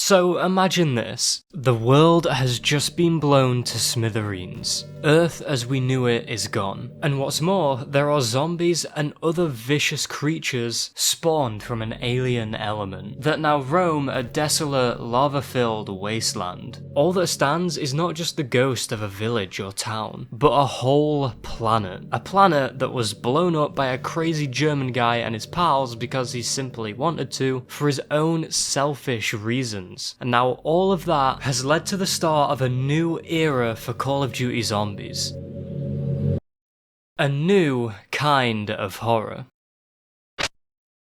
So imagine this. The world has just been blown to smithereens. Earth as we knew it is gone. And what's more, there are zombies and other vicious creatures spawned from an alien element that now roam a desolate, lava-filled wasteland. All that stands is not just the ghost of a village or town, but a whole planet. A planet that was blown up by a crazy German guy and his pals because he simply wanted to, for his own selfish reasons. And now all of that has led to the start of a new era for Call of Duty Zombies. A new kind of horror.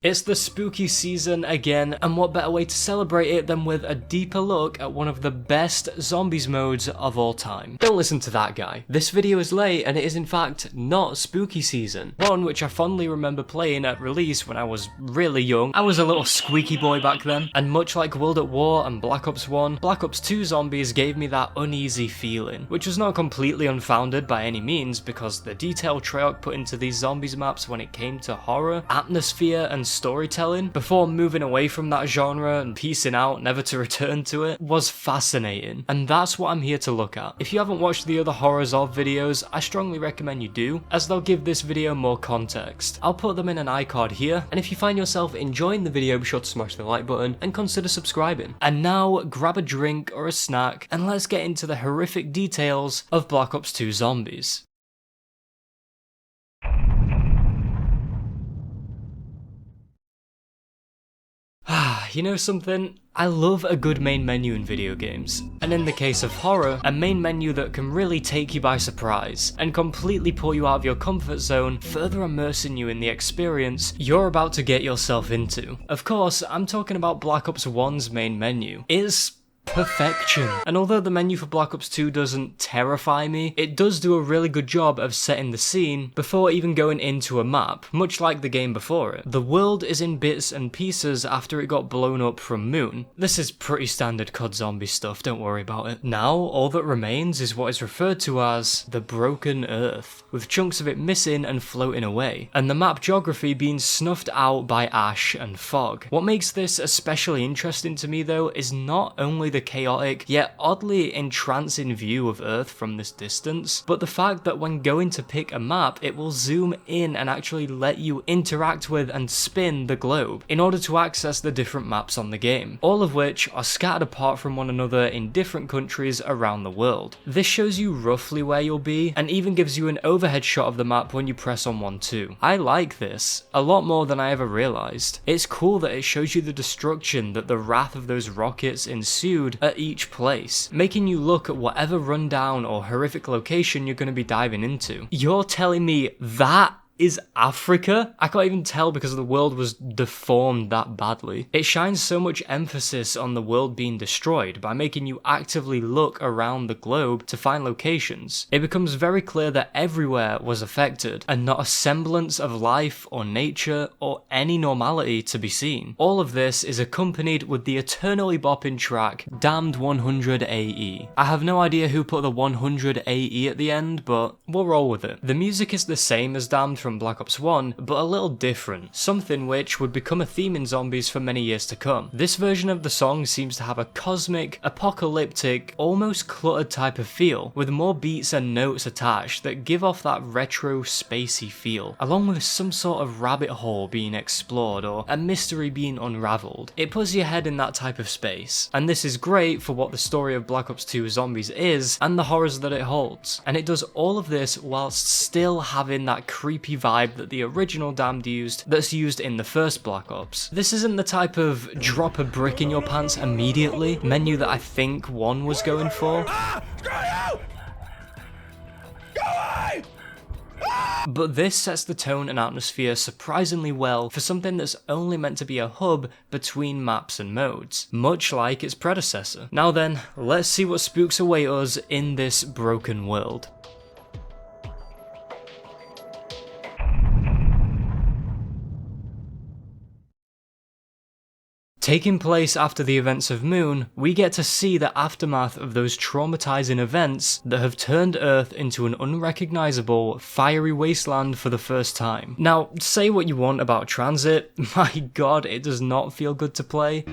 It's the spooky season again, and what better way to celebrate it than with a deeper look at one of the best zombies modes of all time. Don't listen to that guy. This video is late and it is in fact not spooky season. One which I fondly remember playing at release when I was really young. I was a little squeaky boy back then, and much like World at War and Black Ops 1, Black Ops 2 Zombies gave me that uneasy feeling, which was not completely unfounded by any means because the detail Treyarch put into these zombies maps when it came to horror, atmosphere and storytelling, before moving away from that genre and piecing out never to return to it, was fascinating, and that's what I'm here to look at. If you haven't watched the other Horrors of videos, I strongly recommend you do, as they'll give this video more context. I'll put them in an iCard here, and if you find yourself enjoying the video, be sure to smash the like button and consider subscribing. And now, grab a drink or a snack, and let's get into the horrific details of Black Ops 2 Zombies. You know something? I love a good main menu in video games, and in the case of horror, a main menu that can really take you by surprise and completely pull you out of your comfort zone, further immersing you in the experience you're about to get yourself into. Of course, I'm talking about Black Ops 1's main menu. It's perfection. And although the menu for Black Ops 2 doesn't terrify me, it does do a really good job of setting the scene before even going into a map, much like the game before it. The world is in bits and pieces after it got blown up from Moon. This is pretty standard COD zombie stuff, don't worry about it. Now, all that remains is what is referred to as the Broken Earth, with chunks of it missing and floating away, and the map geography being snuffed out by ash and fog. What makes this especially interesting to me though is not only the chaotic yet oddly entrancing view of Earth from this distance, but the fact that when going to pick a map, it will zoom in and actually let you interact with and spin the globe in order to access the different maps on the game, all of which are scattered apart from one another in different countries around the world. This shows you roughly where you'll be, and even gives you an overhead shot of the map when you press on one too. I like this a lot more than I ever realized. It's cool that it shows you the destruction that the wrath of those rockets ensued at each place, making you look at whatever rundown or horrific location you're going to be diving into. You're telling me that is Africa? I can't even tell because the world was deformed that badly. It shines so much emphasis on the world being destroyed by making you actively look around the globe to find locations. It becomes very clear that everywhere was affected and not a semblance of life or nature or any normality to be seen. All of this is accompanied with the eternally bopping track Damned 100 AE. I have no idea who put the 100 AE at the end, but we'll roll with it. The music is the same as Damned from Black Ops 1, but a little different, something which would become a theme in Zombies for many years to come. This version of the song seems to have a cosmic, apocalyptic, almost cluttered type of feel, with more beats and notes attached that give off that retro, spacey feel, along with some sort of rabbit hole being explored or a mystery being unraveled. It puts your head in that type of space, and this is great for what the story of Black Ops 2 Zombies is and the horrors that it holds, and it does all of this whilst still having that creepy vibe that the original Damned used that's used in the first Black Ops. This isn't the type of drop a brick in your pants immediately menu that I think 1 was going for. But this sets the tone and atmosphere surprisingly well for something that's only meant to be a hub between maps and modes, much like its predecessor. Now then, let's see what spooks await us in this broken world. Taking place after the events of Moon, we get to see the aftermath of those traumatizing events that have turned Earth into an unrecognizable, fiery wasteland for the first time. Now, say what you want about Tranzit, my god, it does not feel good to play.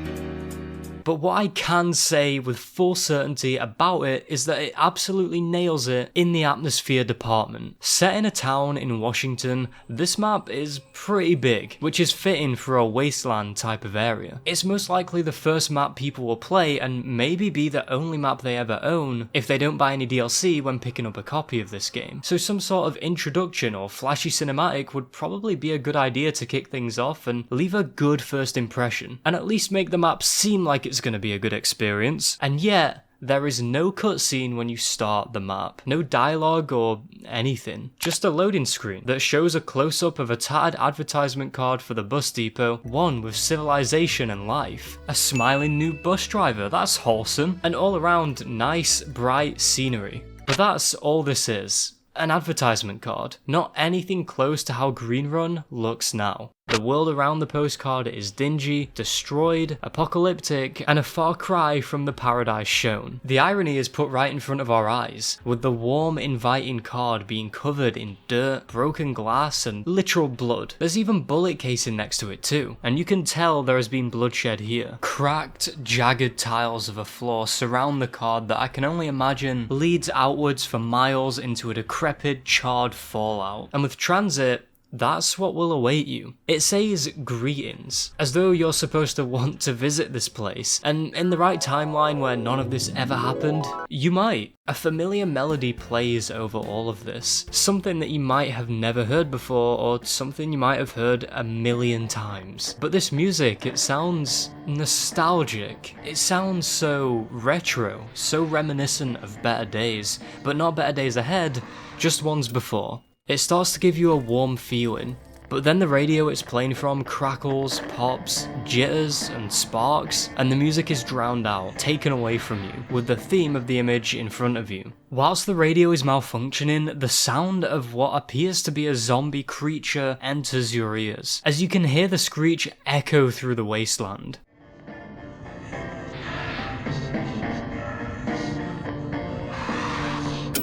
game. But what I can say with full certainty about it is that it absolutely nails it in the atmosphere department. Set in a town in Washington, this map is pretty big, which is fitting for a wasteland type of area. It's most likely the first map people will play and maybe be the only map they ever own if they don't buy any DLC when picking up a copy of this game. So some sort of introduction or flashy cinematic would probably be a good idea to kick things off and leave a good first impression, and at least make the map seem like it's going to be a good experience. And yet, there is no cutscene when you start the map. No dialogue or anything. Just a loading screen that shows a close-up of a tattered advertisement card for the bus depot, one with civilization and life. A smiling new bus driver, that's wholesome. And all around nice, bright scenery. But that's all this is. An advertisement card. Not anything close to how Green Run looks now. The world around the postcard is dingy, destroyed, apocalyptic, and a far cry from the paradise shown. The irony is put right in front of our eyes, with the warm, inviting card being covered in dirt, broken glass, and literal blood. There's even bullet casing next to it too, and you can tell there has been bloodshed here. Cracked, jagged tiles of a floor surround the card that I can only imagine leads outwards for miles into a decrepit, charred fallout. And with Tranzit, that's what will await you. It says greetings, as though you're supposed to want to visit this place, and in the right timeline where none of this ever happened, you might. A familiar melody plays over all of this, something that you might have never heard before, or something you might have heard a million times. But this music, it sounds nostalgic. It sounds so retro, so reminiscent of better days, but not better days ahead, just ones before. It starts to give you a warm feeling, but then the radio it's playing from crackles, pops, jitters, and sparks, and the music is drowned out, taken away from you, with the theme of the image in front of you. Whilst the radio is malfunctioning, the sound of what appears to be a zombie creature enters your ears, as you can hear the screech echo through the wasteland.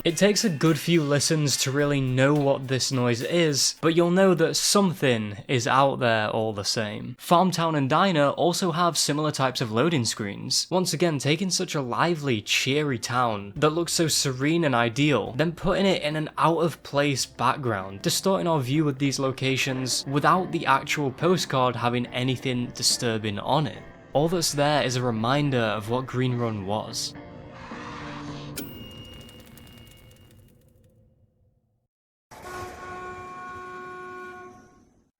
It takes a good few listens to really know what this noise is, but you'll know that something is out there all the same. Farmtown and Diner also have similar types of loading screens, once again taking such a lively, cheery town that looks so serene and ideal, then putting it in an out-of-place background, distorting our view of these locations without the actual postcard having anything disturbing on it. All that's there is a reminder of what Green Run was.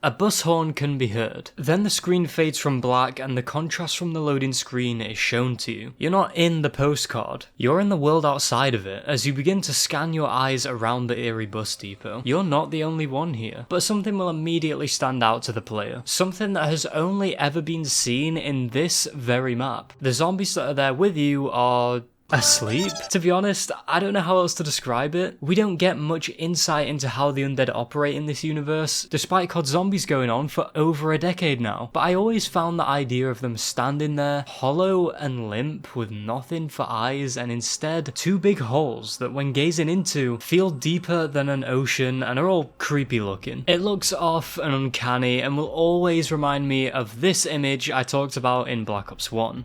A bus horn can be heard. Then the screen fades from black and the contrast from the loading screen is shown to you. You're not in the postcard. You're in the world outside of it as you begin to scan your eyes around the eerie bus depot. You're not the only one here, but something will immediately stand out to the player. Something that has only ever been seen in this very map. The zombies that are there with you are asleep? To be honest, I don't know how else to describe it. We don't get much insight into how the undead operate in this universe, despite COD Zombies going on for over a decade now. But I always found the idea of them standing there, hollow and limp with nothing for eyes, and instead two big holes that when gazing into feel deeper than an ocean and are all creepy looking. It looks off and uncanny and will always remind me of this image I talked about in Black Ops 1.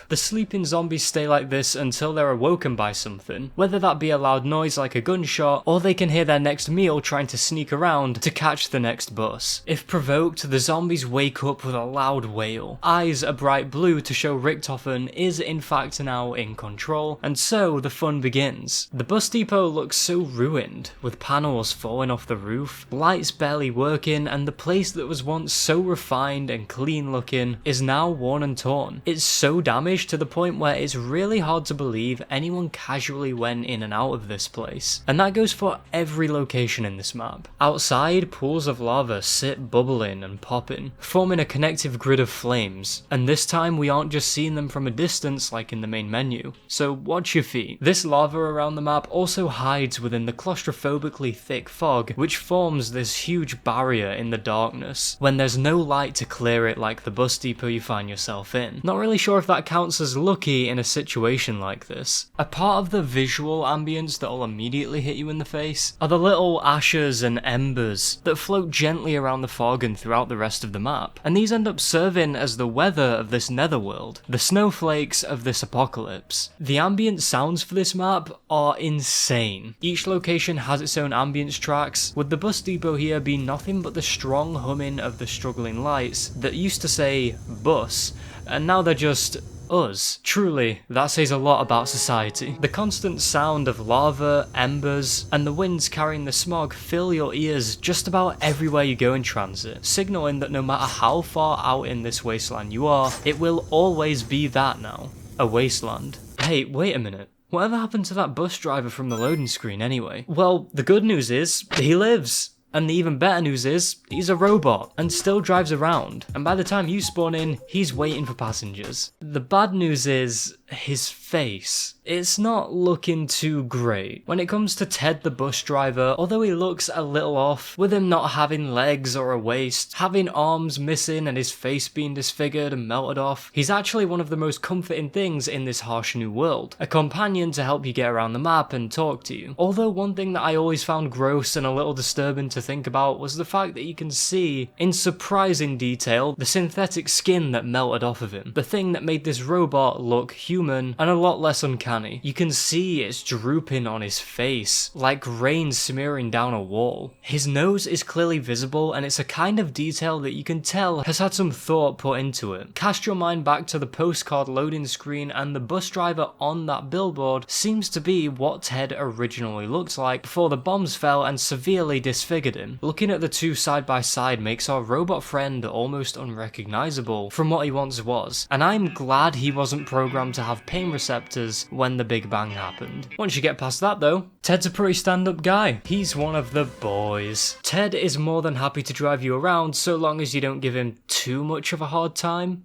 The sleeping zombies stay like this until they're awoken by something, whether that be a loud noise like a gunshot, or they can hear their next meal trying to sneak around to catch the next bus. If provoked, the zombies wake up with a loud wail. Eyes are bright blue to show Richtofen is in fact now in control, and so the fun begins. The bus depot looks so ruined, with panels falling off the roof, lights barely working, and the place that was once so refined and clean looking is now worn and torn. It's so damaged to the point where it's really hard to believe anyone casually went in and out of this place. And that goes for every location in this map. Outside, pools of lava sit bubbling and popping, forming a connective grid of flames, and this time we aren't just seeing them from a distance like in the main menu, so watch your feet. This lava around the map also hides within the claustrophobically thick fog, which forms this huge barrier in the darkness, when there's no light to clear it like the bus depot you find yourself in. Not really sure if that counts as lucky in a situation like like this. A part of the visual ambience that will immediately hit you in the face are the little ashes and embers that float gently around the fog and throughout the rest of the map, and these end up serving as the weather of this netherworld, the snowflakes of this apocalypse. The ambient sounds for this map are insane. Each location has its own ambience tracks, with the bus depot here being nothing but the strong humming of the struggling lights that used to say bus, and now they're just us. Truly, that says a lot about society. The constant sound of lava, embers, and the winds carrying the smog fill your ears just about everywhere you go in Transit, signaling that no matter how far out in this wasteland you are, it will always be that now. A wasteland. Hey, wait a minute. Whatever happened to that bus driver from the loading screen anyway? Well, the good news is, he lives. And the even better news is, he's a robot and still drives around, and by the time you spawn in, he's waiting for passengers. The bad news is, his face. It's not looking too great. When it comes to Ted the bus driver, although he looks a little off, with him not having legs or a waist, having arms missing and his face being disfigured and melted off, he's actually one of the most comforting things in this harsh new world. A companion to help you get around the map and talk to you. Although one thing that I always found gross and a little disturbing to think about was the fact that you can see, in surprising detail, the synthetic skin that melted off of him. The thing that made this robot look human and a lot less uncanny. You can see it's drooping on his face, like rain smearing down a wall. His nose is clearly visible, and it's a kind of detail that you can tell has had some thought put into it. Cast your mind back to the postcard loading screen, and the bus driver on that billboard seems to be what Ted originally looked like before the bombs fell and severely disfigured him. Looking at the two side by side makes our robot friend almost unrecognizable from what he once was, and I'm glad he wasn't programmed to have pain receptors when the Big Bang happened. Once you get past that though, Ted's a pretty stand-up guy. He's one of the boys. Ted is more than happy to drive you around so long as you don't give him too much of a hard time.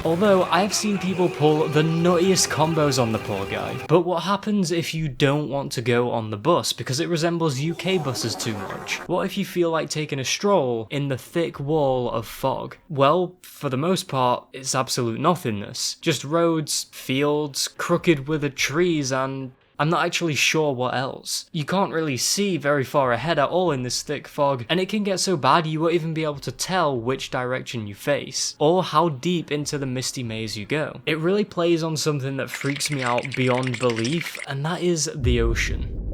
Although, I've seen people pull the nuttiest combos on the poor guy. But what happens if you don't want to go on the bus because it resembles UK buses too much? What if you feel like taking a stroll in the thick wall of fog? Well, for the most part, it's absolute nothingness. Just roads, fields, crooked withered trees, and I'm not actually sure what else. You can't really see very far ahead at all in this thick fog, and it can get so bad you won't even be able to tell which direction you face, or how deep into the misty maze you go. It really plays on something that freaks me out beyond belief, and that is the ocean.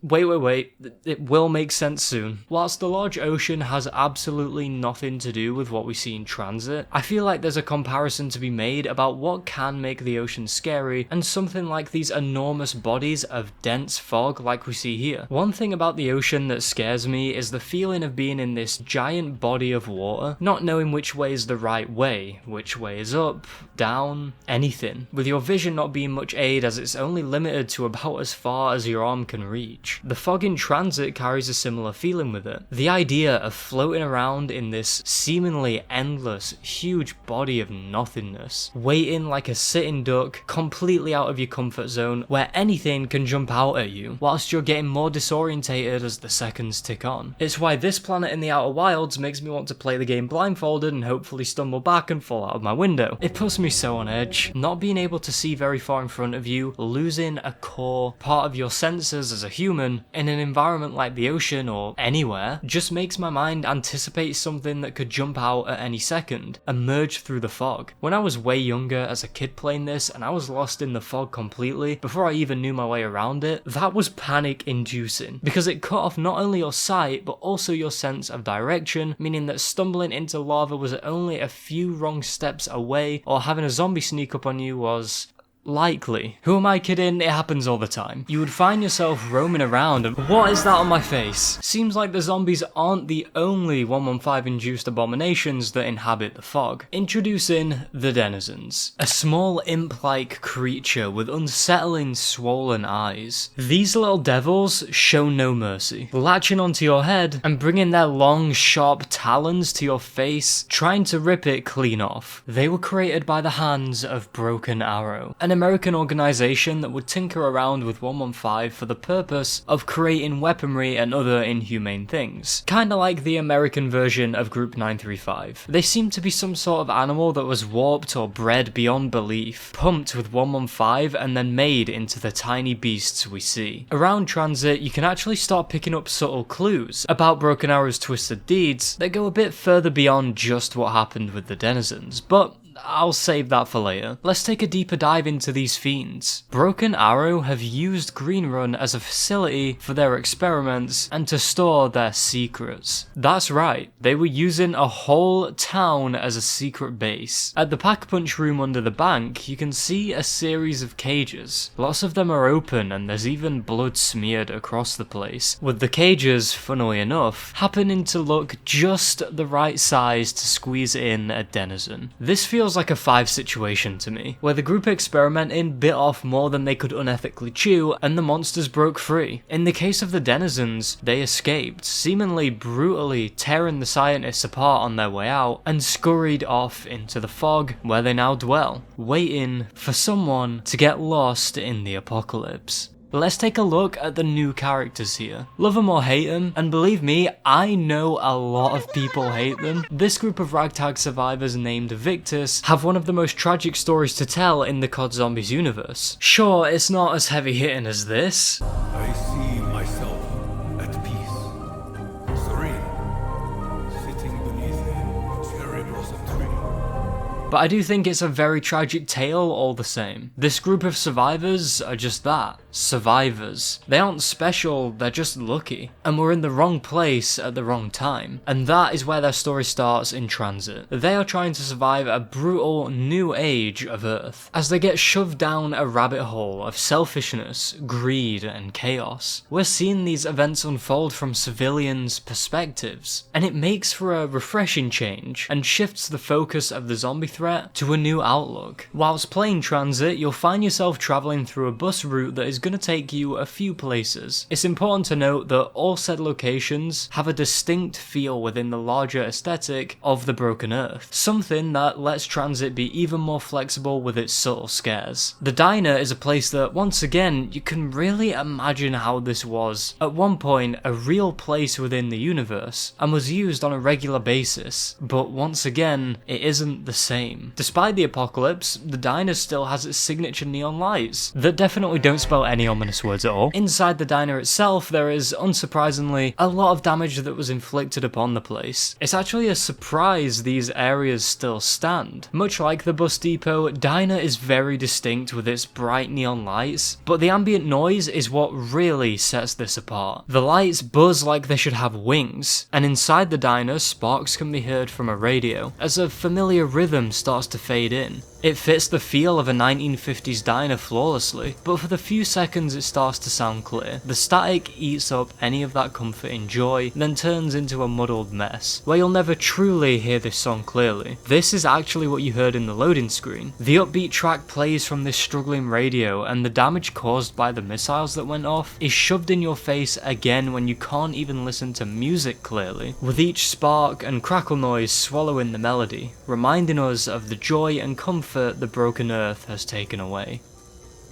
Wait, it will make sense soon. Whilst the large ocean has absolutely nothing to do with what we see in Transit, I feel like there's a comparison to be made about what can make the ocean scary and something like these enormous bodies of dense fog like we see here. One thing about the ocean that scares me is the feeling of being in this giant body of water, not knowing which way is the right way, which way is up, down, anything, with your vision not being much aid as it's only limited to about as far as your arm can reach. The fog in Transit carries a similar feeling with it. The idea of floating around in this seemingly endless, huge body of nothingness, waiting like a sitting duck, completely out of your comfort zone, where anything can jump out at you, whilst you're getting more disorientated as the seconds tick on. It's why this planet in the Outer Wilds makes me want to play the game blindfolded and hopefully stumble back and fall out of my window. It puts me so on edge. Not being able to see very far in front of you, losing a core part of your senses as a human, in an environment like the ocean or anywhere, just makes my mind anticipate something that could jump out at any second, emerge through the fog. When I was way younger as a kid playing this and I was lost in the fog completely before I even knew my way around it, that was panic inducing because it cut off not only your sight but also your sense of direction, meaning that stumbling into lava was only a few wrong steps away, or having a zombie sneak up on you was likely. Who am I kidding? It happens all the time. You would find yourself roaming around and what is that on my face? Seems like the zombies aren't the only 115 induced abominations that inhabit the fog. Introducing the Denizens. A small imp-like creature with unsettling swollen eyes. These little devils show no mercy, latching onto your head and bringing their long sharp talons to your face, trying to rip it clean off. They were created by the hands of Broken Arrow, an American organization that would tinker around with 115 for the purpose of creating weaponry and other inhumane things. Kinda like the American version of Group 935. They seem to be some sort of animal that was warped or bred beyond belief, pumped with 115 and then made into the tiny beasts we see. Around Tranzit, you can actually start picking up subtle clues about Broken Arrow's twisted deeds that go a bit further beyond just what happened with the denizens, but I'll save that for later. Let's take a deeper dive into these fiends. Broken Arrow have used Green Run as a facility for their experiments and to store their secrets. That's right, they were using a whole town as a secret base. At the Pack Punch room under the bank, you can see a series of cages. Lots of them are open and there's even blood smeared across the place, with the cages, funnily enough, happening to look just the right size to squeeze in a denizen. This feels like a 5 situation to me, where the group experimenting bit off more than they could unethically chew and the monsters broke free. In the case of the denizens, they escaped, seemingly brutally tearing the scientists apart on their way out and scurried off into the fog where they now dwell, waiting for someone to get lost in the apocalypse. Let's take a look at the new characters here. Love them or hate them, and believe me, I know a lot of people hate them. This group of ragtag survivors named Victus have one of the most tragic stories to tell in the COD Zombies universe. Sure, it's not as heavy hitting as this. I see myself at peace, serene, sitting beneath a cherry blossom tree. But I do think it's a very tragic tale all the same. This group of survivors are just that. Survivors. They aren't special, they're just lucky. And were in the wrong place at the wrong time. And that is where their story starts in Tranzit. They are trying to survive a brutal new age of Earth, as they get shoved down a rabbit hole of selfishness, greed, and chaos. We're seeing these events unfold from civilians' perspectives, and it makes for a refreshing change, and shifts the focus of the zombie threat to a new outlook. Whilst playing Tranzit, you'll find yourself travelling through a bus route that is going to take you a few places. It's important to note that all said locations have a distinct feel within the larger aesthetic of the Broken Earth, something that lets Tranzit be even more flexible with its subtle scares. The diner is a place that, once again, you can really imagine how this was, at one point, a real place within the universe, and was used on a regular basis, but once again, it isn't the same. Despite the apocalypse, the diner still has its signature neon lights, that definitely don't spell any ominous words at all. Inside the diner itself, there is, unsurprisingly, a lot of damage that was inflicted upon the place. It's actually a surprise these areas still stand. Much like the bus depot, diner is very distinct with its bright neon lights, but the ambient noise is what really sets this apart. The lights buzz like they should have wings, and inside the diner, sparks can be heard from a radio, as a familiar rhythm starts to fade in. It fits the feel of a 1950s diner flawlessly, but for the few seconds it starts to sound clear. The static eats up any of that comforting joy, then turns into a muddled mess, where you'll never truly hear this song clearly. This is actually what you heard in the loading screen. The upbeat track plays from this struggling radio, and the damage caused by the missiles that went off is shoved in your face again when you can't even listen to music clearly, with each spark and crackle noise swallowing the melody, reminding us of the joy and comfort the Broken Earth has taken away.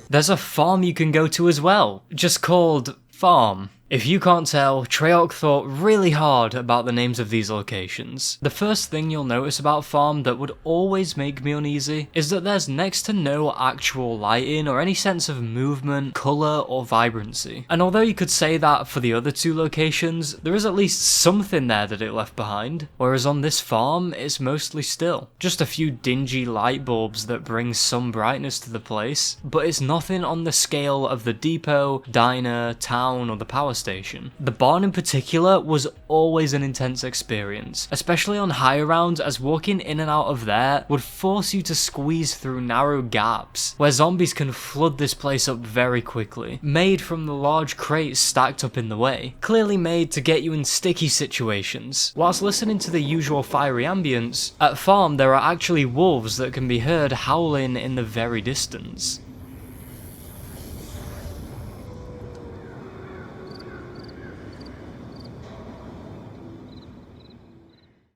There's a farm you can go to as well, just called Farm. If you can't tell, Treyarch thought really hard about the names of these locations. The first thing you'll notice about Farm that would always make me uneasy is that there's next to no actual lighting or any sense of movement, colour or vibrancy. And although you could say that for the other two locations, there is at least something there that it left behind, whereas on this farm it's mostly still. Just a few dingy light bulbs that bring some brightness to the place, but it's nothing on the scale of the depot, diner, town or the power station. The barn in particular was always an intense experience, especially on higher rounds, as walking in and out of there would force you to squeeze through narrow gaps where zombies can flood this place up very quickly, made from the large crates stacked up in the way, clearly made to get you in sticky situations. Whilst listening to the usual fiery ambience, at Farm there are actually wolves that can be heard howling in the very distance.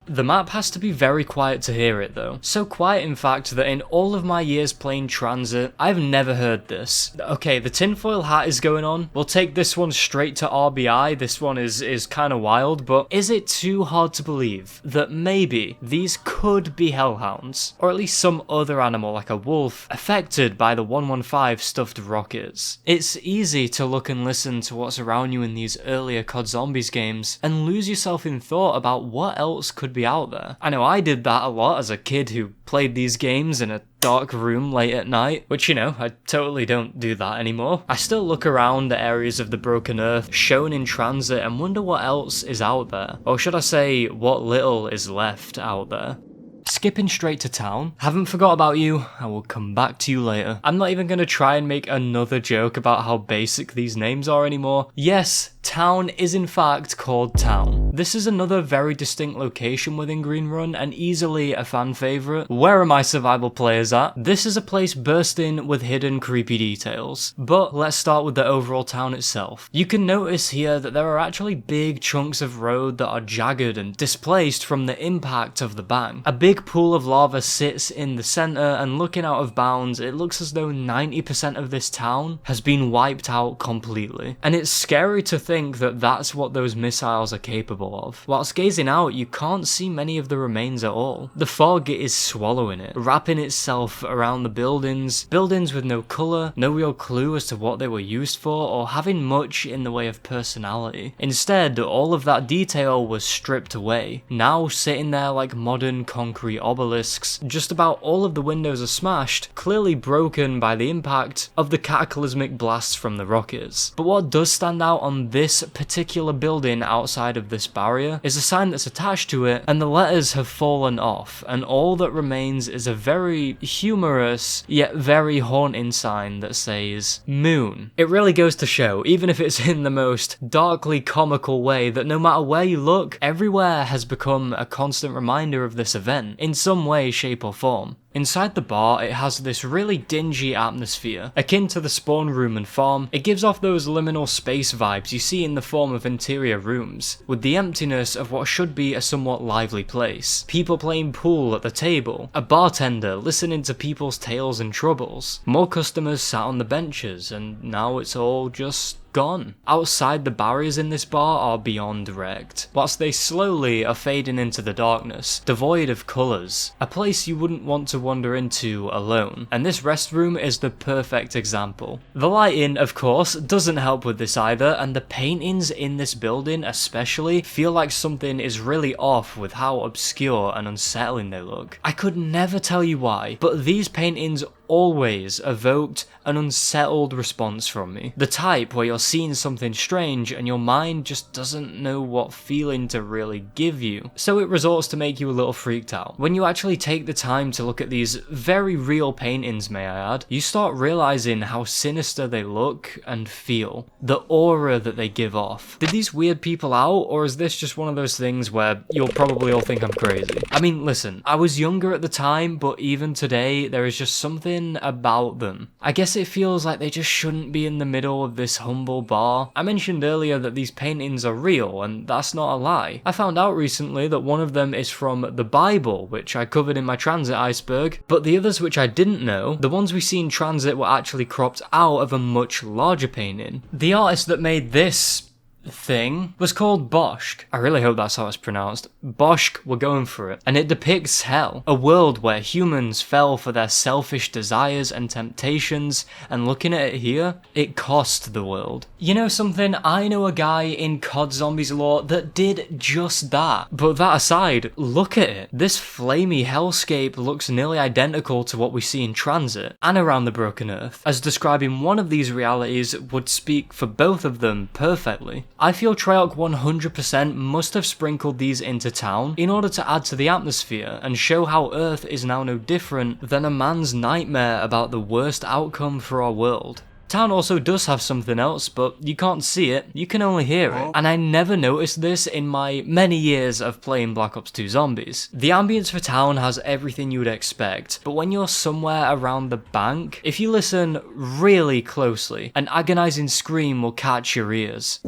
The map has to be very quiet to hear it though. So quiet in fact that in all of my years playing Tranzit, I've never heard this. Okay, the tinfoil hat is going on. We'll take this one straight to RBI. This one is kind of wild, but is it too hard to believe that maybe these could be hellhounds? Or at least some other animal like a wolf affected by the 115 stuffed rockets? It's easy to look and listen to what's around you in these earlier COD Zombies games and lose yourself in thought about what else could be out there. I know I did that a lot as a kid who played these games in a dark room late at night, which, you know, I totally don't do that anymore. I still look around the areas of the broken earth shown in Tranzit and wonder what else is out there. Or should I say, what little is left out there. Skipping straight to town. Haven't forgot about you, I will come back to you later. I'm not even going to try and make another joke about how basic these names are anymore. Yes, town is in fact called Town. This is another very distinct location within Green Run and easily a fan favourite. Where are my survival players at? This is a place bursting with hidden creepy details. But let's start with the overall town itself. You can notice here that there are actually big chunks of road that are jagged and displaced from the impact of the bang. A big pool of lava sits in the centre and looking out of bounds, it looks as though 90% of this town has been wiped out completely. And it's scary to think that that's what those missiles are capable of. Whilst gazing out, you can't see many of the remains at all. The fog is swallowing it, wrapping itself around the buildings with no colour, no real clue as to what they were used for or having much in the way of personality. Instead, all of that detail was stripped away, now sitting there like modern concrete obelisks. Just about all of the windows are smashed, clearly broken by the impact of the cataclysmic blasts from the rockets. But what does stand out on this particular building outside of this barrier is a sign that's attached to it, and the letters have fallen off, and all that remains is a very humorous yet very haunting sign that says Moon. It really goes to show, even if it's in the most darkly comical way, that no matter where you look, everywhere has become a constant reminder of this event in some way, shape or form. Inside the bar, it has this really dingy atmosphere, akin to the spawn room and farm. It gives off those liminal space vibes you see in the form of interior rooms, with the emptiness of what should be a somewhat lively place. People playing pool at the table, a bartender listening to people's tales and troubles, more customers sat on the benches, and now it's all just gone. Outside, the barriers in this bar are beyond wrecked, whilst they slowly are fading into the darkness, devoid of colours, a place you wouldn't want to wander into alone, and this restroom is the perfect example. The lighting, of course, doesn't help with this either, and the paintings in this building especially feel like something is really off with how obscure and unsettling they look. I could never tell you why, but these paintings always evoked an unsettled response from me. The type where you're seeing something strange and your mind just doesn't know what feeling to really give you. So it resorts to make you a little freaked out. When you actually take the time to look at these very real paintings, may I add, you start realizing how sinister they look and feel. The aura that they give off. Did these weird people out, or is this just one of those things where you'll probably all think I'm crazy? I mean, listen, I was younger at the time, but even today, there is just something about them. I guess it feels like they just shouldn't be in the middle of this humble bar. I mentioned earlier that these paintings are real, and that's not a lie. I found out recently that one of them is from the Bible, which I covered in my Tranzit iceberg, but the others which I didn't know, the ones we see in Tranzit were actually cropped out of a much larger painting. The artist that made this thing was called Boschk. I really hope that's how it's pronounced. Boschk, we're going for it. And it depicts hell, a world where humans fell for their selfish desires and temptations, and looking at it here, it cost the world. You know something? I know a guy in COD Zombies lore that did just that. But that aside, look at it. This flamey hellscape looks nearly identical to what we see in Tranzit and around the Broken Earth, as describing one of these realities would speak for both of them perfectly. I feel Treyarch 100% must have sprinkled these into town in order to add to the atmosphere and show how Earth is now no different than a man's nightmare about the worst outcome for our world. Town also does have something else, but you can't see it, you can only hear it. And I never noticed this in my many years of playing Black Ops 2 Zombies. The ambience for Town has everything you would expect, but when you're somewhere around the bank, if you listen really closely, an agonizing scream will catch your ears.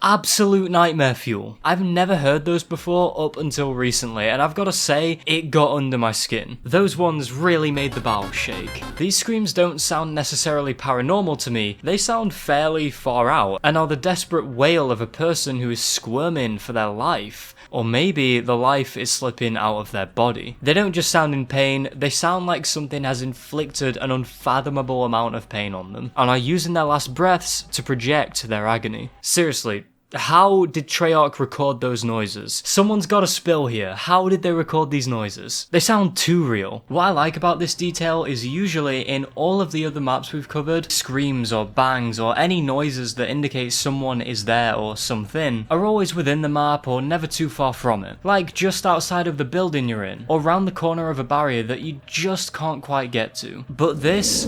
absolute nightmare fuel. I've never heard those before up until recently, and I've gotta say, it got under my skin. Those ones really made the bowels shake. These screams don't sound necessarily paranormal to me, they sound fairly far out, and are the desperate wail of a person who is squirming for their life. Or maybe the life is slipping out of their body. They don't just sound in pain, they sound like something has inflicted an unfathomable amount of pain on them, and are using their last breaths to project their agony. Seriously, how did Treyarch record those noises? Someone's got a spill here. How did they record these noises? They sound too real. What I like about this detail is usually in all of the other maps we've covered, screams or bangs or any noises that indicate someone is there or something are always within the map or never too far from it. Like just outside of the building you're in, or round the corner of a barrier that you just can't quite get to. But this...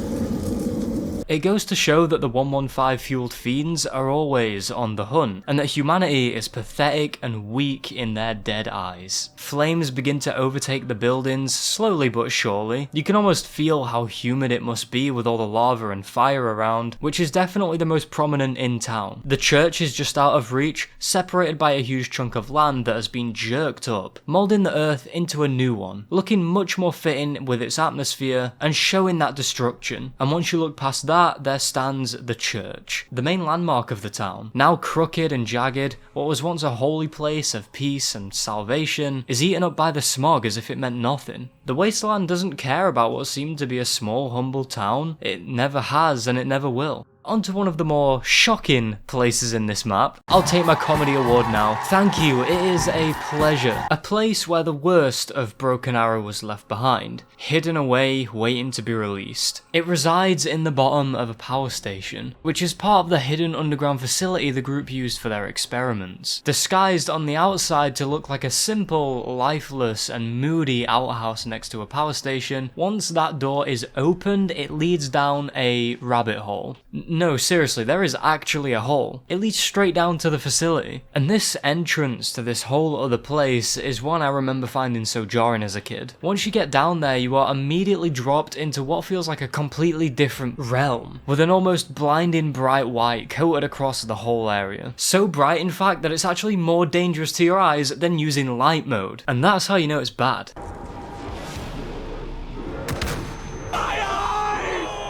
it goes to show that the 115 fueled fiends are always on the hunt, and that humanity is pathetic and weak in their dead eyes. Flames begin to overtake the buildings, slowly but surely. You can almost feel how humid it must be with all the lava and fire around, which is definitely the most prominent in town. The church is just out of reach, separated by a huge chunk of land that has been jerked up, moulding the earth into a new one, looking much more fitting with its atmosphere, and showing that destruction. And once you look past that, there stands the church, the main landmark of the town. Now crooked and jagged, what was once a holy place of peace and salvation is eaten up by the smog as if it meant nothing. The wasteland doesn't care about what seemed to be a small, humble town. It never has, and it never will. Onto one of the more shocking places in this map. I'll take my comedy award now. Thank you, it is a pleasure. A place where the worst of Broken Arrow was left behind, hidden away, waiting to be released. It resides in the bottom of a power station, which is part of the hidden underground facility the group used for their experiments. Disguised on the outside to look like a simple, lifeless and moody outhouse next to a power station, once that door is opened, it leads down a rabbit hole. No, seriously, there is actually a hole. It leads straight down to the facility. And this entrance to this whole other place is one I remember finding so jarring as a kid. Once you get down there, you are immediately dropped into what feels like a completely different realm, with an almost blinding bright white coated across the whole area. So bright, in fact, that it's actually more dangerous to your eyes than using light mode. And that's how you know it's bad.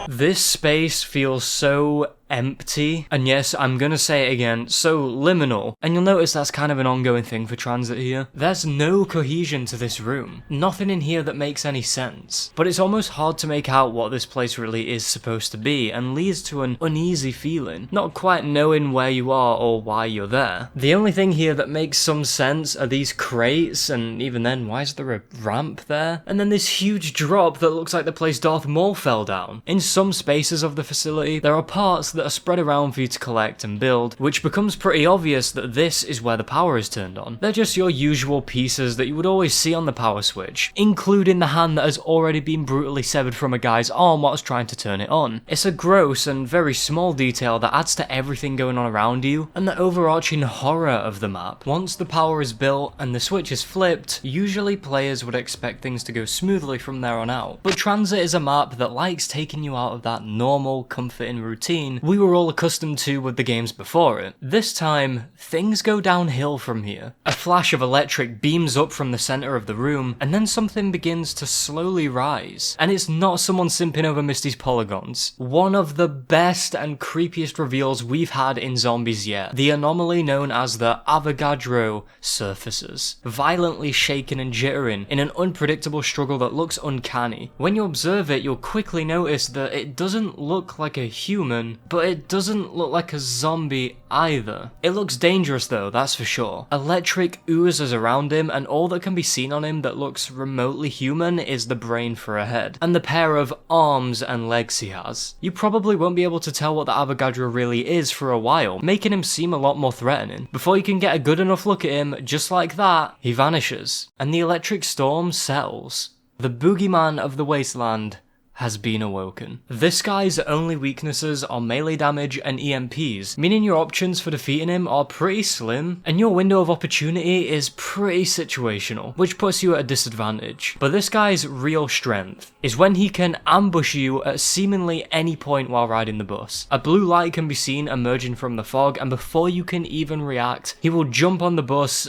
This space feels so empty, and yes, I'm gonna say it again, so liminal, and you'll notice that's kind of an ongoing thing for Tranzit here. There's no cohesion to this room, nothing in here that makes any sense, but it's almost hard to make out what this place really is supposed to be, and leads to an uneasy feeling, not quite knowing where you are or why you're there. The only thing here that makes some sense are these crates, and even then, why is there a ramp there? And then this huge drop that looks like the place Darth Maul fell down. In some spaces of the facility, there are parts that are spread around for you to collect and build, which becomes pretty obvious that this is where the power is turned on. They're just your usual pieces that you would always see on the power switch, including the hand that has already been brutally severed from a guy's arm whilst trying to turn it on. It's a gross and very small detail that adds to everything going on around you, and the overarching horror of the map. Once the power is built and the switch is flipped, usually players would expect things to go smoothly from there on out. But Tranzit is a map that likes taking you out of that normal, comforting routine we were all accustomed to with the games before it. This time, things go downhill from here. A flash of electric beams up from the center of the room, and then something begins to slowly rise. And it's not someone simping over Misty's polygons. One of the best and creepiest reveals we've had in zombies yet. The anomaly known as the Avogadro surfaces, violently shaking and jittering in an unpredictable struggle that looks uncanny. When you observe it, you'll quickly notice that it doesn't look like a human, but it doesn't look like a zombie either. It looks dangerous though, that's for sure. Electric oozes around him, and all that can be seen on him that looks remotely human is the brain for a head, and the pair of arms and legs he has. You probably won't be able to tell what the Avogadro really is for a while, making him seem a lot more threatening. Before you can get a good enough look at him, just like that, he vanishes, and the electric storm settles. The boogeyman of the wasteland has been awoken. This guy's only weaknesses are melee damage and EMPs, meaning your options for defeating him are pretty slim, and your window of opportunity is pretty situational, which puts you at a disadvantage. But this guy's real strength is when he can ambush you at seemingly any point while riding the bus. A blue light can be seen emerging from the fog, and before you can even react, he will jump on the bus,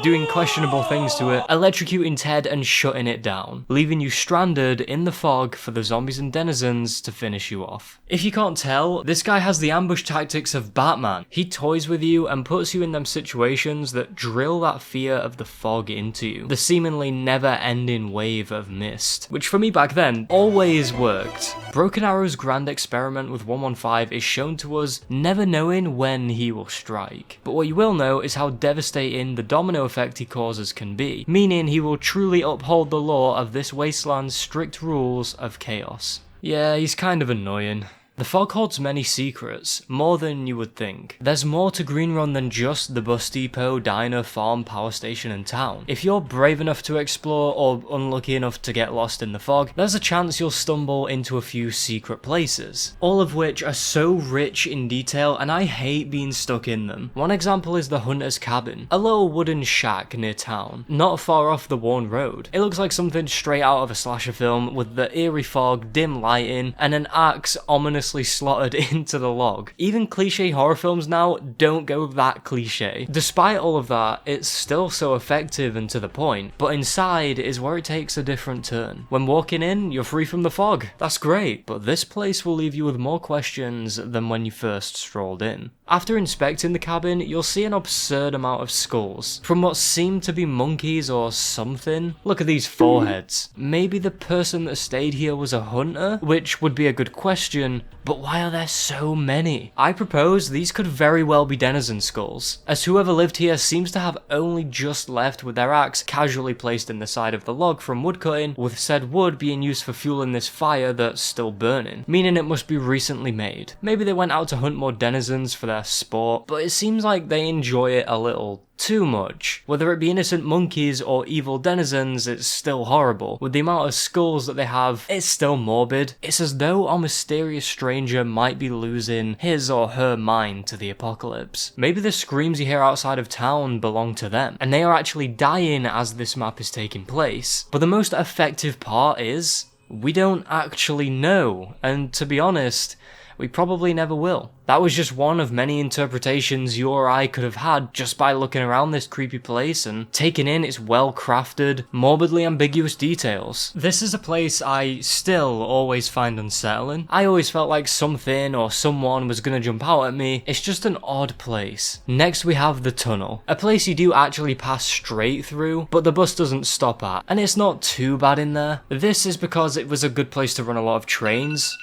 doing questionable things to it, electrocuting Ted and shutting it down, leaving you stranded in the fog for the zombies and denizens to finish you off. If you can't tell, this guy has the ambush tactics of Batman. He toys with you and puts you in them situations that drill that fear of the fog into you, the seemingly never-ending wave of mist, which for me back then always worked. Broken Arrow's grand experiment with 115 is shown to us never knowing when he will strike, but what you will know is how devastating the domino effect he causes can be, meaning he will truly uphold the law of this wasteland's strict rules of chaos. Yeah, he's kind of annoying. The fog holds many secrets, more than you would think. There's more to Green Run than just the bus depot, diner, farm, power station and town. If you're brave enough to explore or unlucky enough to get lost in the fog, there's a chance you'll stumble into a few secret places, all of which are so rich in detail and I hate being stuck in them. One example is the Hunter's Cabin, a little wooden shack near town, not far off the worn road. It looks like something straight out of a slasher film with the eerie fog, dim lighting, and an axe ominously slotted into the log. Even cliche horror films now don't go that cliche. Despite all of that, it's still so effective and to the point, but inside is where it takes a different turn. When walking in, you're free from the fog. That's great, but this place will leave you with more questions than when you first strolled in. After inspecting the cabin, you'll see an absurd amount of skulls, from what seem to be monkeys or something. Look at these foreheads. Maybe the person that stayed here was a hunter, which would be a good question, but why are there so many? I propose these could very well be denizen skulls, as whoever lived here seems to have only just left with their axe casually placed in the side of the log from woodcutting, with said wood being used for fueling this fire that's still burning, meaning it must be recently made. Maybe they went out to hunt more denizens for their sport, but it seems like they enjoy it a little too much. Whether it be innocent monkeys or evil denizens, it's still horrible. With the amount of skulls that they have, it's still morbid. It's as though our mysterious stranger might be losing his or her mind to the apocalypse. Maybe the screams you hear outside of town belong to them, and they are actually dying as this map is taking place. But the most effective part is, we don't actually know, and to be honest, we probably never will. That was just one of many interpretations you or I could have had just by looking around this creepy place and taking in its well-crafted, morbidly ambiguous details. This is a place I still always find unsettling. I always felt like something or someone was gonna jump out at me. It's just an odd place. Next we have the tunnel, a place you do actually pass straight through, but the bus doesn't stop at, and it's not too bad in there. This is because it was a good place to run a lot of trains.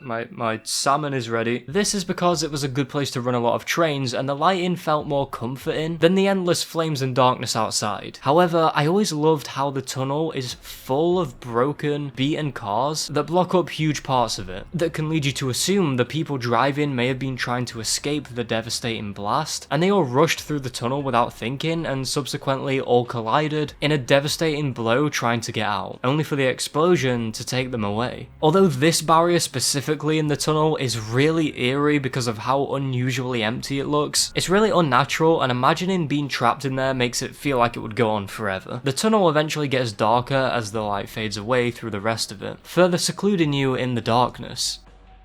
My salmon is ready. This is because it was a good place to run a lot of trains and the lighting felt more comforting than the endless flames and darkness outside. However, I always loved how the tunnel is full of broken, beaten cars that block up huge parts of it, that can lead you to assume the people driving may have been trying to escape the devastating blast, and they all rushed through the tunnel without thinking and subsequently all collided in a devastating blow trying to get out, only for the explosion to take them away. Although this barrier specifically in the tunnel is really eerie because of how unusually empty it looks, it's really unnatural, and imagining being trapped in there makes it feel like it would go on forever. The tunnel eventually gets darker as the light fades away through the rest of it, further secluding you in the darkness.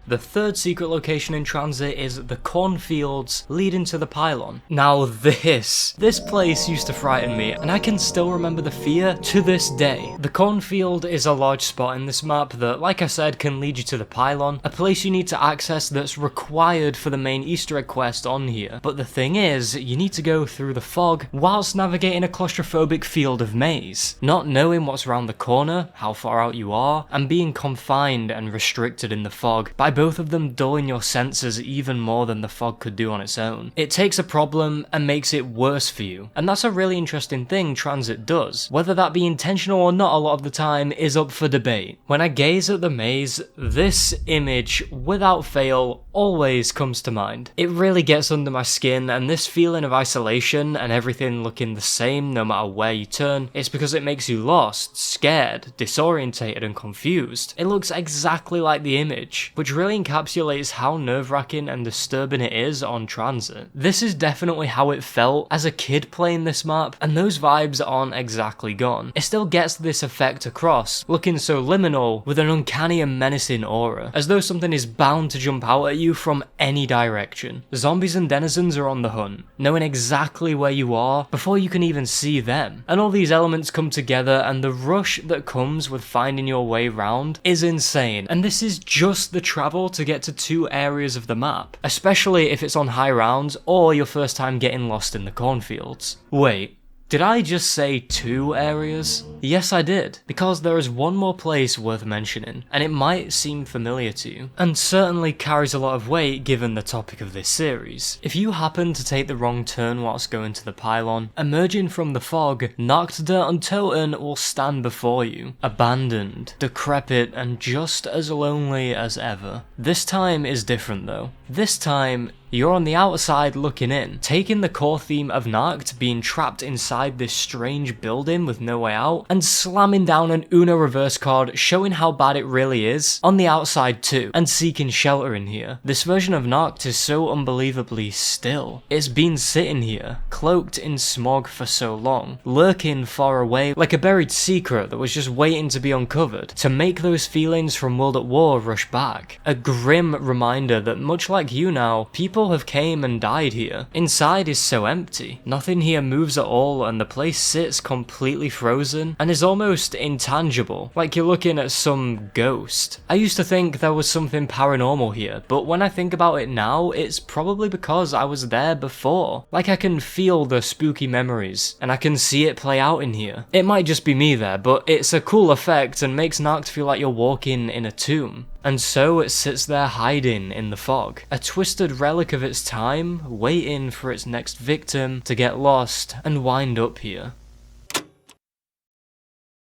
The third secret location in Tranzit is the cornfields leading to the pylon. Now this place used to frighten me, and I can still remember the fear to this day. The cornfield is a large spot in this map that, like I said, can lead you to the pylon, a place you need to access that's required for the main Easter egg quest on here. But the thing is, you need to go through the fog whilst navigating a claustrophobic field of maze, not knowing what's around the corner, how far out you are, and being confined and restricted in the fog by by both of them dulling your senses even more than the fog could do on its own. It takes a problem and makes it worse for you, and that's a really interesting thing Tranzit does. Whether that be intentional or not a lot of the time is up for debate. When I gaze at the maze, this image, without fail, always comes to mind. It really gets under my skin, and this feeling of isolation and everything looking the same no matter where you turn, it's because it makes you lost, scared, disorientated and confused. It looks exactly like the image, which really encapsulates how nerve-wracking and disturbing it is on Tranzit. This is definitely how it felt as a kid playing this map, and those vibes aren't exactly gone. It still gets this effect across, looking so liminal with an uncanny and menacing aura, as though something is bound to jump out at you from any direction. Zombies and denizens are on the hunt, knowing exactly where you are before you can even see them. And all these elements come together, and the rush that comes with finding your way round is insane. And this is just the travel to get to 2 areas of the map, especially if it's on high rounds or your first time getting lost in the cornfields. Wait, did I just say 2 areas? Yes, I did, because there is one more place worth mentioning, and it might seem familiar to you, and certainly carries a lot of weight given the topic of this series. If you happen to take the wrong turn whilst going to the pylon, emerging from the fog, Nuketown Toten will stand before you, abandoned, decrepit, and just as lonely as ever. This time is different though. This time, you're on the outside looking in, taking the core theme of Nacht being trapped inside this strange building with no way out, and slamming down an Uno reverse card showing how bad it really is on the outside too, and seeking shelter in here. This version of Nacht is so unbelievably still. It's been sitting here, cloaked in smog for so long, lurking far away like a buried secret that was just waiting to be uncovered, to make those feelings from World at War rush back. A grim reminder that much like you now, people have came and died here. Inside is so empty. Nothing here moves at all, and the place sits completely frozen and is almost intangible, like you're looking at some ghost. I used to think there was something paranormal here, but when I think about it now, it's probably because I was there before. Like I can feel the spooky memories, and I can see it play out in here. It might just be me there, but it's a cool effect and makes Nacht feel like you're walking in a tomb. And so it sits there hiding in the fog, a twisted relic of its time, waiting for its next victim to get lost and wind up here.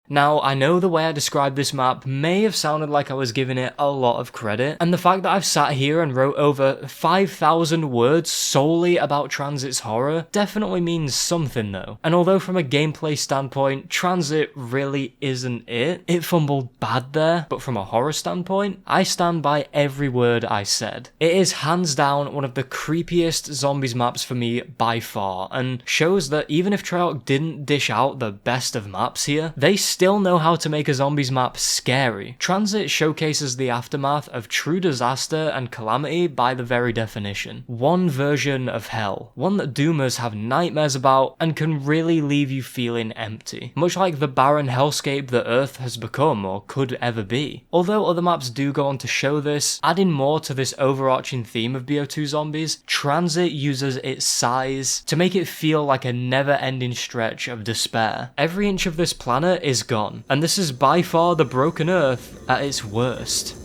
Now, I know the way I described this map may have sounded like I was giving it a lot of credit, and the fact that I've sat here and wrote over 5,000 words solely about Tranzit's horror definitely means something though. And although from a gameplay standpoint, Tranzit really isn't it, it fumbled bad there, but from a horror standpoint, I stand by every word I said. It is hands down one of the creepiest zombies maps for me by far, and shows that even if Treyarch didn't dish out the best of maps here, they still know how to make a zombies map scary. Tranzit showcases the aftermath of true disaster and calamity by the very definition. One version of hell. One that Doomers have nightmares about and can really leave you feeling empty. Much like the barren hellscape that Earth has become or could ever be. Although other maps do go on to show this, adding more to this overarching theme of BO2 zombies, Tranzit uses its size to make it feel like a never-ending stretch of despair. Every inch of this planet is gone, and this is by far the broken Earth at its worst.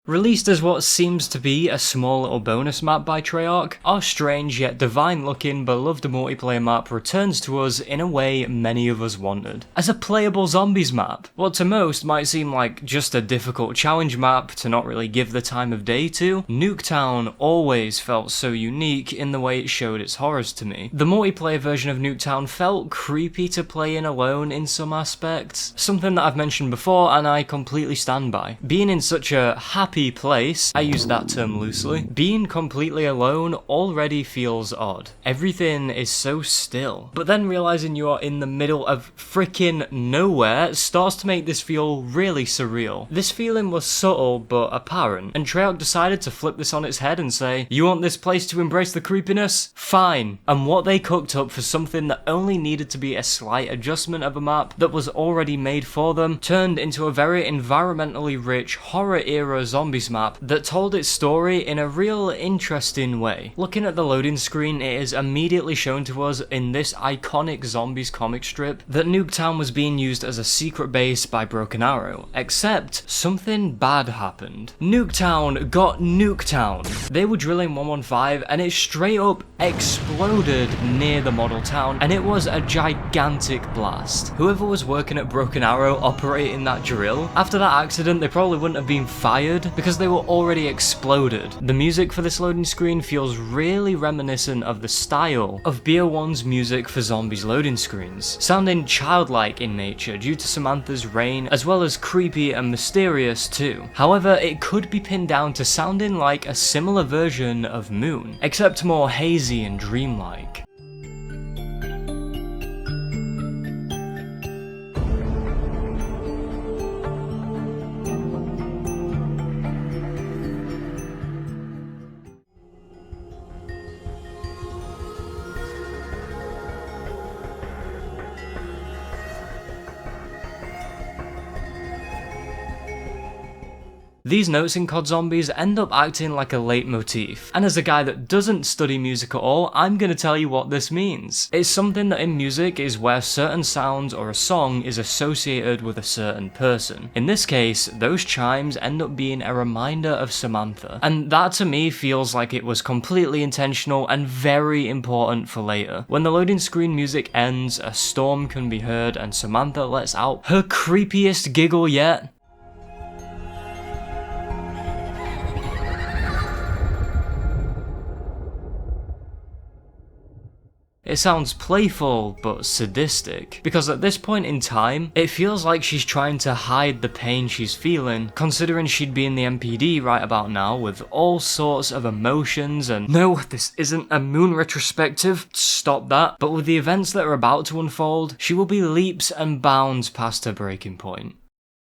Released as what seems to be a small little bonus map by Treyarch, our strange yet divine looking beloved multiplayer map returns to us in a way many of us wanted. As a playable zombies map, what to most might seem like just a difficult challenge map to not really give the time of day to, Nuketown always felt so unique in the way it showed its horrors to me. The multiplayer version of Nuketown felt creepy to play in alone in some aspects, something that I've mentioned before and I completely stand by. Being in such a happy place, I use that term loosely, being completely alone already feels odd. Everything is so still. But then realizing you are in the middle of freaking nowhere starts to make this feel really surreal. This feeling was subtle but apparent, and Treyarch decided to flip this on its head and say, you want this place to embrace the creepiness? Fine. And what they cooked up for something that only needed to be a slight adjustment of a map that was already made for them, turned into a very environmentally rich horror era zombie Zombies map that told its story in a real interesting way. Looking at the loading screen, it is immediately shown to us in this iconic Zombies comic strip that Nuketown was being used as a secret base by Broken Arrow, except something bad happened. Nuketown got Nuketown. They were drilling 115 and it straight up exploded near the model town, and it was a gigantic blast. Whoever was working at Broken Arrow operating that drill, after that accident they probably wouldn't have been fired because they were already exploded. The music for this loading screen feels really reminiscent of the style of BO1's music for Zombies loading screens, sounding childlike in nature due to Samantha's reign, as well as creepy and mysterious too. However, it could be pinned down to sounding like a similar version of Moon, except more hazy and dreamlike. These notes in COD Zombies end up acting like a leitmotif, and as a guy that doesn't study music at all, I'm gonna tell you what this means. It's something that in music is where certain sounds or a song is associated with a certain person. In this case, those chimes end up being a reminder of Samantha, and that to me feels like it was completely intentional and very important for later. When the loading screen music ends, a storm can be heard and Samantha lets out her creepiest giggle yet. It sounds playful, but sadistic, because at this point in time, it feels like she's trying to hide the pain she's feeling, considering she'd be in the MPD right about now with all sorts of emotions and no, this isn't a Moon retrospective, stop that, but with the events that are about to unfold, she will be leaps and bounds past her breaking point.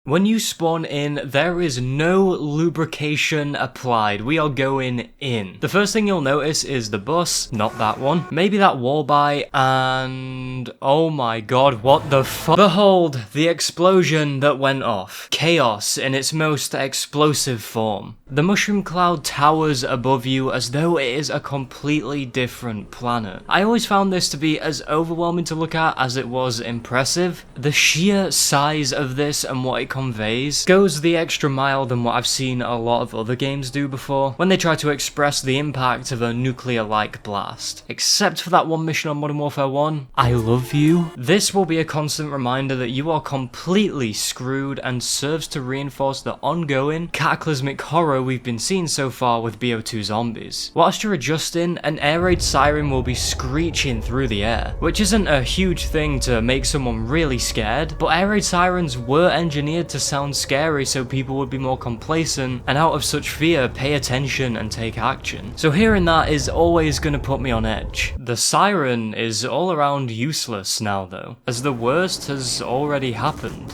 When you spawn in, there is no lubrication applied. We are going in. The first thing you'll notice is the bus, not that one, maybe that wall by, and oh my god, what the fuck? Behold, the explosion that went off. Chaos in its most explosive form. The mushroom cloud towers above you as though it is a completely different planet. I always found this to be as overwhelming to look at as it was impressive. The sheer size of this and what it conveys goes the extra mile than what I've seen a lot of other games do before when they try to express the impact of a nuclear-like blast. Except for that one mission on Modern Warfare 1, I love you. This will be a constant reminder that you are completely screwed and serves to reinforce the ongoing cataclysmic horror we've been seeing so far with BO2 Zombies. Whilst you're adjusting, an air raid siren will be screeching through the air, which isn't a huge thing to make someone really scared, but air raid sirens were engineered to sound scary so people would be more complacent and out of such fear pay attention and take action. So hearing that is always gonna put me on edge. The siren is all around useless now though, as the worst has already happened.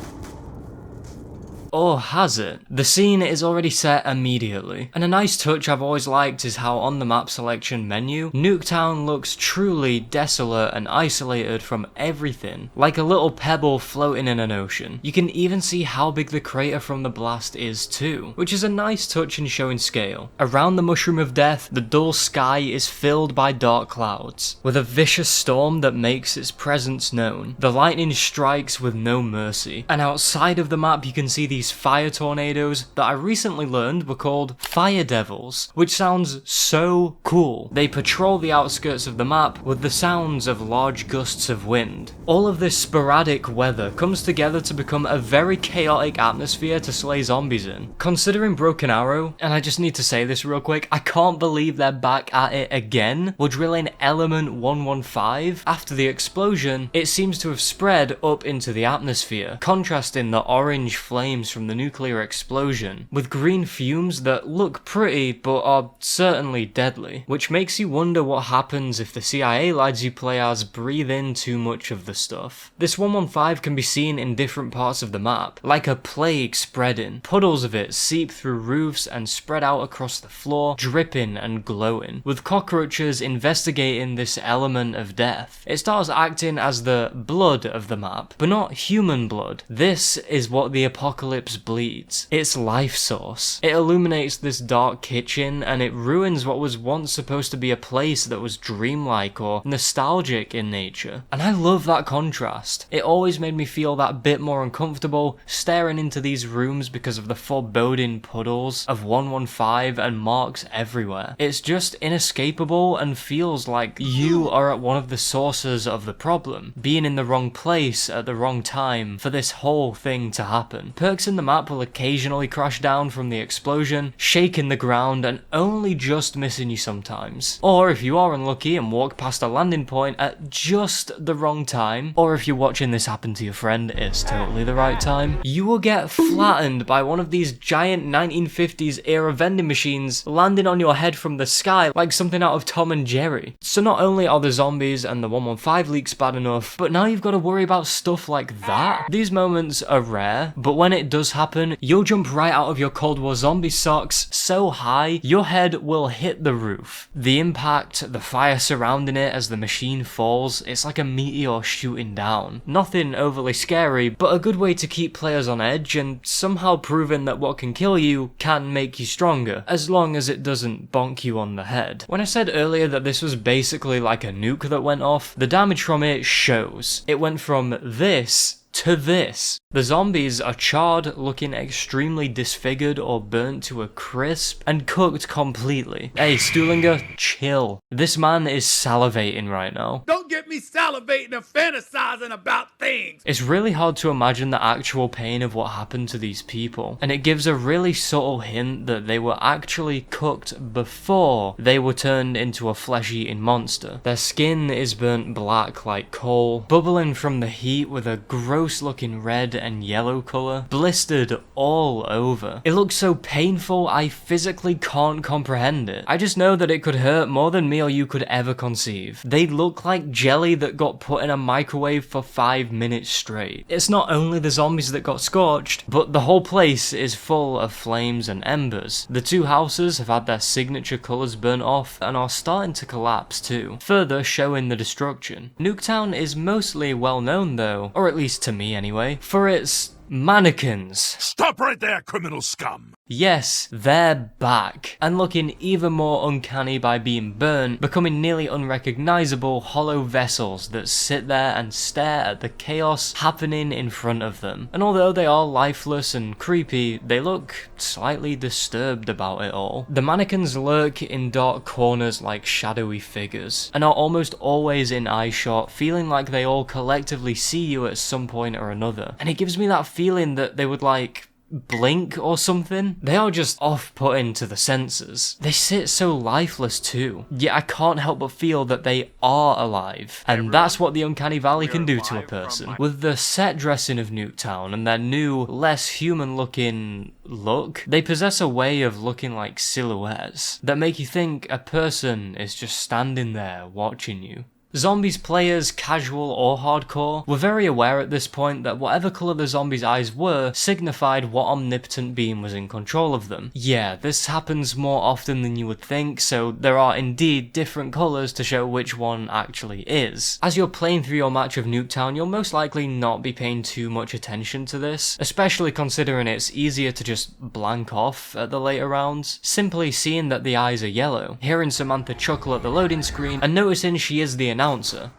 Or has it? The scene is already set immediately, and a nice touch I've always liked is how on the map selection menu, Nuketown looks truly desolate and isolated from everything, like a little pebble floating in an ocean. You can even see how big the crater from the blast is too, which is a nice touch in showing scale. Around the Mushroom of Death, the dull sky is filled by dark clouds, with a vicious storm that makes its presence known. The lightning strikes with no mercy, and outside of the map you can see these fire tornadoes that I recently learned were called fire devils, which sounds so cool. They patrol the outskirts of the map with the sounds of large gusts of wind. All of this sporadic weather comes together to become a very chaotic atmosphere to slay zombies in. Considering Broken Arrow, and I just need to say this real quick, I can't believe they're back at it again. We're drilling element 115. After the explosion, it seems to have spread up into the atmosphere, contrasting the orange flames from the nuclear explosion with green fumes that look pretty but are certainly deadly, which makes you wonder what happens if the CIA lads you play as breathe in too much of the stuff. This 115 can be seen in different parts of the map, like a plague spreading. Puddles of it seep through roofs and spread out across the floor, dripping and glowing, with cockroaches investigating this element of death. It starts acting as the blood of the map, but not human blood. This is what the apocalypse apocalypse bleeds. Its life source. It illuminates this dark kitchen and it ruins what was once supposed to be a place that was dreamlike or nostalgic in nature. And I love that contrast. It always made me feel that bit more uncomfortable staring into these rooms because of the foreboding puddles of 115 and marks everywhere. It's just inescapable and feels like you are at one of the sources of the problem, being in the wrong place at the wrong time for this whole thing to happen. Perks in the map will occasionally crash down from the explosion, shaking the ground and only just missing you sometimes. Or if you are unlucky and walk past a landing point at just the wrong time, or if you're watching this happen to your friend, it's totally the right time, you will get flattened by one of these giant 1950s era vending machines landing on your head from the sky like something out of Tom and Jerry. So not only are the zombies and the 115 leaks bad enough, but now you've got to worry about stuff like that. These moments are rare, but when it does happen, you'll jump right out of your Cold War zombie socks so high, your head will hit the roof. The impact, the fire surrounding it as the machine falls, it's like a meteor shooting down. Nothing overly scary, but a good way to keep players on edge and somehow proving that what can kill you can make you stronger, as long as it doesn't bonk you on the head. When I said earlier that this was basically like a nuke that went off, the damage from it shows. It went from this to this. The zombies are charred, looking extremely disfigured or burnt to a crisp, and cooked completely. Hey, Stuhlinger, chill. This man is salivating right now. Don't get me salivating and fantasizing about things. It's really hard to imagine the actual pain of what happened to these people, and it gives a really subtle hint that they were actually cooked before they were turned into a flesh-eating monster. Their skin is burnt black like coal, bubbling from the heat with a gross looking red and yellow colour, blistered all over. It looks so painful I physically can't comprehend it. I just know that it could hurt more than me or you could ever conceive. They look like jelly that got put in a microwave for 5 minutes straight. It's not only the zombies that got scorched, but the whole place is full of flames and embers. The two houses have had their signature colours burnt off and are starting to collapse too, further showing the destruction. Nuketown is mostly well known though, or at least to me anyway, for its mannequins. Stop right there, criminal scum. Yes, they're back, and looking even more uncanny by being burnt, becoming nearly unrecognisable hollow vessels that sit there and stare at the chaos happening in front of them. And although they are lifeless and creepy, they look slightly disturbed about it all. The mannequins lurk in dark corners like shadowy figures, and are almost always in eye shot, feeling like they all collectively see you at some point or another. And it gives me that feeling that they would like blink or something. They are just off-putting to the senses. They sit so lifeless too, yet I can't help but feel that they are alive, and that's what the Uncanny Valley can do to a person. With the set dressing of Nuketown and their new, less human-looking look, they possess a way of looking like silhouettes that make you think a person is just standing there watching you. Zombies players, casual or hardcore, were very aware at this point that whatever colour the zombies' eyes were signified what omnipotent being was in control of them. Yeah, this happens more often than you would think, so there are indeed different colours to show which one actually is. As you're playing through your match of Nuketown, you'll most likely not be paying too much attention to this, especially considering it's easier to just blank off at the later rounds. Simply seeing that the eyes are yellow, hearing Samantha chuckle at the loading screen, and noticing she is the announcer.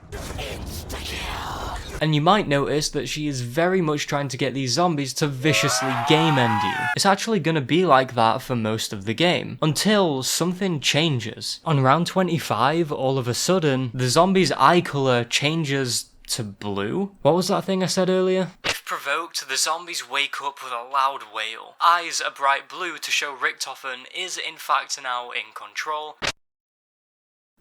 And you might notice that she is very much trying to get these zombies to viciously game end you. It's actually gonna be like that for most of the game, until something changes. On round 25, all of a sudden, the zombie's eye colour changes to blue? What was that thing I said earlier? If provoked, the zombies wake up with a loud wail. Eyes are bright blue to show Richtofen is in fact now in control.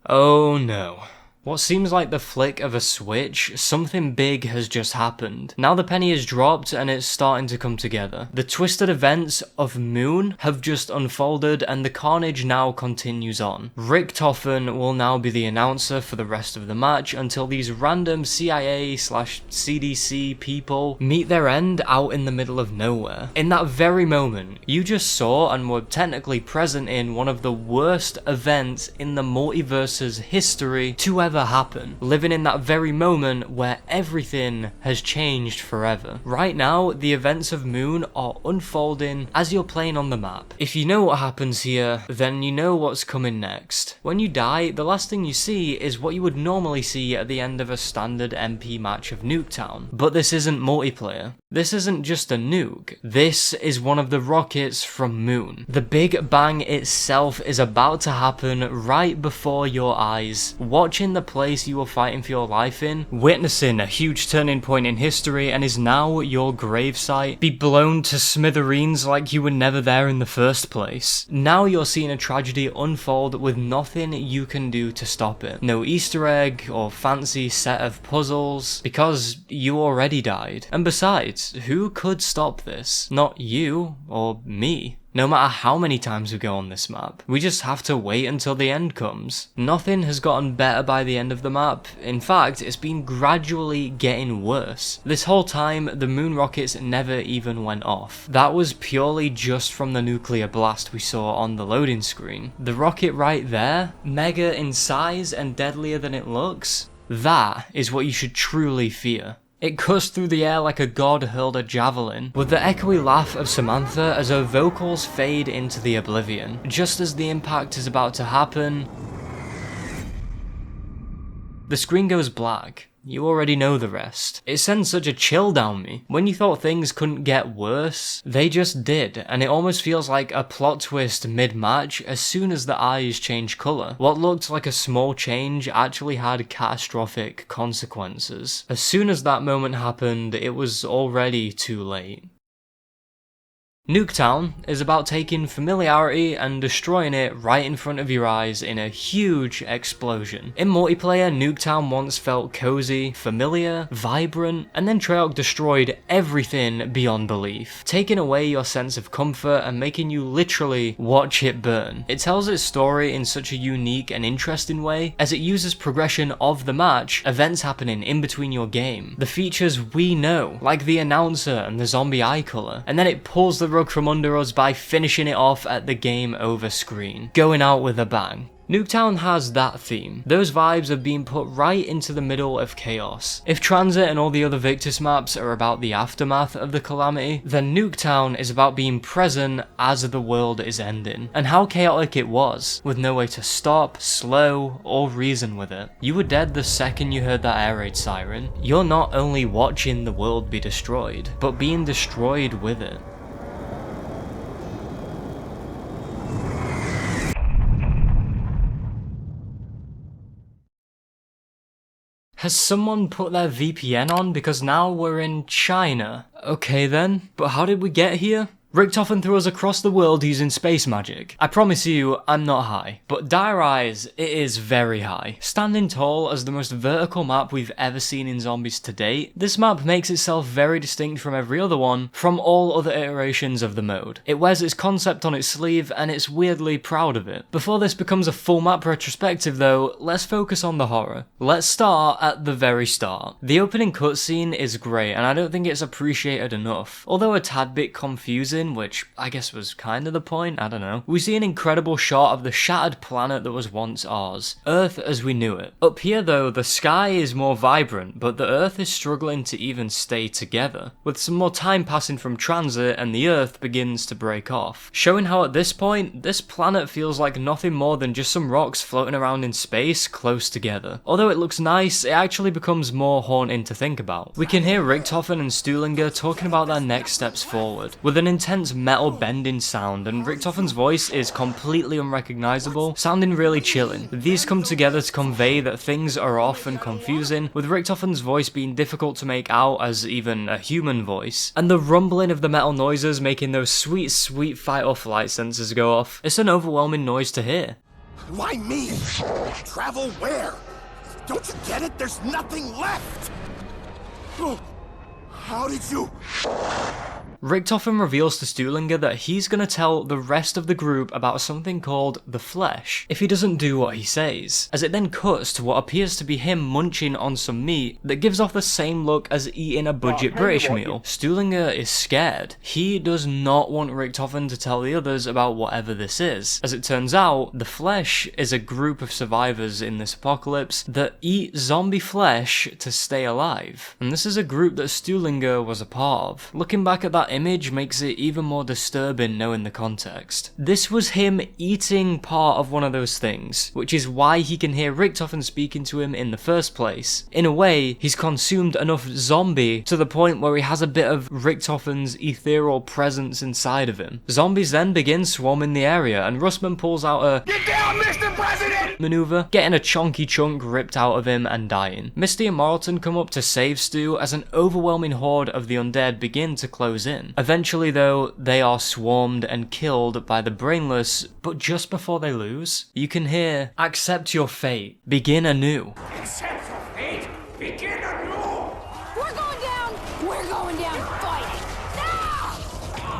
Oh no. What seems like the flick of a switch, something big has just happened. Now the penny is dropped and it's starting to come together. The twisted events of Moon have just unfolded and the carnage now continues on. Richtofen will now be the announcer for the rest of the match until these random CIA/CDC people meet their end out in the middle of nowhere. In that very moment, you just saw and were technically present in one of the worst events in the multiverse's history to ever ever happen, living in that very moment where everything has changed forever. Right now, the events of Moon are unfolding as you're playing on the map. If you know what happens here, then you know what's coming next. When you die, the last thing you see is what you would normally see at the end of a standard MP match of Nuketown. But this isn't multiplayer. This isn't just a nuke. This is one of the rockets from Moon. The Big Bang itself is about to happen right before your eyes. Watching the place you were fighting for your life in, witnessing a huge turning point in history and is now your gravesite, be blown to smithereens like you were never there in the first place. Now you're seeing a tragedy unfold with nothing you can do to stop it. No Easter egg or fancy set of puzzles, because you already died. And besides, who could stop this? Not you or me. No matter how many times we go on this map, we just have to wait until the end comes. Nothing has gotten better by the end of the map. In fact, it's been gradually getting worse. This whole time, the Moon rockets never even went off. That was purely just from the nuclear blast we saw on the loading screen. The rocket right there, mega in size and deadlier than it looks, that is what you should truly fear. It cuts through the air like a god hurled a javelin, with the echoey laugh of Samantha as her vocals fade into the oblivion. Just as the impact is about to happen, the screen goes black. You already know the rest. It sends such a chill down me. When you thought things couldn't get worse, they just did, and it almost feels like a plot twist mid-match as soon as the eyes change colour. What looked like a small change actually had catastrophic consequences. As soon as that moment happened, it was already too late. Nuketown is about taking familiarity and destroying it right in front of your eyes in a huge explosion. In multiplayer, Nuketown once felt cozy, familiar, vibrant, and then Treyarch destroyed everything beyond belief, taking away your sense of comfort and making you literally watch it burn. It tells its story in such a unique and interesting way, as it uses progression of the match, events happening in between your game, the features we know, like the announcer and the zombie eye colour, and then it pulls the rug from under us by finishing it off at the game over screen, going out with a bang. Nuketown has that theme. Those vibes have been put right into the middle of chaos. If Tranzit and all the other Victus maps are about the aftermath of the calamity, then Nuketown is about being present as the world is ending, and how chaotic it was, with no way to stop, slow, or reason with it. You were dead the second you heard that air raid siren. You're not only watching the world be destroyed, but being destroyed with it. Has someone put their VPN on because now we're in China? Okay then, but how did we get here? Richtofen threw us across the world using space magic. I promise you, I'm not high. But dire eyes, it is very high. Standing tall as the most vertical map we've ever seen in Zombies to date, this map makes itself very distinct from every other one, from all other iterations of the mode. It wears its concept on its sleeve, and it's weirdly proud of it. Before this becomes a full map retrospective though, let's focus on the horror. Let's start at the very start. The opening cutscene is great, and I don't think it's appreciated enough. Although a tad bit confusing, which I guess was kind of the point, I don't know. We see an incredible shot of the shattered planet that was once ours, Earth as we knew it. Up here though, the sky is more vibrant, but the Earth is struggling to even stay together. With some more time passing from Tranzit and the Earth begins to break off, showing how at this point, this planet feels like nothing more than just some rocks floating around in space close together. Although it looks nice, it actually becomes more haunting to think about. We can hear Richtofen and Stuhlinger talking about their next steps forward, with an intense metal bending sound, and Richtofen's voice is completely unrecognizable, sounding really chilling. These come together to convey that things are off and confusing, with Richtofen's voice being difficult to make out as even a human voice, and the rumbling of the metal noises making those sweet fight or flight sensors go off. It's an overwhelming noise to hear. Why me? Travel where? Don't you get it? There's nothing left! Oh, how did you... Richtofen reveals to Stuhlinger that he's gonna tell the rest of the group about something called the flesh if he doesn't do what he says, as it then cuts to what appears to be him munching on some meat that gives off the same look as eating a budget British meal. Stuhlinger is scared. He does not want Richtofen to tell the others about whatever this is. As it turns out, the flesh is a group of survivors in this apocalypse that eat zombie flesh to stay alive. And this is a group that Stuhlinger was a part of. Looking back at that image makes it even more disturbing knowing the context. This was him eating part of one of those things, which is why he can hear Richtofen speaking to him in the first place. In a way, he's consumed enough zombie to the point where he has a bit of Richtofen's ethereal presence inside of him. Zombies then begin swarming the area, and Russman pulls out a "Get down, Mr. President!" maneuver, getting a chunky chunk ripped out of him and dying. Misty and Marlton come up to save Stu as an overwhelming horde of the undead begin to close in. Eventually though, they are swarmed and killed by the brainless, but just before they lose, you can hear, "Accept your fate, begin anew." Accept your fate. Begin anew. We're going down! We're going down fighting! No!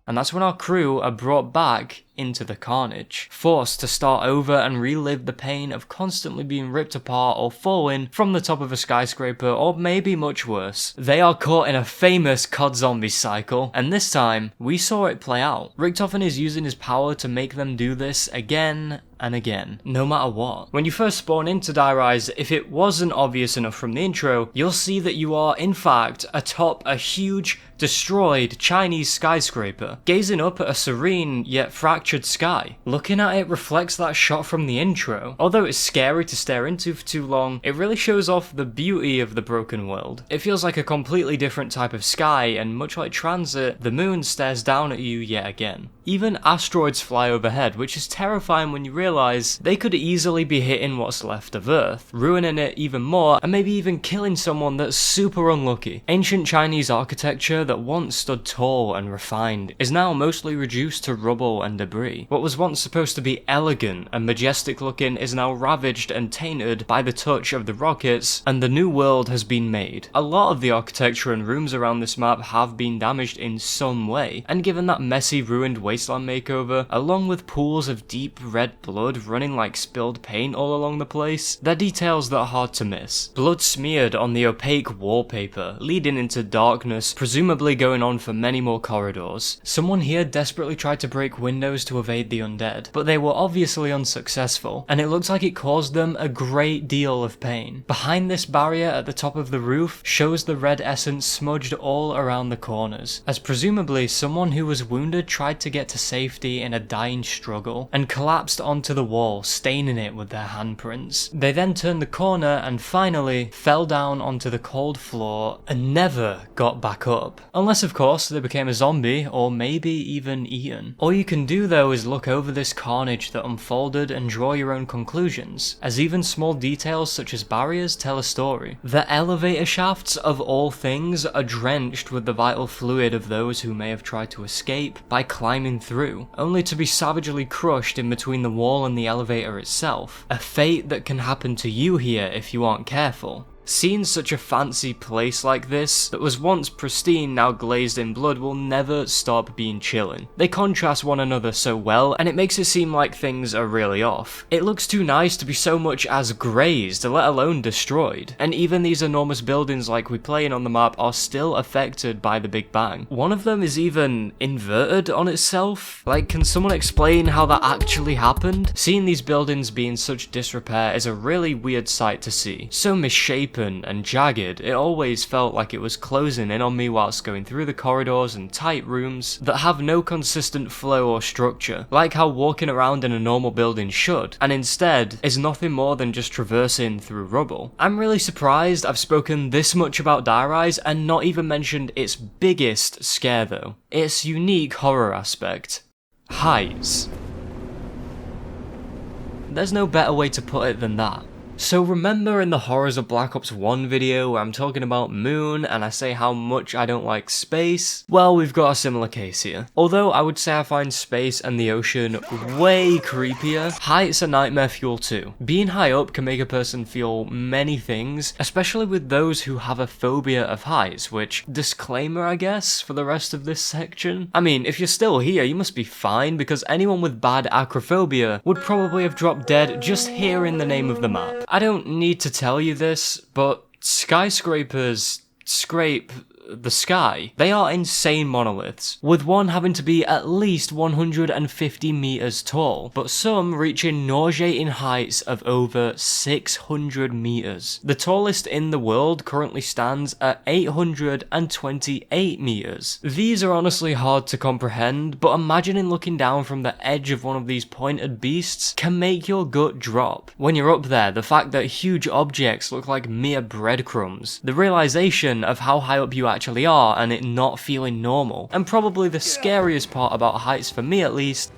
And that's when our crew are brought back into the carnage, forced to start over and relive the pain of constantly being ripped apart or falling from the top of a skyscraper, or maybe much worse. They are caught in a famous COD zombie cycle, and this time, we saw it play out. Richtofen is using his power to make them do this again and again, no matter what. When you first spawn into Die Rise, if it wasn't obvious enough from the intro, you'll see that you are, in fact, atop a huge, destroyed Chinese skyscraper, gazing up at a serene yet fractured sky. Looking at it reflects that shot from the intro. Although it's scary to stare into for too long, it really shows off the beauty of the broken world. It feels like a completely different type of sky, and much like Tranzit, the moon stares down at you yet again. Even asteroids fly overhead, which is terrifying when you realize they could easily be hitting what's left of Earth, ruining it even more, and maybe even killing someone that's super unlucky. Ancient Chinese architecture that once stood tall and refined is now mostly reduced to rubble and debris. What was once supposed to be elegant and majestic looking is now ravaged and tainted by the touch of the rockets, and the new world has been made. A lot of the architecture and rooms around this map have been damaged in some way, and given that messy, ruined wasteland makeover, along with pools of deep red blood running like spilled paint all along the place, they're details that are hard to miss. Blood smeared on the opaque wallpaper, leading into darkness, presumably going on for many more corridors. Someone here desperately tried to break windows to evade the undead, but they were obviously unsuccessful, and it looks like it caused them a great deal of pain. Behind this barrier at the top of the roof shows the red essence smudged all around the corners, as presumably someone who was wounded tried to get to safety in a dying struggle, and collapsed onto the wall, staining it with their handprints. They then turned the corner and finally fell down onto the cold floor and never got back up. Unless of course they became a zombie, or maybe even eaten. All you can do though is look over this carnage that unfolded and draw your own conclusions, as even small details such as barriers tell a story. The elevator shafts of all things are drenched with the vital fluid of those who may have tried to escape by climbing through, only to be savagely crushed in between the wall and the elevator itself. A fate that can happen to you here if you aren't careful. Seeing such a fancy place like this, that was once pristine now glazed in blood, will never stop being chilling. They contrast one another so well, and it makes it seem like things are really off. It looks too nice to be so much as grazed, let alone destroyed. And even these enormous buildings like we play in on the map are still affected by the Big Bang. One of them is even inverted on itself. Like, can someone explain how that actually happened? Seeing these buildings be in such disrepair is a really weird sight to see. So misshapen and jagged, it always felt like it was closing in on me whilst going through the corridors and tight rooms that have no consistent flow or structure, like how walking around in a normal building should, and instead is nothing more than just traversing through rubble. I'm really surprised I've spoken this much about Die Rise and not even mentioned its biggest scare though, its unique horror aspect: highs. There's no better way to put it than that. So remember in the Horrors of Black Ops 1 video where I'm talking about Moon and I say how much I don't like space? Well, we've got a similar case here. Although I would say I find space and the ocean way creepier, heights are nightmare fuel too. Being high up can make a person feel many things, especially with those who have a phobia of heights, which, disclaimer I guess, for the rest of this section. I mean, if you're still here, you must be fine, because anyone with bad acrophobia would probably have dropped dead just here in the name of the map. I don't need to tell you this, but skyscrapers scrape the sky. They are insane monoliths, with one having to be at least 150 meters tall, but some reaching nauseating heights of over 600 meters. The tallest in the world currently stands at 828 meters. These are honestly hard to comprehend, but imagining looking down from the edge of one of these pointed beasts can make your gut drop. When you're up there, the fact that huge objects look like mere breadcrumbs, the realization of how high up you actually are and it not feeling normal, and probably the scariest part about heights for me at least,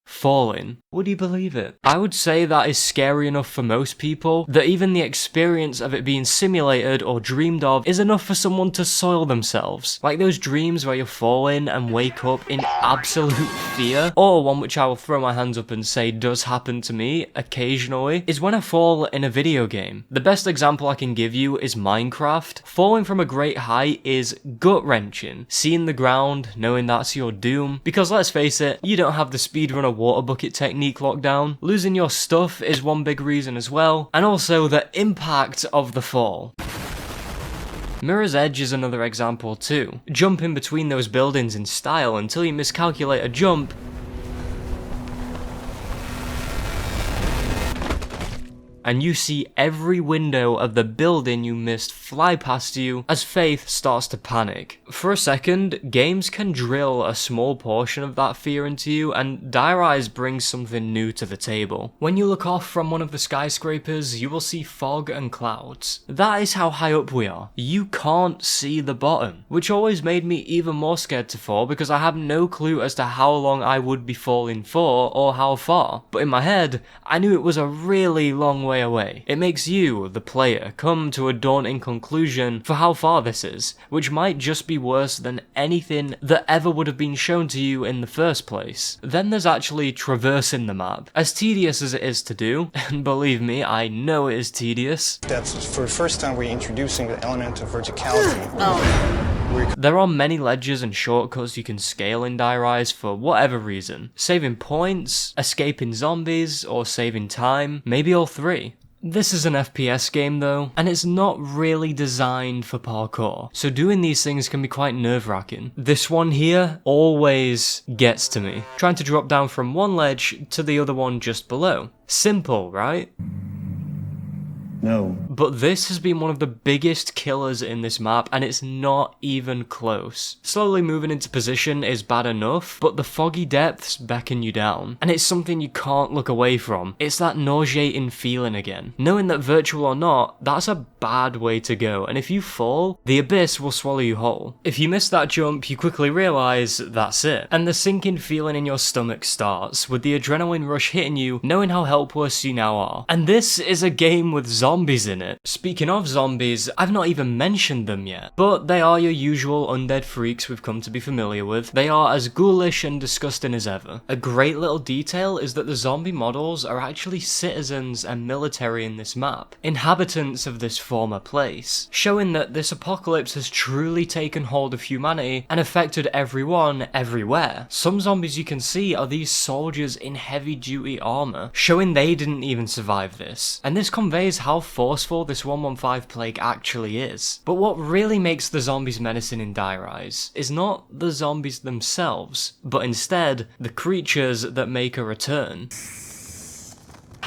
falling. Would you believe it? I would say that is scary enough for most people, that even the experience of it being simulated or dreamed of is enough for someone to soil themselves. Like those dreams where you fall in and wake up in absolute fear, or one which I will throw my hands up and say does happen to me occasionally, is when I fall in a video game. The best example I can give you is Minecraft. Falling from a great height is gut-wrenching. Seeing the ground, knowing that's your doom, because let's face it, you don't have the speedrunner water bucket technique locked down. Losing your stuff is one big reason as well, and also the impact of the fall. Mirror's Edge is another example too. Jumping between those buildings in style until you miscalculate a jump, and you see every window of the building you missed fly past you as Faith starts to panic. For a second, games can drill a small portion of that fear into you, and Dire Eyes brings something new to the table. When you look off from one of the skyscrapers, you will see fog and clouds. That is how high up we are. You can't see the bottom, which always made me even more scared to fall because I have no clue as to how long I would be falling for or how far. But in my head, I knew it was a really long way away. It makes you, the player, come to a daunting conclusion for how far this is, which might just be worse than anything that ever would have been shown to you in the first place. Then there's actually traversing the map. As tedious as it is to do, and believe me, I know it is tedious. That's for the first time we're introducing the element of verticality. There are many ledges and shortcuts you can scale in Dire Eyes for whatever reason. Saving points, escaping zombies, or saving time, maybe all three. This is an FPS game though, and it's not really designed for parkour, so doing these things can be quite nerve-wracking. This one here always gets to me, trying to drop down from one ledge to the other one just below. Simple, right? No. But this has been one of the biggest killers in this map, and it's not even close. Slowly moving into position is bad enough, but the foggy depths beckon you down, and it's something you can't look away from. It's that nauseating feeling again. Knowing that virtual or not, that's a bad way to go, and if you fall, the abyss will swallow you whole. If you miss that jump, you quickly realise that's it, and the sinking feeling in your stomach starts, with the adrenaline rush hitting you, knowing how helpless you now are. And this is a game with zombies in it. Speaking of zombies, I've not even mentioned them yet, but they are your usual undead freaks we've come to be familiar with. They are as ghoulish and disgusting as ever. A great little detail is that the zombie models are actually citizens and military in this map, inhabitants of this former place, showing that this apocalypse has truly taken hold of humanity and affected everyone, everywhere. Some zombies you can see are these soldiers in heavy duty armor, showing they didn't even survive this, and this conveys how forceful this 115 plague actually is. But what really makes the zombies menacing in Dire Eyes is not the zombies themselves, but instead the creatures that make a return.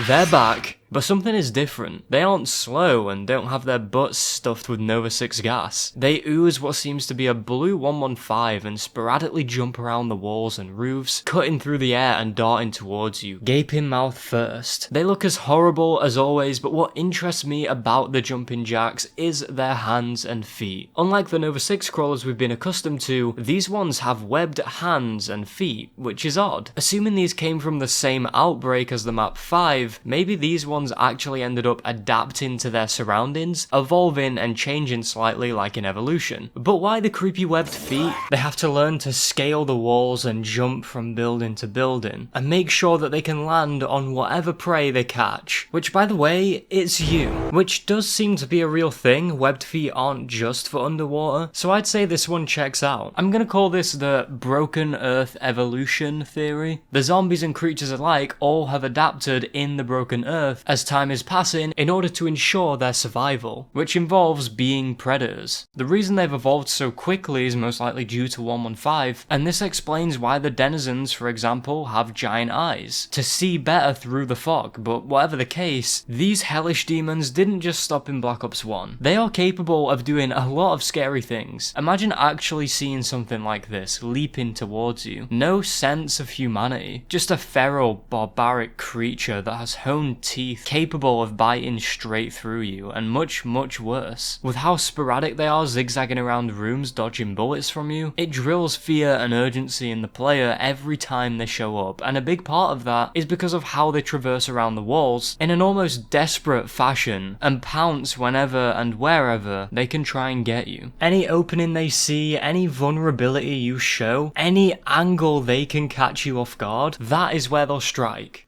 They're back, But something is different. They aren't slow and don't have their butts stuffed with Nova 6 gas. They ooze what seems to be a blue 115 and sporadically jump around the walls and roofs, cutting through the air and darting towards you, gaping mouth first. They look as horrible as always, but what interests me about the jumping jacks is their hands and feet. Unlike the Nova 6 crawlers we've been accustomed to, these ones have webbed hands and feet, which is odd. Assuming these came from the same outbreak as the map 5, maybe these ones actually ended up adapting to their surroundings, evolving and changing slightly like in Evolution. But why the creepy webbed feet? They have to learn to scale the walls and jump from building to building, and make sure that they can land on whatever prey they catch. Which, by the way, it's you. Which does seem to be a real thing. Webbed feet aren't just for underwater, so I'd say this one checks out. I'm gonna call this the Broken Earth Evolution theory. The zombies and creatures alike all have adapted in the Broken Earth as time is passing in order to ensure their survival, which involves being predators. The reason they've evolved so quickly is most likely due to 115, and this explains why the denizens, for example, have giant eyes, to see better through the fog. But whatever the case, these hellish demons didn't just stop in Black Ops 1. They are capable of doing a lot of scary things. Imagine actually seeing something like this leaping towards you. No sense of humanity, just a feral, barbaric creature that has honed teeth capable of biting straight through you, and much, much worse. With how sporadic they are zigzagging around rooms dodging bullets from you, it drills fear and urgency in the player every time they show up, and a big part of that is because of how they traverse around the walls in an almost desperate fashion and pounce whenever and wherever they can try and get you. Any opening they see, any vulnerability you show, any angle they can catch you off guard, that is where they'll strike.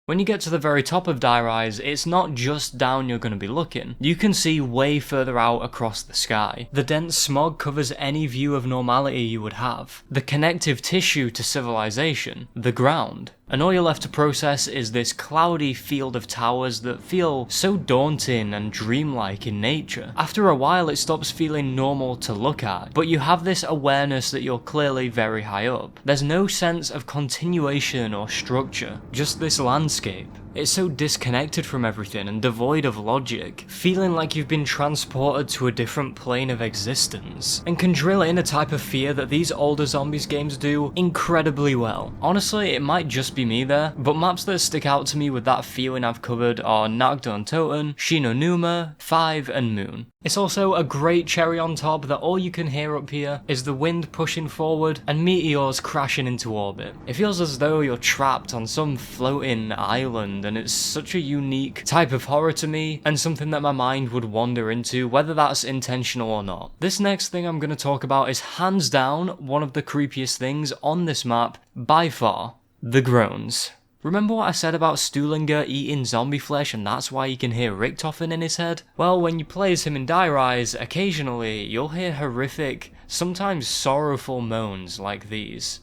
When you get to the very top of Dire Eyes, it's not just down you're going to be looking. You can see way further out across the sky. The dense smog covers any view of normality you would have. The connective tissue to civilization, the ground. And all you're left to process is this cloudy field of towers that feel so daunting and dreamlike in nature. After a while it stops feeling normal to look at, but you have this awareness that you're clearly very high up. There's no sense of continuation or structure, just this landscape. It's so disconnected from everything and devoid of logic, feeling like you've been transported to a different plane of existence, and can drill in a type of fear that these older zombies games do incredibly well. Honestly, it might just be me there, but maps that stick out to me with that feeling I've covered are Nuketown Toten, Shinonuma, 5 and Moon. It's also a great cherry on top that all you can hear up here is the wind pushing forward and meteors crashing into orbit. It feels as though you're trapped on some floating island, and it's such a unique type of horror to me, and something that my mind would wander into, whether that's intentional or not. This next thing I'm going to talk about is hands down one of the creepiest things on this map, by far, the groans. Remember what I said about Stuhlinger eating zombie flesh and that's why you can hear Richtofen in his head? Well, when you play as him in Dire Eyes, occasionally you'll hear horrific, sometimes sorrowful moans like these.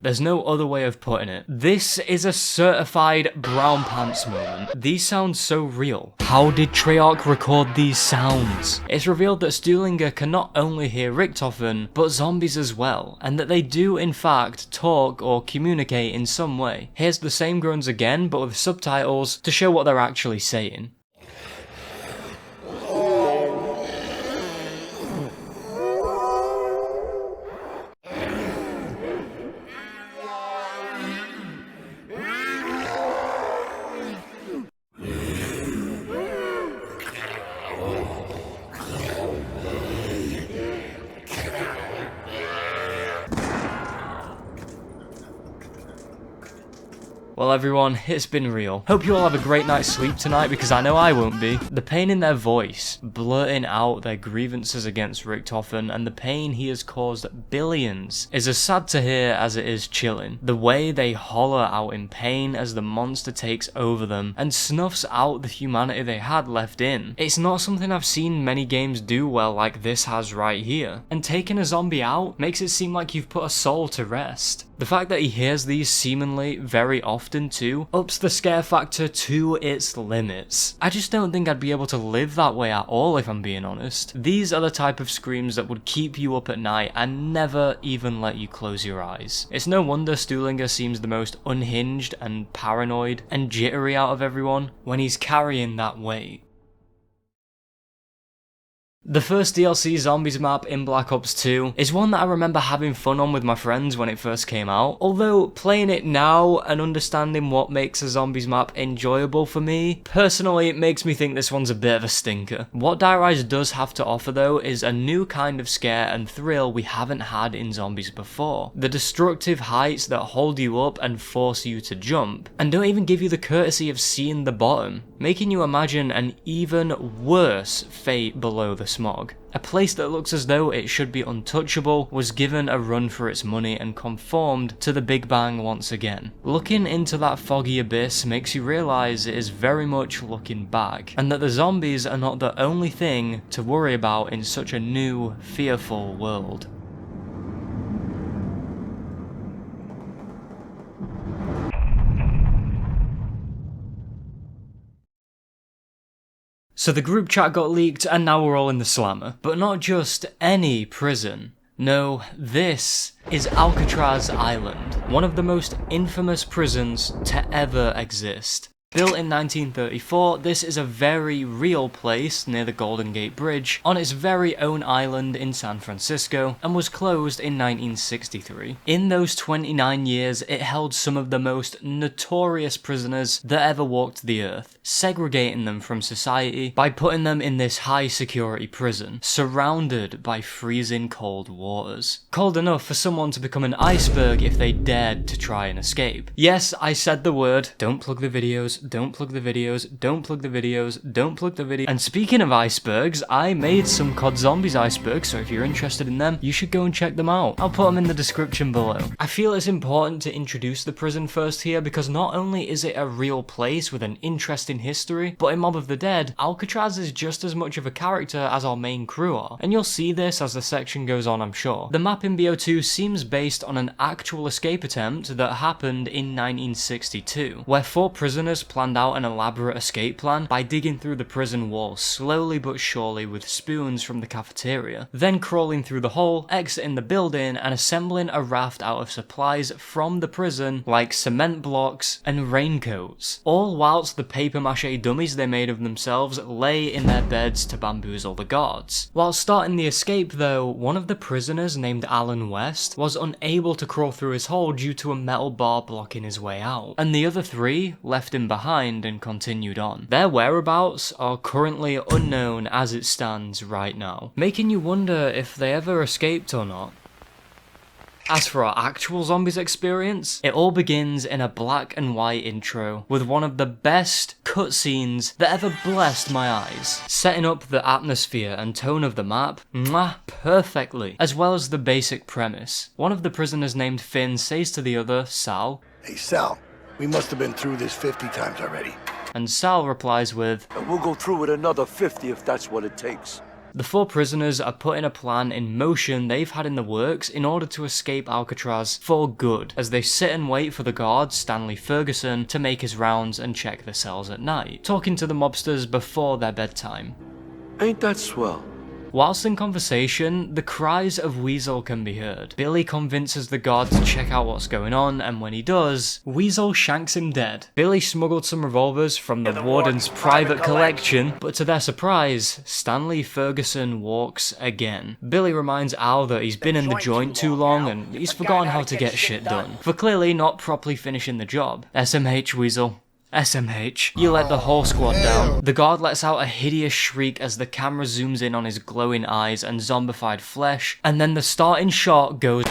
There's no other way of putting it. This is a certified brown pants moment. These sound so real. How did Treyarch record these sounds? It's revealed that Stuhlinger can not only hear Richtofen, but zombies as well, and that they do in fact talk or communicate in some way. Here's the same groans again, but with subtitles to show what they're actually saying. Well everyone, it's been real. Hope you all have a great night's sleep tonight because I know I won't be. The pain in their voice, blurting out their grievances against Richtofen and the pain he has caused billions is as sad to hear as it is chilling. The way they holler out in pain as the monster takes over them and snuffs out the humanity they had left in. It's not something I've seen many games do well like this has right here. And taking a zombie out makes it seem like you've put a soul to rest. The fact that he hears these seemingly very often too ups the scare factor to its limits. I just don't think I'd be able to live that way at all if I'm being honest. These are the type of screams that would keep you up at night and never even let you close your eyes. It's no wonder Stuhlinger seems the most unhinged and paranoid and jittery out of everyone when he's carrying that weight. The first DLC Zombies map in Black Ops 2 is one that I remember having fun on with my friends when it first came out, although playing it now and understanding what makes a Zombies map enjoyable for me, personally it makes me think this one's a bit of a stinker. What Die Rise does have to offer though is a new kind of scare and thrill we haven't had in Zombies before. The destructive heights that hold you up and force you to jump, and don't even give you the courtesy of seeing the bottom, making you imagine an even worse fate below the smog. A place that looks as though it should be untouchable was given a run for its money and conformed to the Big Bang once again. Looking into that foggy abyss makes you realise it is very much looking back, and that the zombies are not the only thing to worry about in such a new, fearful world. So the group chat got leaked and now we're all in the slammer. But not just any prison. No, this is Alcatraz Island, one of the most infamous prisons to ever exist. Built in 1934, this is a very real place near the Golden Gate Bridge on its very own island in San Francisco and was closed in 1963. In those 29 years, it held some of the most notorious prisoners that ever walked the earth, segregating them from society by putting them in this high security prison, surrounded by freezing cold waters. Cold enough for someone to become an iceberg if they dared to try and escape. Yes, I said the word, don't plug the videos, don't plug the videos, don't plug the videos, don't plug the video. And speaking of icebergs, I made some COD Zombies icebergs, so if you're interested in them, you should go and check them out. I'll put them in the description below. I feel it's important to introduce the prison first here because not only is it a real place with an interesting history, but in Mob of the Dead, Alcatraz is just as much of a character as our main crew are. And you'll see this as the section goes on, I'm sure. The map in BO2 seems based on an actual escape attempt that happened in 1962, where 4 prisoners planned out an elaborate escape plan by digging through the prison walls slowly but surely with spoons from the cafeteria, then crawling through the hole, exiting the building and assembling a raft out of supplies from the prison like cement blocks and raincoats, all whilst the paper mache dummies they made of themselves lay in their beds to bamboozle the guards. While starting the escape though, one of the prisoners named Alan West was unable to crawl through his hole due to a metal bar blocking his way out, and the other 3 left him behind and continued on. Their whereabouts are currently unknown as it stands right now, making you wonder if they ever escaped or not. As for our actual Zombies experience, it all begins in a black and white intro with one of the best cutscenes that ever blessed my eyes, setting up the atmosphere and tone of the map perfectly, as well as the basic premise. One of the prisoners named Finn says to the other, Sal, Hey, Sal, we must have been through this 50 times already. And Sal replies with, We'll go through it another 50 if that's what it takes. The 4 prisoners are putting a plan in motion they've had in the works in order to escape Alcatraz for good, as they sit and wait for the guard, Stanley Ferguson, to make his rounds and check the cells at night, talking to the mobsters before their bedtime. Ain't that swell? Whilst in conversation, the cries of Weasel can be heard. Billy convinces the guard to check out what's going on, and when he does, Weasel shanks him dead. Billy smuggled some revolvers from the warden's private collection, but to their surprise, Stanley Ferguson walks again. Billy reminds Al that he's been in the joint too long and he's forgotten how to get shit done, for clearly not properly finishing the job. SMH, Weasel. SMH, you let the whole squad down. The guard lets out a hideous shriek as the camera zooms in on his glowing eyes and zombified flesh, and then the starting shot goes...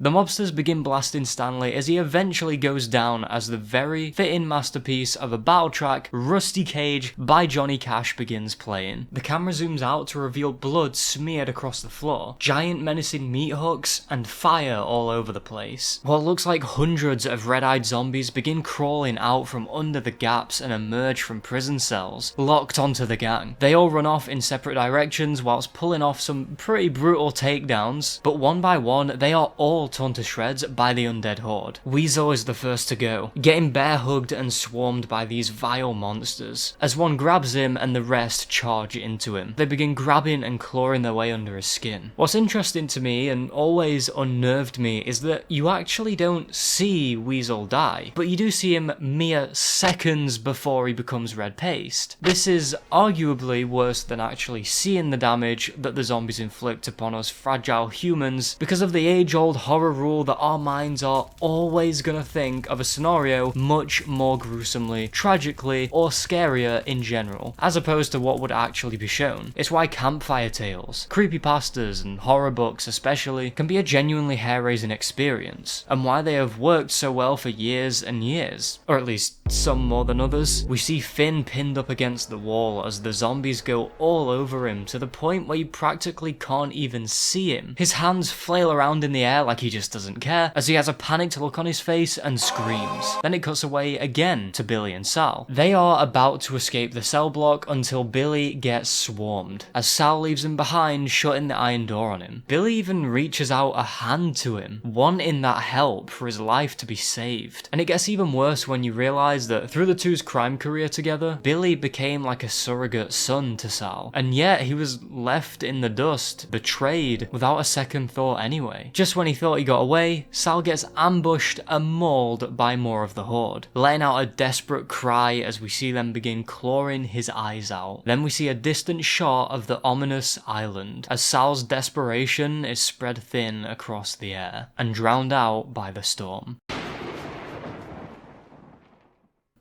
The mobsters begin blasting Stanley as he eventually goes down as the very fitting masterpiece of a battle track, Rusty Cage by Johnny Cash, begins playing. The camera zooms out to reveal blood smeared across the floor, giant menacing meat hooks, and fire all over the place. What looks like hundreds of red-eyed zombies begin crawling out from under the gaps and emerge from prison cells, locked onto the gang. They all run off in separate directions whilst pulling off some pretty brutal takedowns, but one by one they are all torn to shreds by the undead horde. Weasel is the first to go, getting bear hugged and swarmed by these vile monsters. As one grabs him and the rest charge into him, they begin grabbing and clawing their way under his skin. What's interesting to me and always unnerved me is that you actually don't see Weasel die, but you do see him mere seconds before he becomes red paste. This is arguably worse than actually seeing the damage that the zombies inflict upon us fragile humans, because of the age-old horror rule that our minds are always gonna think of a scenario much more gruesomely, tragically, or scarier in general, as opposed to what would actually be shown. It's why campfire tales, creepypastas, and horror books especially can be a genuinely hair-raising experience, and why they have worked so well for years and years, or at least some more than others. We see Finn pinned up against the wall as the zombies go all over him to the point where you practically can't even see him. His hands flail around in the air like he just doesn't care, as he has a panicked look on his face and screams. Then it cuts away again to Billy and Sal. They are about to escape the cell block until Billy gets swarmed, as Sal leaves him behind, shutting the iron door on him. Billy even reaches out a hand to him, wanting that help for his life to be saved. And it gets even worse when you realise that through the two's crime career together, Billy became like a surrogate son to Sal, and yet he was left in the dust, betrayed, without a second thought anyway. Just when he thought he got away, Sal gets ambushed and mauled by more of the horde, letting out a desperate cry as we see them begin clawing his eyes out. Then we see a distant shot of the ominous island, as Sal's desperation is spread thin across the air, and drowned out by the storm.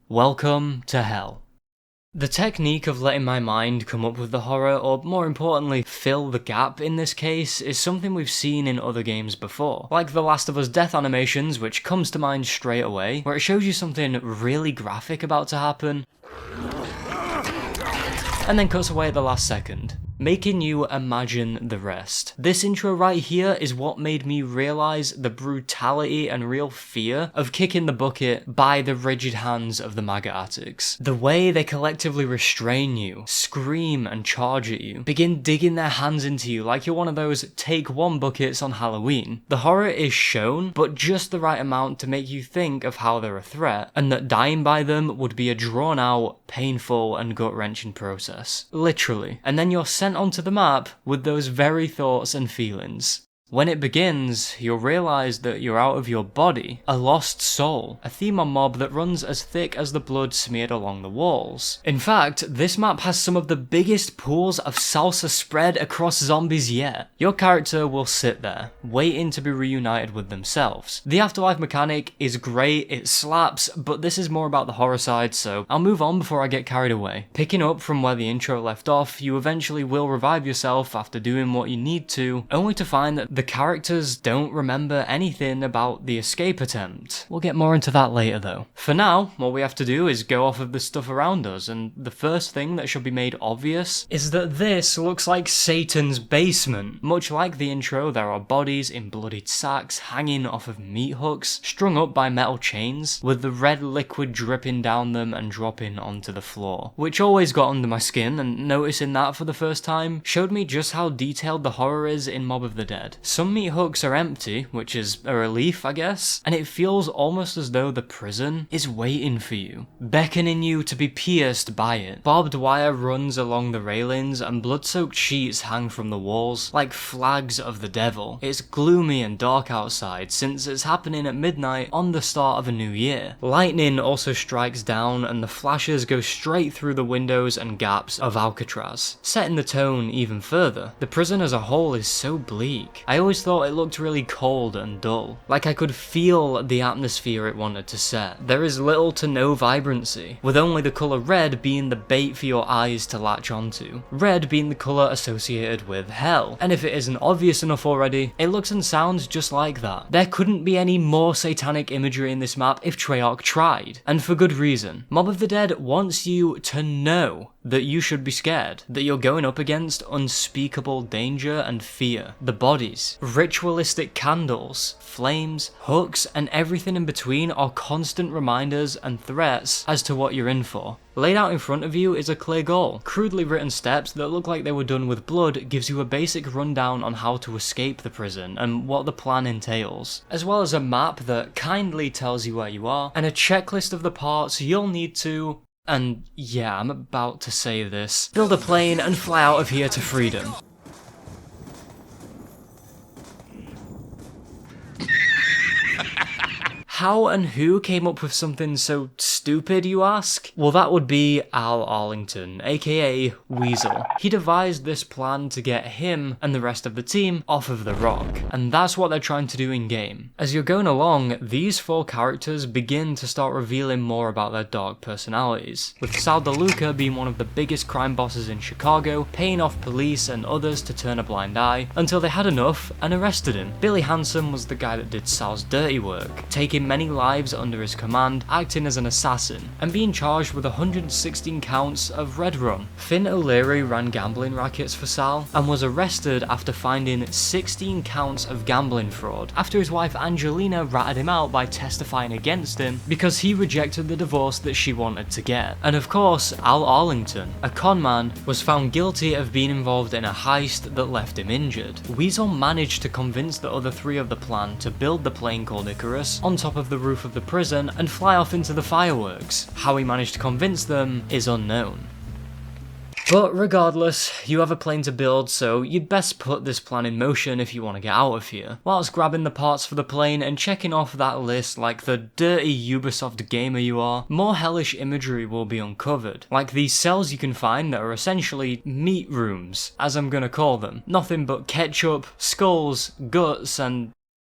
Welcome to hell. The technique of letting my mind come up with the horror, or more importantly, fill the gap in this case, is something we've seen in other games before. Like The Last of Us death animations, which comes to mind straight away, where it shows you something really graphic about to happen, and then cuts away at the last second, making you imagine the rest. This intro right here is what made me realise the brutality and real fear of kicking the bucket by the rigid hands of the maggot attics. The way they collectively restrain you, scream and charge at you, begin digging their hands into you like you're one of those take one buckets on Halloween. The horror is shown, but just the right amount to make you think of how they're a threat, and that dying by them would be a drawn out, painful and gut-wrenching process. Literally. And then you're sent onto the map with those very thoughts and feelings. When it begins, you'll realise that you're out of your body, a lost soul, a theme on Mob that runs as thick as the blood smeared along the walls. In fact, this map has some of the biggest pools of salsa spread across zombies yet. Your character will sit there, waiting to be reunited with themselves. The afterlife mechanic is great, it slaps, but this is more about the horror side, so I'll move on before I get carried away. Picking up from where the intro left off, you eventually will revive yourself after doing what you need to, only to find that the characters don't remember anything about the escape attempt. We'll get more into that later though. For now, all we have to do is go off of the stuff around us, and the first thing that should be made obvious is that this looks like Satan's basement. Much like the intro, there are bodies in bloodied sacks hanging off of meat hooks, strung up by metal chains, with the red liquid dripping down them and dropping onto the floor, which always got under my skin, and noticing that for the first time showed me just how detailed the horror is in Mob of the Dead. Some meat hooks are empty, which is a relief, I guess, and it feels almost as though the prison is waiting for you, beckoning you to be pierced by it. Barbed wire runs along the railings, and blood-soaked sheets hang from the walls, like flags of the devil. It's gloomy and dark outside, since it's happening at midnight on the start of a new year. Lightning also strikes down, and the flashes go straight through the windows and gaps of Alcatraz, setting the tone even further. The prison as a whole is so bleak. I always thought it looked really cold and dull. Like I could feel the atmosphere it wanted to set. There is little to no vibrancy, with only the colour red being the bait for your eyes to latch onto. Red being the colour associated with hell. And if it isn't obvious enough already, it looks and sounds just like that. There couldn't be any more satanic imagery in this map if Treyarch tried. And for good reason. Mob of the Dead wants you to know that you should be scared, that you're going up against unspeakable danger and fear. The bodies, ritualistic candles, flames, hooks, and everything in between are constant reminders and threats as to what you're in for. Laid out in front of you is a clear goal. Crudely written steps that look like they were done with blood gives you a basic rundown on how to escape the prison and what the plan entails, as well as a map that kindly tells you where you are, and a checklist of the parts you'll need to, and yeah, I'm about to say this, build a plane and fly out of here to freedom. How and who came up with something so stupid, you ask? Well, that would be Al Arlington, aka Weasel. He devised this plan to get him and the rest of the team off of the rock, and that's what they're trying to do in game. As you're going along, these 4 characters begin to start revealing more about their dark personalities, with Sal DeLuca being one of the biggest crime bosses in Chicago, paying off police and others to turn a blind eye, until they had enough and arrested him. Billy Hansen was the guy that did Sal's dirty work, taking many lives under his command, acting as an assassin, and being charged with 116 counts of Red Rum. Finn O'Leary ran gambling rackets for Sal, and was arrested after finding 16 counts of gambling fraud, after his wife Angelina ratted him out by testifying against him because he rejected the divorce that she wanted to get. And of course, Al Arlington, a con man, was found guilty of being involved in a heist that left him injured. Weasel managed to convince the other 3 of the plan to build the plane called Icarus on top of the roof of the prison and fly off into the fireworks. How he managed to convince them is unknown. But regardless, you have a plane to build, so you'd best put this plan in motion if you want to get out of here, whilst grabbing the parts for the plane and checking off that list like the dirty Ubisoft gamer you are. More hellish imagery will be uncovered, like these cells you can find that are essentially meat rooms, as I'm gonna call them. Nothing but ketchup, skulls, guts, and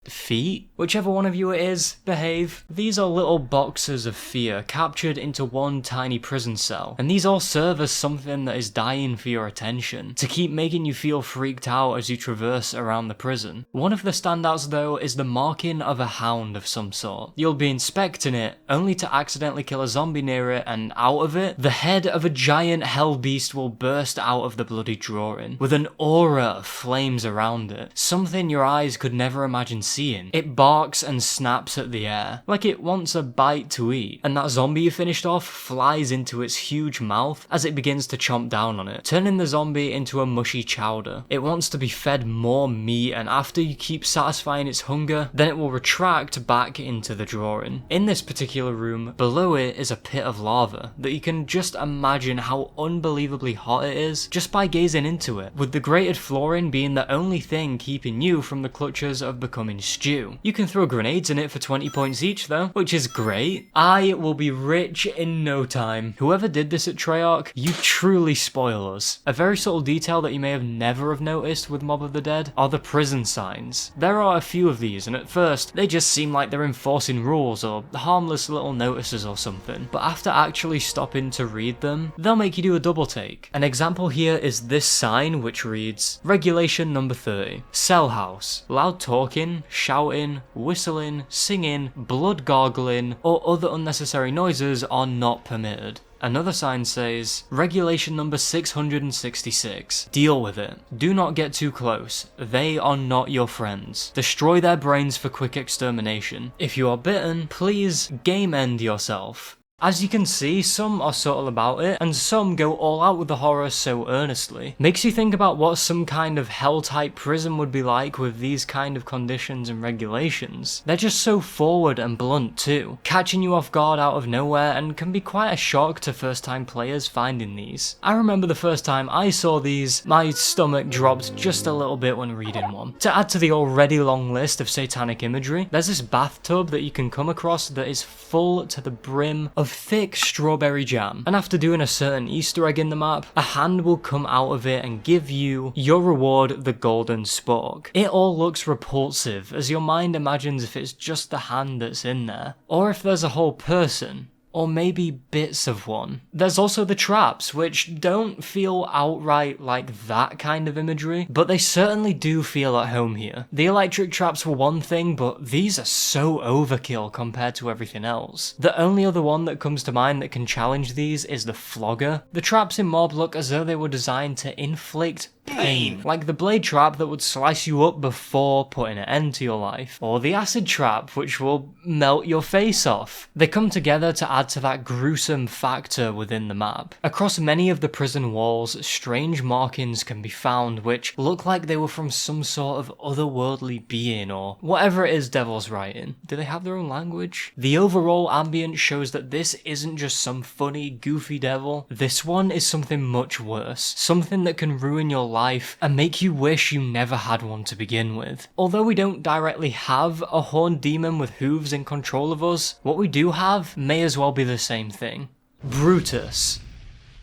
feet? Whichever one of you it is, behave. These are little boxes of fear captured into one tiny prison cell, and these all serve as something that is dying for your attention, to keep making you feel freaked out as you traverse around the prison. One of the standouts though is the marking of a hound of some sort. You'll be inspecting it, only to accidentally kill a zombie near it, and out of it, the head of a giant hell beast will burst out of the bloody drawing, with an aura of flames around it, something your eyes could never imagine seeing. It barks and snaps at the air, like it wants a bite to eat, and that zombie you finished off flies into its huge mouth as it begins to chomp down on it, turning the zombie into a mushy chowder. It wants to be fed more meat, and after you keep satisfying its hunger, then it will retract back into the drawing. In this particular room, below it is a pit of lava that you can just imagine how unbelievably hot it is just by gazing into it, with the grated flooring being the only thing keeping you from the clutches of becoming stew. You can throw grenades in it for 20 points each though, which is great. I will be rich in no time. Whoever did this at Treyarch, you truly spoil us. A very subtle detail that you may have never have noticed with Mob of the Dead are the prison signs. There are a few of these, and at first they just seem like they're enforcing rules or harmless little notices or something, but after actually stopping to read them, they'll make you do a double take. An example here is this sign which reads, Regulation number 30, Cell House, loud talking, shouting, whistling, singing, blood gargling, or other unnecessary noises are not permitted. Another sign says, Regulation number 666. Deal with it. Do not get too close. They are not your friends. Destroy their brains for quick extermination. If you are bitten, please game end yourself. As you can see, some are subtle about it, and some go all out with the horror so earnestly. Makes you think about what some kind of hell-type prison would be like with these kind of conditions and regulations. They're just so forward and blunt too, catching you off guard out of nowhere, and can be quite a shock to first-time players finding these. I remember the first time I saw these, my stomach dropped just a little bit when reading one. To add to the already long list of satanic imagery, there's this bathtub that you can come across that is full to the brim of thick strawberry jam, and after doing a certain Easter egg in the map, a hand will come out of it and give you your reward, the golden spork. It all looks repulsive as your mind imagines if it's just the hand that's in there, or if there's a whole person, or maybe bits of one. There's also the traps, which don't feel outright like that kind of imagery, but they certainly do feel at home here. The electric traps were one thing, but these are so overkill compared to everything else. The only other one that comes to mind that can challenge these is the flogger. The traps in Mob look as though they were designed to inflict pain, like the blade trap that would slice you up before putting an end to your life, or the acid trap which will melt your face off. They come together to add to that gruesome factor within the map. Across many of the prison walls, strange markings can be found which look like they were from some sort of otherworldly being or whatever it is Devil's writing. Do they have their own language? The overall ambience shows that this isn't just some funny, goofy devil. This one is something much worse, something that can ruin your life and make you wish you never had one to begin with. Although we don't directly have a horned demon with hooves in control of us, what we do have may as well be the same thing. Brutus.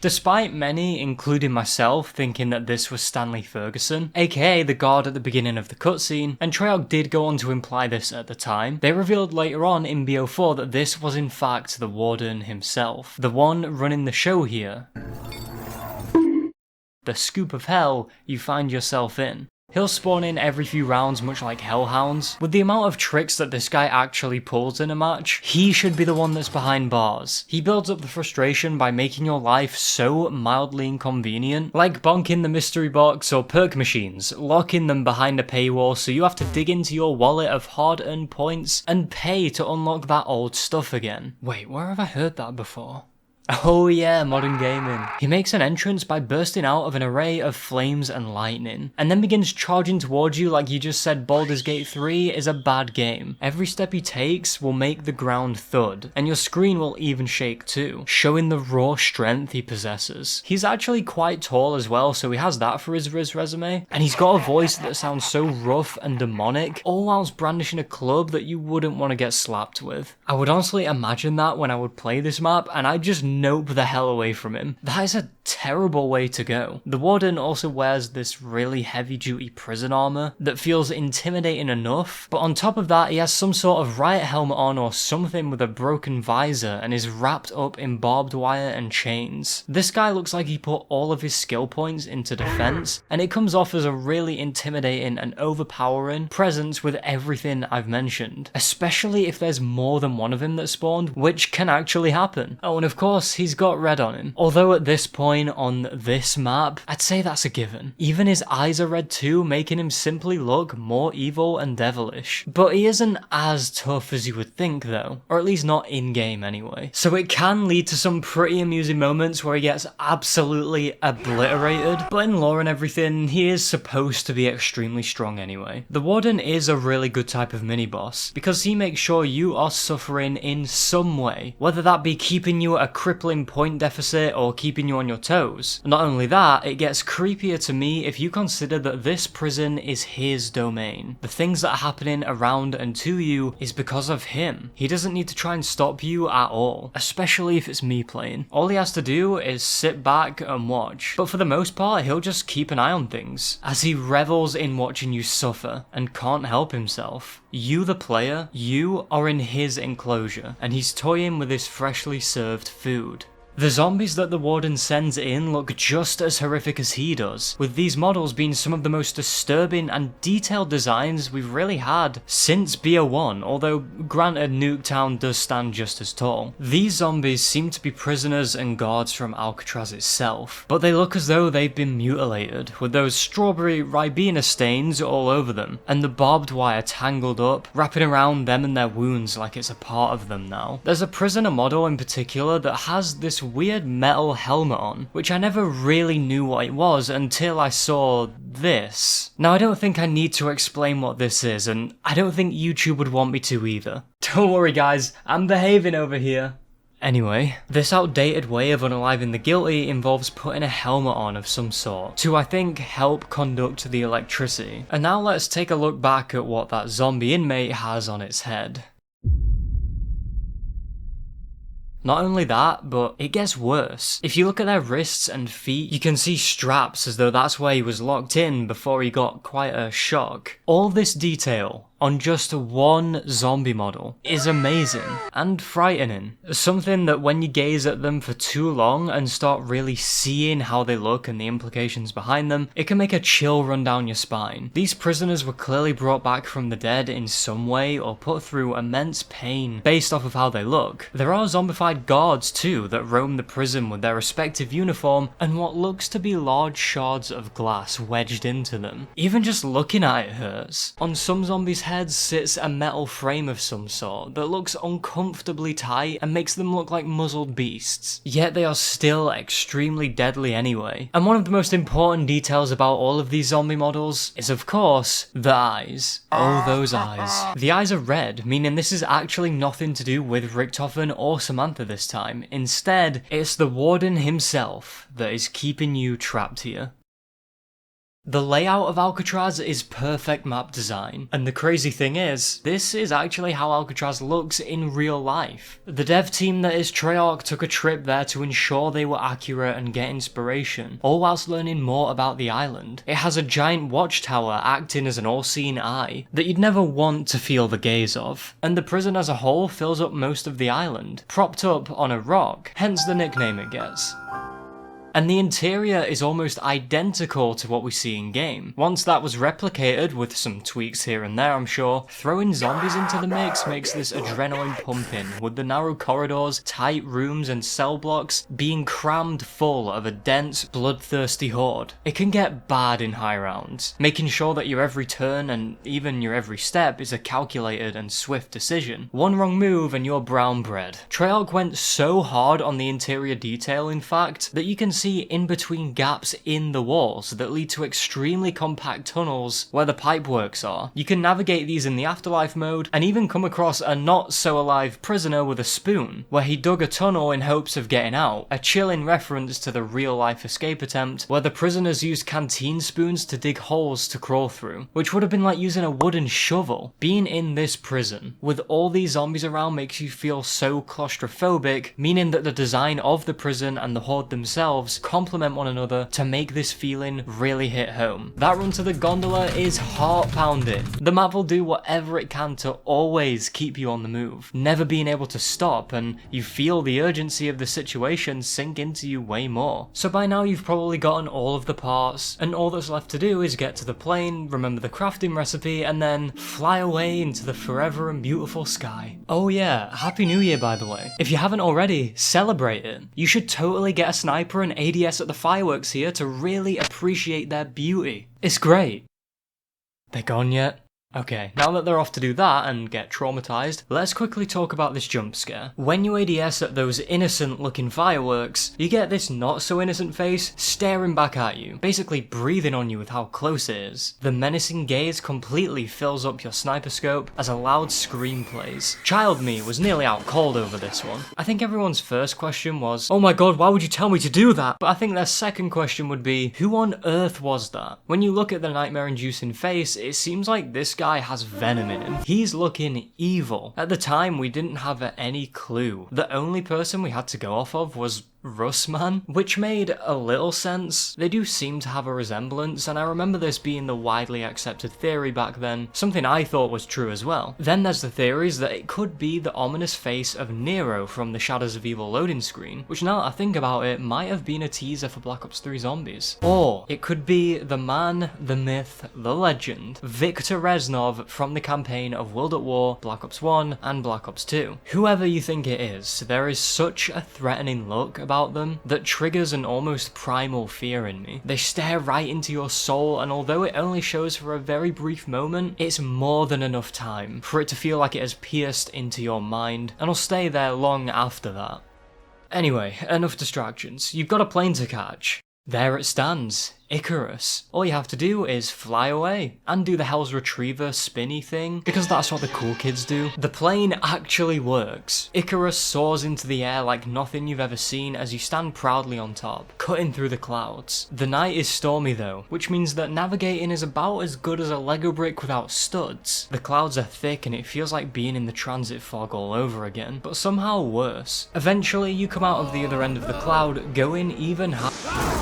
Despite many, including myself, thinking that this was Stanley Ferguson, aka the guard at the beginning of the cutscene, and Treyarch did go on to imply this at the time, they revealed later on in BO4 that this was in fact the Warden himself, the one running the show here. The scoop of hell you find yourself in. He'll spawn in every few rounds much like hellhounds. With the amount of tricks that this guy actually pulls in a match, he should be the one that's behind bars. He builds up the frustration by making your life so mildly inconvenient, like bonking the mystery box or perk machines, locking them behind a paywall so you have to dig into your wallet of hard-earned points and pay to unlock that old stuff again. Wait, where have I heard that before? Oh yeah, modern gaming. He makes an entrance by bursting out of an array of flames and lightning, and then begins charging towards you like you just said Baldur's Gate 3 is a bad game. Every step he takes will make the ground thud, and your screen will even shake too, showing the raw strength he possesses. He's actually quite tall as well, so he has that for his resume, and he's got a voice that sounds so rough and demonic, all whilst brandishing a club that you wouldn't want to get slapped with. I would honestly imagine that when I would play this map, and I just nope the hell away from him. That is a terrible way to go. The Warden also wears this really heavy duty prison armor that feels intimidating enough, but on top of that he has some sort of riot helmet on or something with a broken visor and is wrapped up in barbed wire and chains. This guy looks like he put all of his skill points into defense, and it comes off as a really intimidating and overpowering presence with everything I've mentioned, especially if there's more than one of him that spawned, which can actually happen. Oh, and of course he's got red on him. Although at this point on this map, I'd say that's a given. Even his eyes are red too, making him simply look more evil and devilish. But he isn't as tough as you would think though, or at least not in-game anyway. So it can lead to some pretty amusing moments where he gets absolutely obliterated, but in lore and everything, he is supposed to be extremely strong anyway. The Warden is a really good type of mini-boss, because he makes sure you are suffering in some way, whether that be keeping you at a crippling point deficit or keeping you on your toes. Not only that, it gets creepier to me if you consider that this prison is his domain. The things that are happening around and to you is because of him. He doesn't need to try and stop you at all, especially if it's me playing. All he has to do is sit back and watch, but for the most part he'll just keep an eye on things, as he revels in watching you suffer and can't help himself. You, the player, you are in his enclosure, and he's toying with his freshly served food. The zombies that the Warden sends in look just as horrific as he does, with these models being some of the most disturbing and detailed designs we've really had since BO1, although granted Nuketown does stand just as tall. These zombies seem to be prisoners and guards from Alcatraz itself, but they look as though they've been mutilated, with those strawberry Ribena stains all over them, and the barbed wire tangled up, wrapping around them and their wounds like it's a part of them now. There's a prisoner model in particular that has this weird metal helmet on, which I never really knew what it was until I saw this. Now I don't think I need to explain what this is, and I don't think YouTube would want me to either. Don't worry guys, I'm behaving over here. Anyway, this outdated way of unaliving the guilty involves putting a helmet on of some sort to, I think, help conduct the electricity. And now let's take a look back at what that zombie inmate has on its head. Not only that, but it gets worse. If you look at their wrists and feet, you can see straps as though that's where he was locked in before he got quite a shock. All this detail on just one zombie model is amazing and frightening. Something that when you gaze at them for too long and start really seeing how they look and the implications behind them, it can make a chill run down your spine. These prisoners were clearly brought back from the dead in some way or put through immense pain based off of how they look. There are zombified guards too that roam the prison with their respective uniform and what looks to be large shards of glass wedged into them. Even just looking at it hurts. On some zombies' heads sits a metal frame of some sort that looks uncomfortably tight and makes them look like muzzled beasts. Yet they are still extremely deadly anyway. And one of the most important details about all of these zombie models is of course the eyes. Oh, those eyes. The eyes are red, meaning this is actually nothing to do with Richtofen or Samantha this time. Instead, it's the warden himself that is keeping you trapped here. The layout of Alcatraz is perfect map design, and the crazy thing is, this is actually how Alcatraz looks in real life. The dev team that is Treyarch took a trip there to ensure they were accurate and get inspiration, all whilst learning more about the island. It has a giant watchtower acting as an all-seeing eye that you'd never want to feel the gaze of, and the prison as a whole fills up most of the island, propped up on a rock, hence the nickname it gets. And the interior is almost identical to what we see in game. Once that was replicated, with some tweaks here and there I'm sure, throwing zombies into the mix makes this adrenaline pumping, with the narrow corridors, tight rooms and cell blocks being crammed full of a dense, bloodthirsty horde. It can get bad in high rounds, making sure that your every turn and even your every step is a calculated and swift decision. One wrong move and you're brown bread. Treyarch went so hard on the interior detail in fact, that you can see in between gaps in the walls that lead to extremely compact tunnels where the pipeworks are. You can navigate these in the afterlife mode and even come across a not so alive prisoner with a spoon, where he dug a tunnel in hopes of getting out, a chilling reference to the real life escape attempt where the prisoners used canteen spoons to dig holes to crawl through, which would have been like using a wooden shovel. Being in this prison with all these zombies around makes you feel so claustrophobic, meaning that the design of the prison and the horde themselves complement one another to make this feeling really hit home. That run to the gondola is heart-pounding. The map will do whatever it can to always keep you on the move, never being able to stop, and you feel the urgency of the situation sink into you way more. So by now you've probably gotten all of the parts, and all that's left to do is get to the plane, remember the crafting recipe, and then fly away into the forever and beautiful sky. Oh yeah, Happy New Year by the way. If you haven't already, celebrate it. You should totally get a sniper and ADS at the fireworks here to really appreciate their beauty. It's great. They're gone yet? Okay, now that they're off to do that and get traumatized, let's quickly talk about this jump scare. When you ADS at those innocent looking fireworks, you get this not so innocent face staring back at you, basically breathing on you with how close it is. The menacing gaze completely fills up your sniper scope as a loud scream plays. Child me was nearly out cold over this one. I think everyone's first question was, oh my god, why would you tell me to do that? But I think their second question would be, who on earth was that? When you look at the nightmare inducing face, it seems like this guy has venom in him. He's looking evil. At the time, we didn't have any clue. The only person we had to go off of was Russman, which made a little sense. They do seem to have a resemblance, and I remember this being the widely accepted theory back then, something I thought was true as well. Then there's the theories that it could be the ominous face of Nero from the Shadows of Evil loading screen, which now that I think about it, might have been a teaser for Black Ops 3 Zombies. Or it could be the man, the myth, the legend, Viktor Reznov from the campaign of World at War, Black Ops 1, and Black Ops 2. Whoever you think it is, there is such a threatening look about them that triggers an almost primal fear in me. They stare right into your soul, and although it only shows for a very brief moment, it's more than enough time for it to feel like it has pierced into your mind, and will stay there long after that. Anyway, enough distractions. You've got a plane to catch. There it stands. Icarus. All you have to do is fly away and do the Hell's Retriever spinny thing, because that's what the cool kids do. The plane actually works. Icarus soars into the air like nothing you've ever seen as you stand proudly on top, cutting through the clouds. The night is stormy though, which means that navigating is about as good as a Lego brick without studs. The clouds are thick and it feels like being in the transit fog all over again, but somehow worse. Eventually you come out of the other end of the cloud going even higher.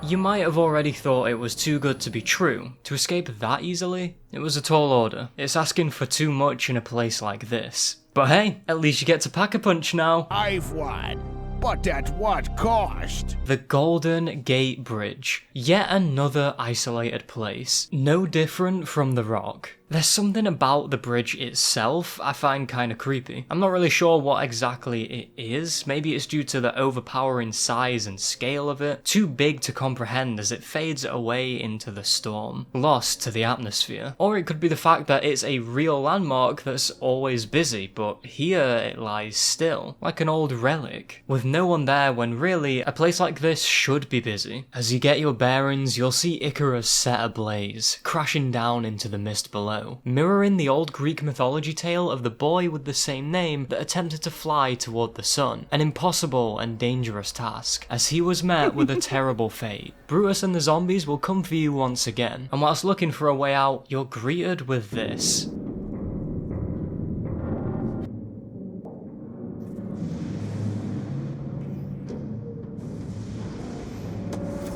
You might have already thought it was too good to be true. To escape that easily? It was a tall order. It's asking for too much in a place like this. But hey, at least you get to pack a punch now. I've won. But at what cost? The Golden Gate Bridge. Yet another isolated place. No different from The Rock. There's something about the bridge itself I find kinda creepy. I'm not really sure what exactly it is. Maybe it's due to the overpowering size and scale of it. Too big to comprehend as it fades away into the storm, lost to the atmosphere. Or it could be the fact that it's a real landmark that's always busy, but here it lies still, like an old relic, with no one there when really a place like this should be busy. As you get your bearings, you'll see Icarus set ablaze, crashing down into the mist below, mirroring the old Greek mythology tale of the boy with the same name that attempted to fly toward the sun, an impossible and dangerous task, as he was met with a terrible fate. Brutus and the zombies will come for you once again, and whilst looking for a way out, you're greeted with this.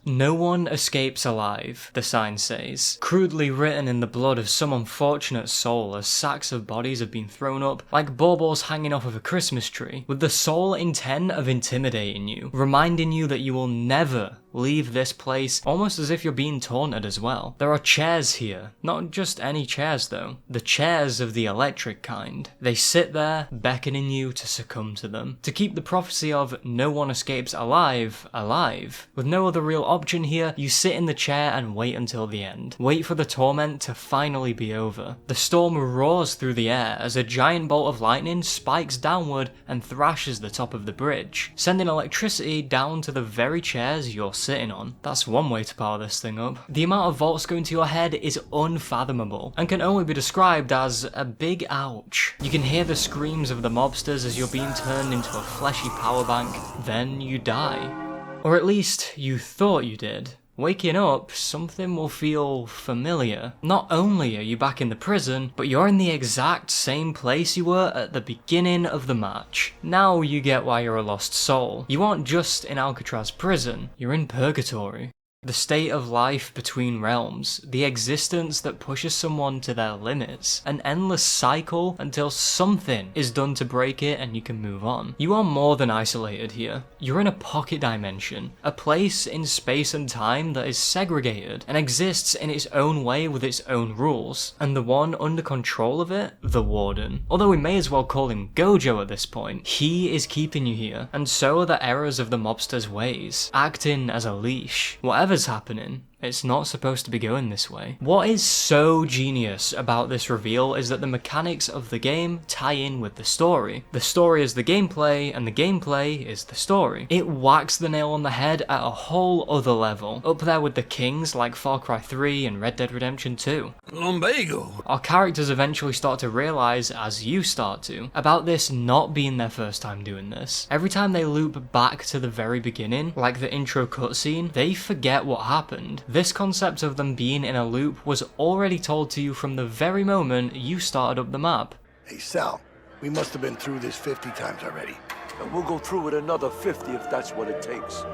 No one escapes alive, the sign says, crudely written in the blood of some unfortunate soul as sacks of bodies have been thrown up like baubles hanging off of a Christmas tree, with the sole intent of intimidating you, reminding you that you will never leave this place, almost as if you're being taunted as well. There are chairs here, not just any chairs though, the chairs of the electric kind. They sit there, beckoning you to succumb to them, to keep the prophecy of no one escapes alive, alive. With no other real option here, you sit in the chair and wait until the end. Wait for the torment to finally be over. The storm roars through the air as a giant bolt of lightning spikes downward and thrashes the top of the bridge, sending electricity down to the very chairs you're sitting on. That's one way to power this thing up. The amount of volts going to your head is unfathomable and can only be described as a big ouch. You can hear the screams of the mobsters as you're being turned into a fleshy power bank, then you die. Or at least you thought you did. Waking up, something will feel familiar. Not only are you back in the prison, but you're in the exact same place you were at the beginning of the match. Now you get why you're a lost soul. You aren't just in Alcatraz prison, you're in purgatory. The state of life between realms, the existence that pushes someone to their limits, an endless cycle until something is done to break it and you can move on. You are more than isolated here. You're in a pocket dimension, a place in space and time that is segregated and exists in its own way with its own rules, and the one under control of it, the Warden. Although we may as well call him Gojo at this point, he is keeping you here, and so are the errors of the mobster's ways, acting as a leash. Whatever's happening, it's not supposed to be going this way. What is so genius about this reveal is that the mechanics of the game tie in with the story. The story is the gameplay, and the gameplay is the story. It whacks the nail on the head at a whole other level, up there with the kings like Far Cry 3 and Red Dead Redemption 2. Lumbago. Our characters eventually start to realise, as you start to, about this not being their first time doing this. Every time they loop back to the very beginning, like the intro cutscene, they forget what happened. This concept of them being in a loop was already told to you from the very moment you started up the map. Hey, Sal, we must have been through this 50 times already. And we'll go through it another 50 if that's what it takes.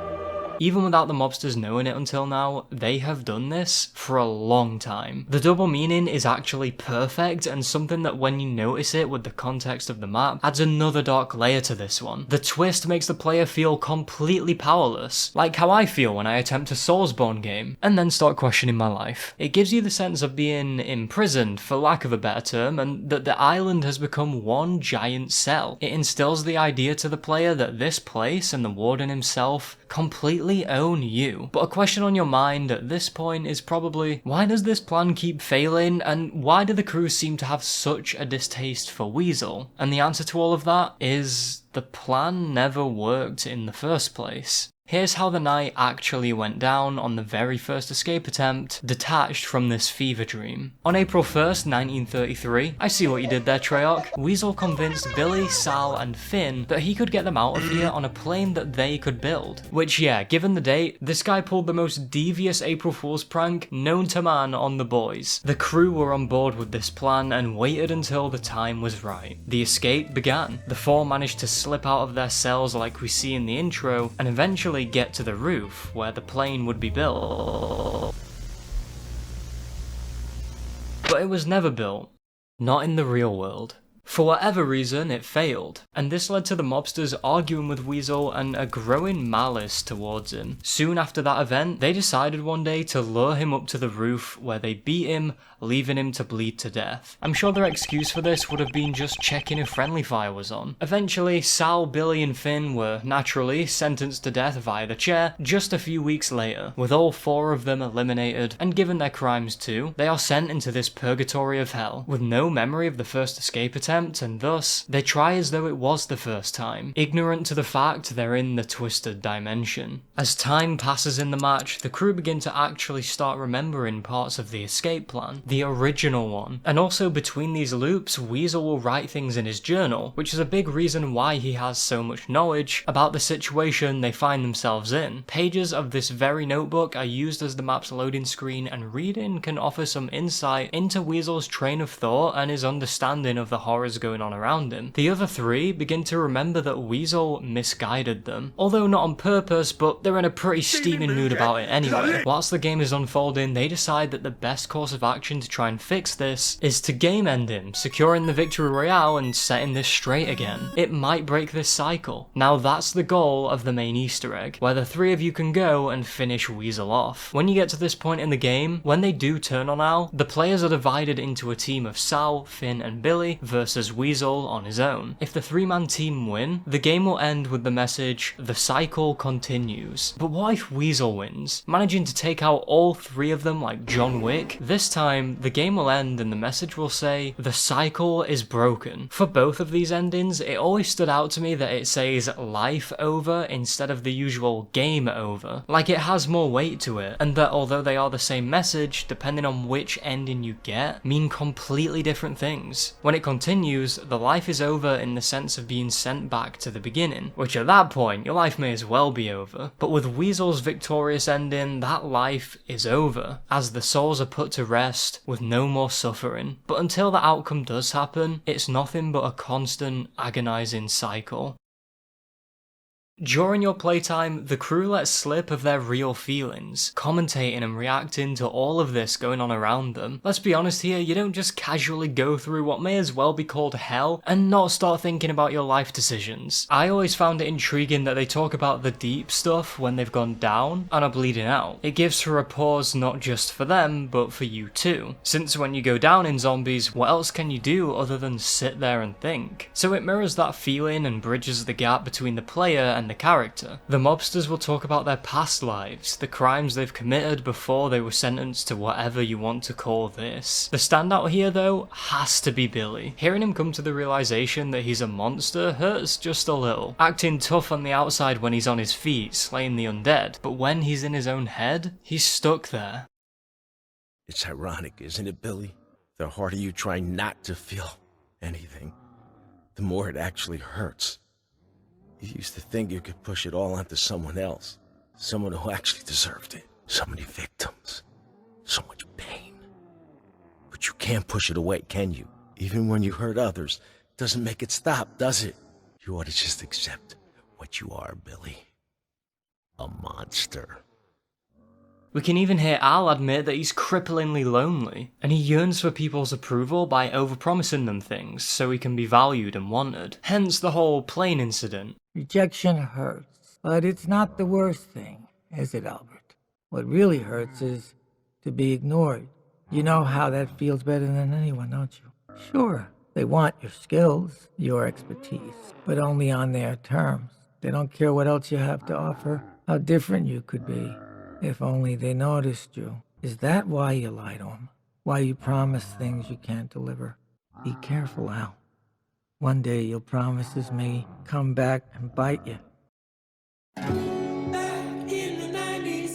Even without the mobsters knowing it until now, they have done this for a long time. The double meaning is actually perfect and something that when you notice it with the context of the map, adds another dark layer to this one. The twist makes the player feel completely powerless, like how I feel when I attempt a Soulsborne game, and then start questioning my life. It gives you the sense of being imprisoned, for lack of a better term, and that the island has become one giant cell. It instills the idea to the player that this place and the Warden himself completely own you. But a question on your mind at this point is probably, why does this plan keep failing, and why do the crew seem to have such a distaste for Weasel? And the answer to all of that is the plan never worked in the first place. Here's how the night actually went down on the very first escape attempt, detached from this fever dream. On April 1st, 1933, I see what you did there, Treyarch. Weasel convinced Billy, Sal, and Finn that he could get them out of here on a plane that they could build. Which, yeah, given the date, this guy pulled the most devious April Fool's prank known to man on the boys. The crew were on board with this plan and waited until the time was right. The escape began. The four managed to slip out of their cells like we see in the intro, and eventually get to the roof where the plane would be built. But it was never built. Not in the real world. For whatever reason, it failed, and this led to the mobsters arguing with Weasel and a growing malice towards him. Soon after that event, they decided one day to lure him up to the roof where they beat him, leaving him to bleed to death. I'm sure their excuse for this would have been just checking if friendly fire was on. Eventually, Sal, Billy, and Finn were, naturally, sentenced to death via the chair just a few weeks later. With all four of them eliminated, and given their crimes too, they are sent into this purgatory of hell, with no memory of the first escape attempt, and thus, they try as though it was the first time, ignorant to the fact they're in the twisted dimension. As time passes in the match, the crew begin to actually start remembering parts of the escape plan, the original one, and also between these loops, Weasel will write things in his journal, which is a big reason why he has so much knowledge about the situation they find themselves in. Pages of this very notebook are used as the map's loading screen, and reading can offer some insight into Weasel's train of thought and his understanding of the horrors going on around him. The other three begin to remember that Weasel misguided them, although not on purpose, but they're in a pretty steaming mood about it anyway. Whilst the game is unfolding, they decide that the best course of action to try and fix this is to game end him, securing the victory royale and setting this straight again. It might break this cycle. Now that's the goal of the main Easter egg, where the three of you can go and finish Weasel off. When you get to this point in the game, when they do turn on Al, the players are divided into a team of Sal, Finn, and Billy versus Weasel on his own. If the three-man team win, the game will end with the message, "The cycle continues." But what if Weasel wins, managing to take out all three of them like John Wick? This time, the game will end and the message will say, "The cycle is broken." For both of these endings, it always stood out to me that it says life over instead of the usual game over. Like it has more weight to it, and that although they are the same message, depending on which ending you get, mean completely different things. When it continues, the life is over in the sense of being sent back to the beginning, which at that point, your life may as well be over. But with Weasel's victorious ending, that life is over, as the souls are put to rest with no more suffering. But until the outcome does happen, it's nothing but a constant, agonizing cycle. During your playtime, the crew let slip of their real feelings, commentating and reacting to all of this going on around them. Let's be honest here, you don't just casually go through what may as well be called hell and not start thinking about your life decisions. I always found it intriguing that they talk about the deep stuff when they've gone down and are bleeding out. It gives her a pause not just for them, but for you too. Since when you go down in zombies, what else can you do other than sit there and think? So it mirrors that feeling and bridges the gap between the player and the character. The mobsters will talk about their past lives, the crimes they've committed before they were sentenced to whatever you want to call this. The standout here though has to be Billy. Hearing him come to the realization that he's a monster hurts just a little. Acting tough on the outside when he's on his feet, slaying the undead, but when he's in his own head, he's stuck there. It's ironic, isn't it, Billy? The harder you try not to feel anything, the more it actually hurts. You used to think you could push it all onto someone else. Someone who actually deserved it. So many victims. So much pain. But you can't push it away, can you? Even when you hurt others, doesn't make it stop, does it? You ought to just accept what you are, Billy. A monster. We can even hear Al admit that he's cripplingly lonely, and he yearns for people's approval by overpromising them things so he can be valued and wanted. Hence the whole plane incident. Rejection hurts, but it's not the worst thing, is it, Albert? What really hurts is to be ignored. You know how that feels better than anyone, don't you? Sure, they want your skills, your expertise, but only on their terms. They don't care what else you have to offer, how different you could be. If only they noticed you. Is that why you lie to them? Why you promise things you can't deliver? Be careful, Al. One day you'll promise this may come back and bite you.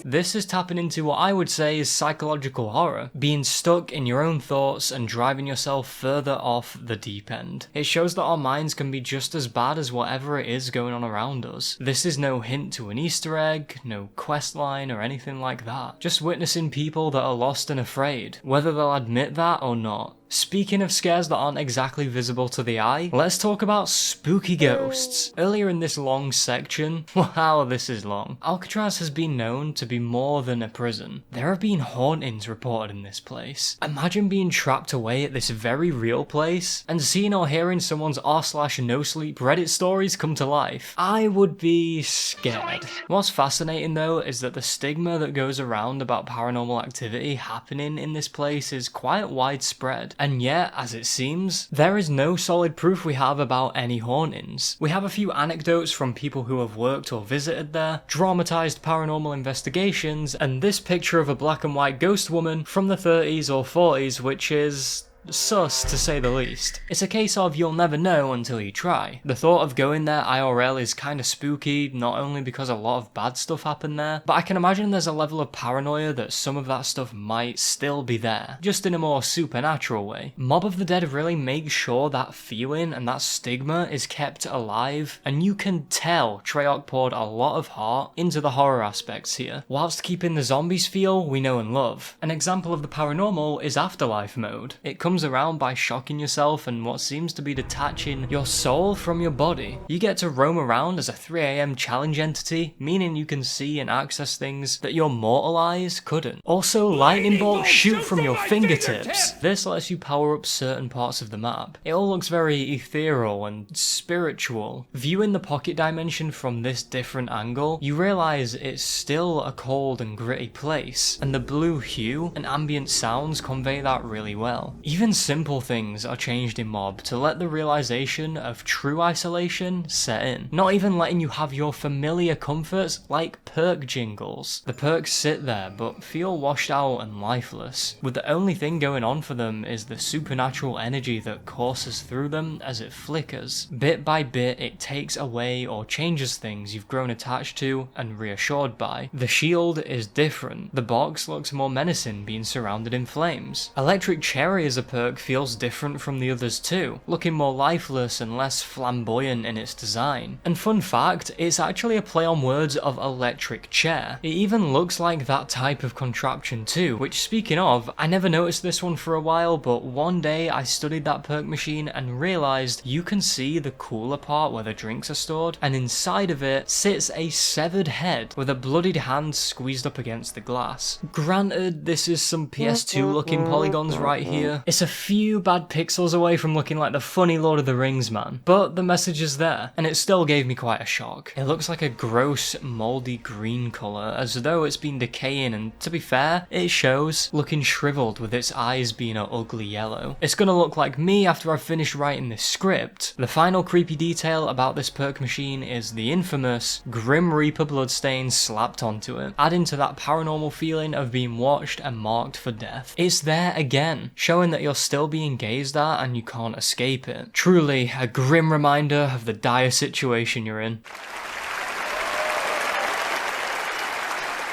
This is tapping into what I would say is psychological horror, being stuck in your own thoughts and driving yourself further off the deep end. It shows that our minds can be just as bad as whatever it is going on around us. This is no hint to an Easter egg, no quest line or anything like that. Just witnessing people that are lost and afraid, whether they'll admit that or not. Speaking of scares that aren't exactly visible to the eye, let's talk about spooky ghosts. Earlier in this long section, wow, this is long, Alcatraz has been known to be more than a prison. There have been hauntings reported in this place. Imagine being trapped away at this very real place and seeing or hearing someone's r/no sleep Reddit stories come to life. I would be scared. What's fascinating though is that the stigma that goes around about paranormal activity happening in this place is quite widespread. And yet, as it seems, there is no solid proof we have about any hauntings. We have a few anecdotes from people who have worked or visited there, dramatized paranormal investigations, and this picture of a black and white ghost woman from the 30s or 40s, which is sus to say the least. It's a case of you'll never know until you try. The thought of going there IRL is kinda spooky, not only because a lot of bad stuff happened there, but I can imagine there's a level of paranoia that some of that stuff might still be there, just in a more supernatural way. Mob of the Dead really makes sure that feeling and that stigma is kept alive, and you can tell Treyarch poured a lot of heart into the horror aspects here, whilst keeping the zombies feel we know and love. An example of the paranormal is Afterlife mode. It comes around by shocking yourself and what seems to be detaching your soul from your body. You get to roam around as a 3 AM challenge entity, meaning you can see and access things that your mortal eyes couldn't. Also, lightning bolts shoot from your fingertips. This lets you power up certain parts of the map. It all looks very ethereal and spiritual. Viewing the pocket dimension from this different angle, you realise it's still a cold and gritty place, and the blue hue and ambient sounds convey that really well. Even simple things are changed in Mob to let the realization of true isolation set in, not even letting you have your familiar comforts like perk jingles. The perks sit there but feel washed out and lifeless, with the only thing going on for them is the supernatural energy that courses through them as it flickers. Bit by bit it takes away or changes things you've grown attached to and reassured by. The shield is different. The box looks more menacing, being surrounded in flames. Electric Cherry as a perk feels different from the others too, looking more lifeless and less flamboyant in its design. And fun fact, it's actually a play on words of electric chair. It even looks like that type of contraption too, which speaking of, I never noticed this one for a while, but one day I studied that perk machine and realised you can see the cooler part where the drinks are stored, and inside of it sits a severed head with a bloodied hand squeezed up against the glass. Granted, this is some PS2 looking polygons right here. It's a few bad pixels away from looking like the funny Lord of the Rings man, but the message is there, and it still gave me quite a shock. It looks like a gross, mouldy green colour, as though it's been decaying, and to be fair, it shows, looking shriveled with its eyes being an ugly yellow. It's gonna look like me after I've finished writing this script. The final creepy detail about this perk machine is the infamous Grim Reaper bloodstain slapped onto it, adding to that paranormal feeling of being watched and marked for death. It's there again, showing that you're still being gazed at and you can't escape it. Truly a grim reminder of the dire situation you're in.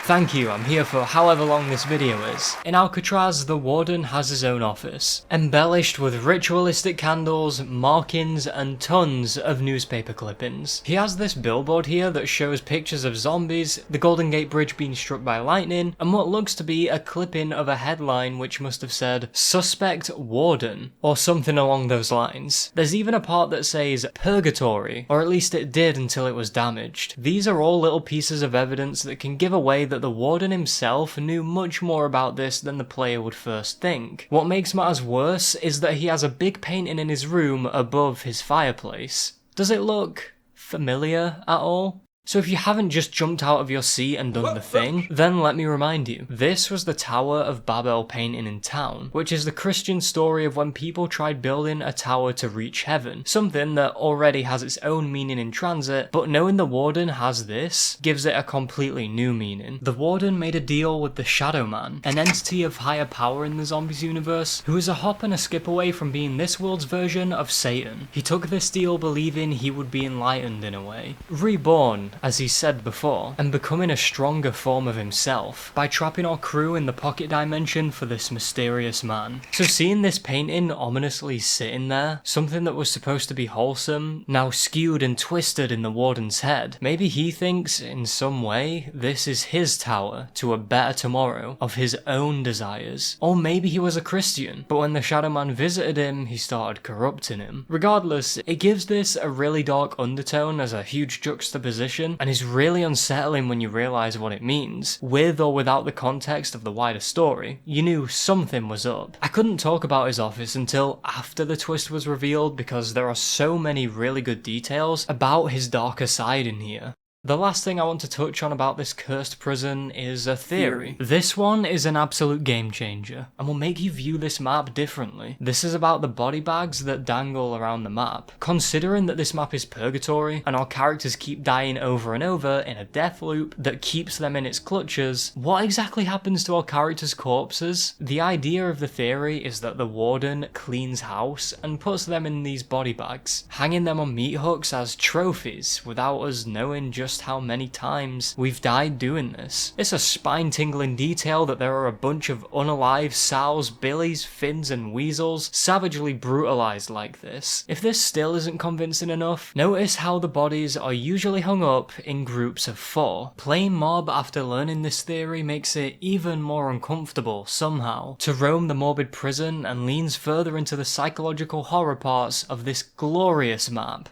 Thank you, I'm here for however long this video is. In Alcatraz, the warden has his own office, embellished with ritualistic candles, markings, and tons of newspaper clippings. He has this billboard here that shows pictures of zombies, the Golden Gate Bridge being struck by lightning, and what looks to be a clipping of a headline which must have said, "Suspect Warden," or something along those lines. There's even a part that says, "Purgatory," or at least it did until it was damaged. These are all little pieces of evidence that can give away that the warden himself knew much more about this than the player would first think. What makes matters worse is that he has a big painting in his room above his fireplace. Does it look familiar at all? So if you haven't just jumped out of your seat and done the thing, then let me remind you, this was the Tower of Babel painting in town, which is the Christian story of when people tried building a tower to reach heaven, something that already has its own meaning in Tranzit, but knowing the Warden has this, gives it a completely new meaning. The Warden made a deal with the Shadow Man, an entity of higher power in the Zombies universe, who is a hop and a skip away from being this world's version of Satan. He took this deal believing he would be enlightened in a way, reborn, as he said before, and becoming a stronger form of himself by trapping our crew in the pocket dimension for this mysterious man. So seeing this painting ominously sitting there, something that was supposed to be wholesome, now skewed and twisted in the Warden's head, maybe he thinks in some way this is his tower to a better tomorrow of his own desires. Or maybe he was a Christian, but when the Shadow Man visited him, he started corrupting him. Regardless, it gives this a really dark undertone as a huge juxtaposition, and is really unsettling when you realise what it means. With or without the context of the wider story, you knew something was up. I couldn't talk about his office until after the twist was revealed because there are so many really good details about his darker side in here. The last thing I want to touch on about this cursed prison is a theory. This one is an absolute game changer, and will make you view this map differently. This is about the body bags that dangle around the map. Considering that this map is purgatory, and our characters keep dying over and over in a death loop that keeps them in its clutches, what exactly happens to our characters' corpses? The idea of the theory is that the Warden cleans house and puts them in these body bags, hanging them on meat hooks as trophies without us knowing just how many times we've died doing this. It's a spine-tingling detail that there are a bunch of unalive sows, billies, fins and weasels savagely brutalized like this. If this still isn't convincing enough, notice how the bodies are usually hung up in groups of 4. Playing Mob after learning this theory makes it even more uncomfortable somehow to roam the morbid prison and leans further into the psychological horror parts of this glorious map.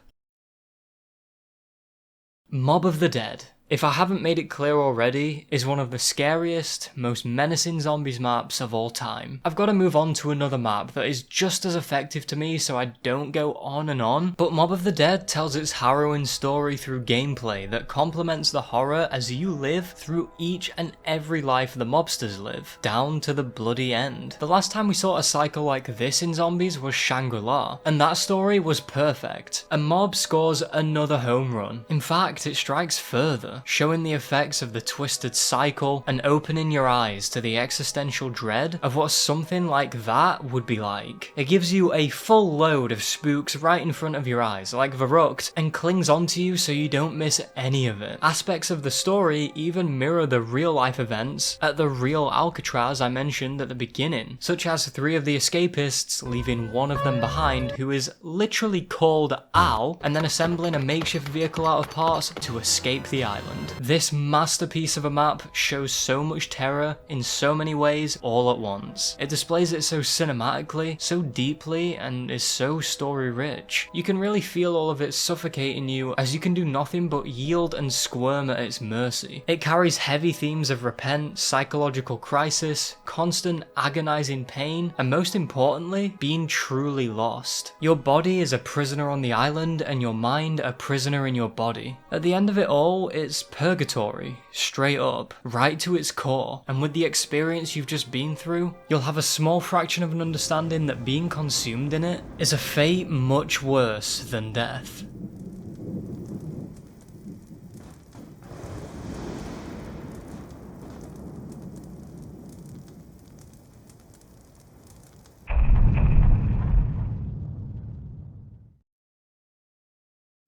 Mob of the Dead, if I haven't made it clear already, is one of the scariest, most menacing zombies maps of all time. I've got to move on to another map that is just as effective to me so I don't go on and on, but Mob of the Dead tells its harrowing story through gameplay that complements the horror as you live through each and every life the mobsters live, down to the bloody end. The last time we saw a cycle like this in zombies was Shangri-La, and that story was perfect. And Mob scores another home run. In fact, it strikes further, showing the effects of the twisted cycle and opening your eyes to the existential dread of what something like that would be like. It gives you a full load of spooks right in front of your eyes, like Verrucht, and clings onto you so you don't miss any of it. Aspects of the story even mirror the real life events at the real Alcatraz I mentioned at the beginning, such as 3 of the escapists leaving one of them behind who is literally called Al, and then assembling a makeshift vehicle out of parts to escape the island. This masterpiece of a map shows so much terror in so many ways all at once. It displays it so cinematically, so deeply, and is so story rich. You can really feel all of it suffocating you as you can do nothing but yield and squirm at its mercy. It carries heavy themes of repent, psychological crisis, constant agonizing pain, and most importantly, being truly lost. Your body is a prisoner on the island and your mind a prisoner in your body. At the end of it all, it's purgatory, straight up, right to its core, and with the experience you've just been through, you'll have a small fraction of an understanding that being consumed in it is a fate much worse than death.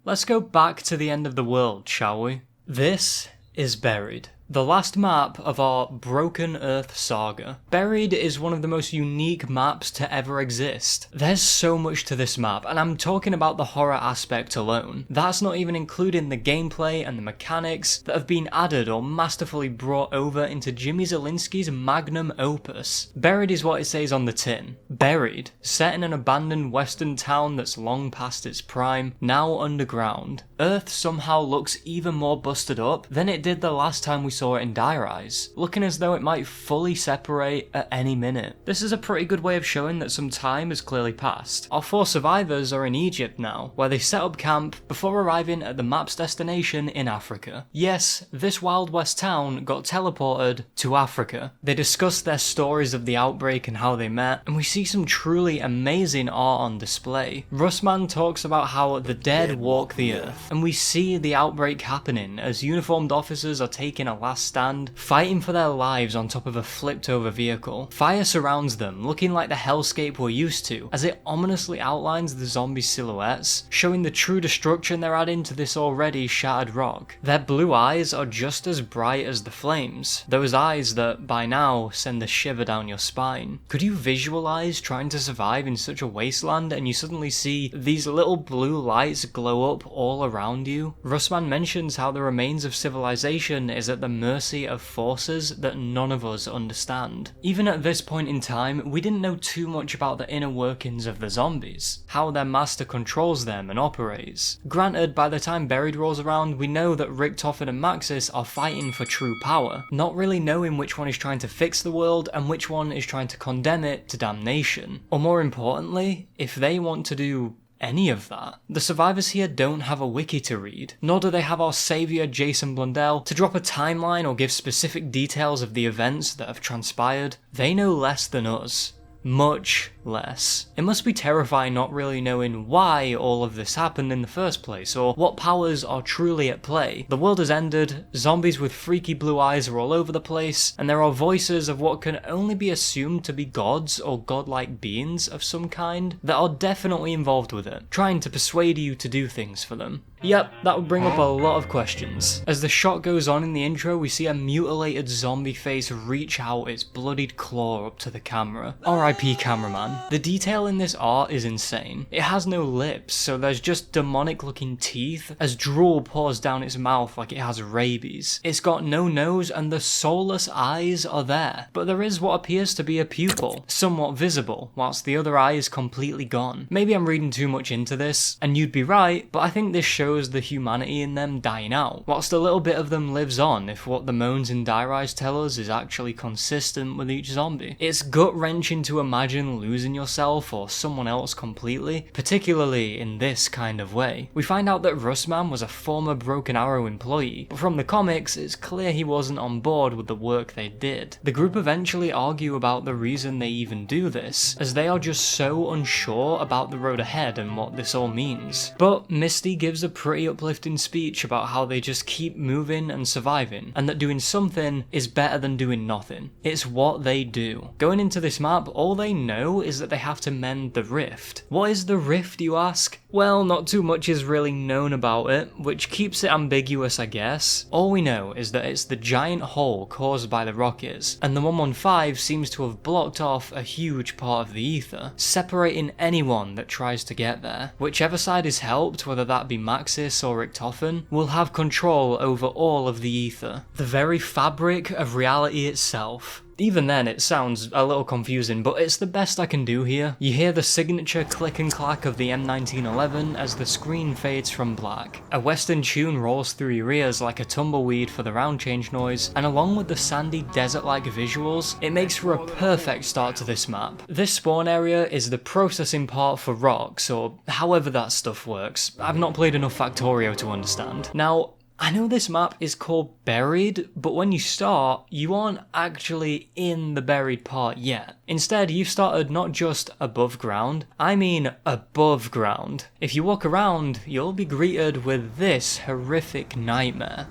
Let's go back to the end of the world, shall we? This is Buried, the last map of our Broken Earth saga. Buried is one of the most unique maps to ever exist. There's so much to this map, and I'm talking about the horror aspect alone. That's not even including the gameplay and the mechanics that have been added or masterfully brought over into Jimmy Zielinski's magnum opus. Buried is what it says on the tin. Buried, set in an abandoned western town that's long past its prime, now underground. Earth somehow looks even more busted up than it did the last time we saw saw it in Dire Eyes, looking as though it might fully separate at any minute. This is a pretty good way of showing that some time has clearly passed. Our 4 survivors are in Egypt now, where they set up camp before arriving at the map's destination in Africa. Yes, this Wild West town got teleported to Africa. They discuss their stories of the outbreak and how they met, and we see some truly amazing art on display. Russman talks about how the dead walk the earth, and we see the outbreak happening as uniformed officers are taking a last stand, fighting for their lives on top of a flipped over vehicle. Fire surrounds them, looking like the hellscape we're used to, as it ominously outlines the zombie silhouettes, showing the true destruction they're adding to this already shattered rock. Their blue eyes are just as bright as the flames, those eyes that by now send a shiver down your spine. Could you visualize trying to survive in such a wasteland and you suddenly see these little blue lights glow up all around you? Russman mentions how the remains of civilization is at the mercy of forces that none of us understand. Even at this point in time, we didn't know too much about the inner workings of the zombies, how their master controls them and operates. Granted, by the time Buried rolls around, we know that Richtofen and Maxis are fighting for true power, not really knowing which one is trying to fix the world and which one is trying to condemn it to damnation. Or more importantly, if they want to do any of that. The survivors here don't have a wiki to read, nor do they have our saviour Jason Blundell to drop a timeline or give specific details of the events that have transpired. They know less than us. Much less. It must be terrifying not really knowing why all of this happened in the first place, or what powers are truly at play. The world has ended, zombies with freaky blue eyes are all over the place, and there are voices of what can only be assumed to be gods or godlike beings of some kind that are definitely involved with it, trying to persuade you to do things for them. Yep, that would bring up a lot of questions. As the shot goes on in the intro, we see a mutilated zombie face reach out its bloodied claw up to the camera. RIP cameraman. The detail in this art is insane. It has no lips, so there's just demonic looking teeth as drool pours down its mouth like it has rabies. It's got no nose and the soulless eyes are there, but there is what appears to be a pupil, somewhat visible, whilst the other eye is completely gone. Maybe I'm reading too much into this, and you'd be right, but I think this shows the humanity in them dying out, whilst a little bit of them lives on if what the moans in Dire Eyes tell us is actually consistent with each zombie. It's gut-wrenching to imagine losing yourself or someone else completely, particularly in this kind of way. We find out that Russman was a former Broken Arrow employee, but from the comics it's clear he wasn't on board with the work they did. The group eventually argue about the reason they even do this, as they are just so unsure about the road ahead and what this all means. But Misty gives a pretty uplifting speech about how they just keep moving and surviving, and that doing something is better than doing nothing. It's what they do. Going into this map, all they know is that they have to mend the rift. What is the rift, you ask? Well, not too much is really known about it, which keeps it ambiguous, I guess. All we know is that it's the giant hole caused by the rockets, and the 115 seems to have blocked off a huge part of the ether, separating anyone that tries to get there. Whichever side is helped, whether that be Maxis or Richtofen, will have control over all of the ether, the very fabric of reality itself. Even then, it sounds a little confusing, but it's the best I can do here. You hear the signature click and clack of the M1911 as the screen fades from black. A western tune rolls through your ears like a tumbleweed for the round change noise, and along with the sandy desert-like visuals, it makes for a perfect start to this map. This spawn area is the processing part for rocks, or however that stuff works. I've not played enough Factorio to understand. Now, I know this map is called Buried, but when you start, you aren't actually in the buried part yet. Instead, you've started not just above ground, I mean above ground. If you walk around, you'll be greeted with this horrific nightmare.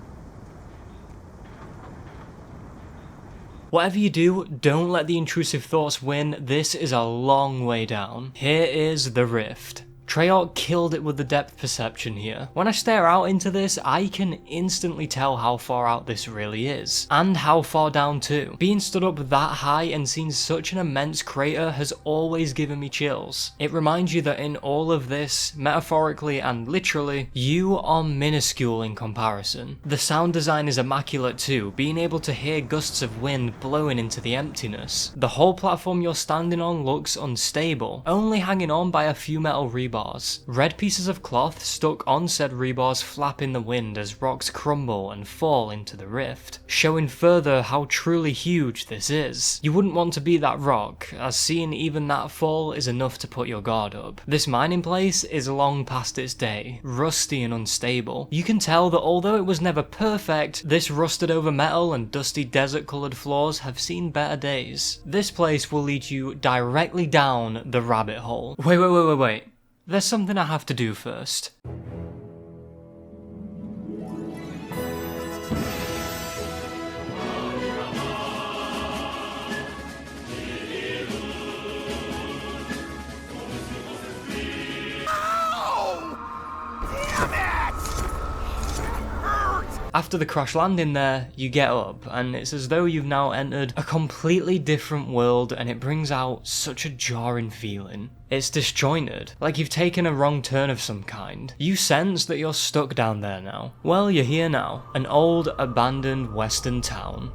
Whatever you do, don't let the intrusive thoughts win. This is a long way down. Here is the rift. Treyarch killed it with the depth perception here. When I stare out into this, I can instantly tell how far out this really is, and how far down too. Being stood up that high and seeing such an immense crater has always given me chills. It reminds you that in all of this, metaphorically and literally, you are minuscule in comparison. The sound design is immaculate too, being able to hear gusts of wind blowing into the emptiness. The whole platform you're standing on looks unstable, only hanging on by a few metal rebars. rebars. Red pieces of cloth stuck on said rebars flap in the wind as rocks crumble and fall into the rift, showing further how truly huge this is. You wouldn't want to be that rock, as seeing even that fall is enough to put your guard up. This mining place is long past its day, rusty and unstable. You can tell that although it was never perfect, this rusted over metal and dusty desert coloured floors have seen better days. This place will lead you directly down the rabbit hole. Wait. There's something I have to do first. After the crash landing there, you get up, and it's as though you've now entered a completely different world, and it brings out such a jarring feeling. It's disjointed, like you've taken a wrong turn of some kind. You sense that you're stuck down there now. Well, you're here now, an old, abandoned western town.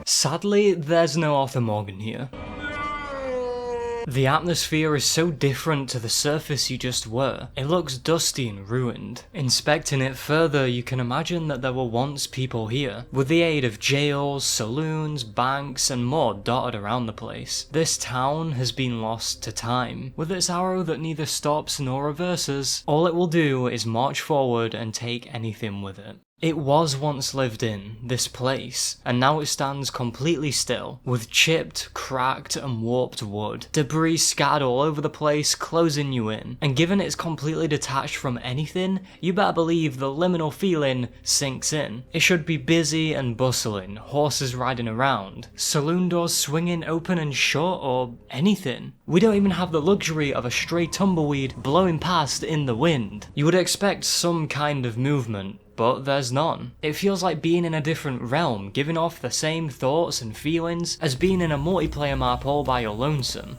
Sadly, there's no Arthur Morgan here. The atmosphere is so different to the surface you just were. It looks dusty and ruined. Inspecting it further, you can imagine that there were once people here, with the aid of jails, saloons, banks, and more dotted around the place. This town has been lost to time. With its arrow that neither stops nor reverses, all it will do is march forward and take anything with it. It was once lived in, this place, and now it stands completely still, with chipped, cracked and warped wood, debris scattered all over the place, closing you in, and given it's completely detached from anything, you better believe the liminal feeling sinks in. It should be busy and bustling, horses riding around, saloon doors swinging open and shut, or anything. We don't even have the luxury of a stray tumbleweed blowing past in the wind. You would expect some kind of movement, but there's none. It feels like being in a different realm, giving off the same thoughts and feelings as being in a multiplayer map all by your lonesome.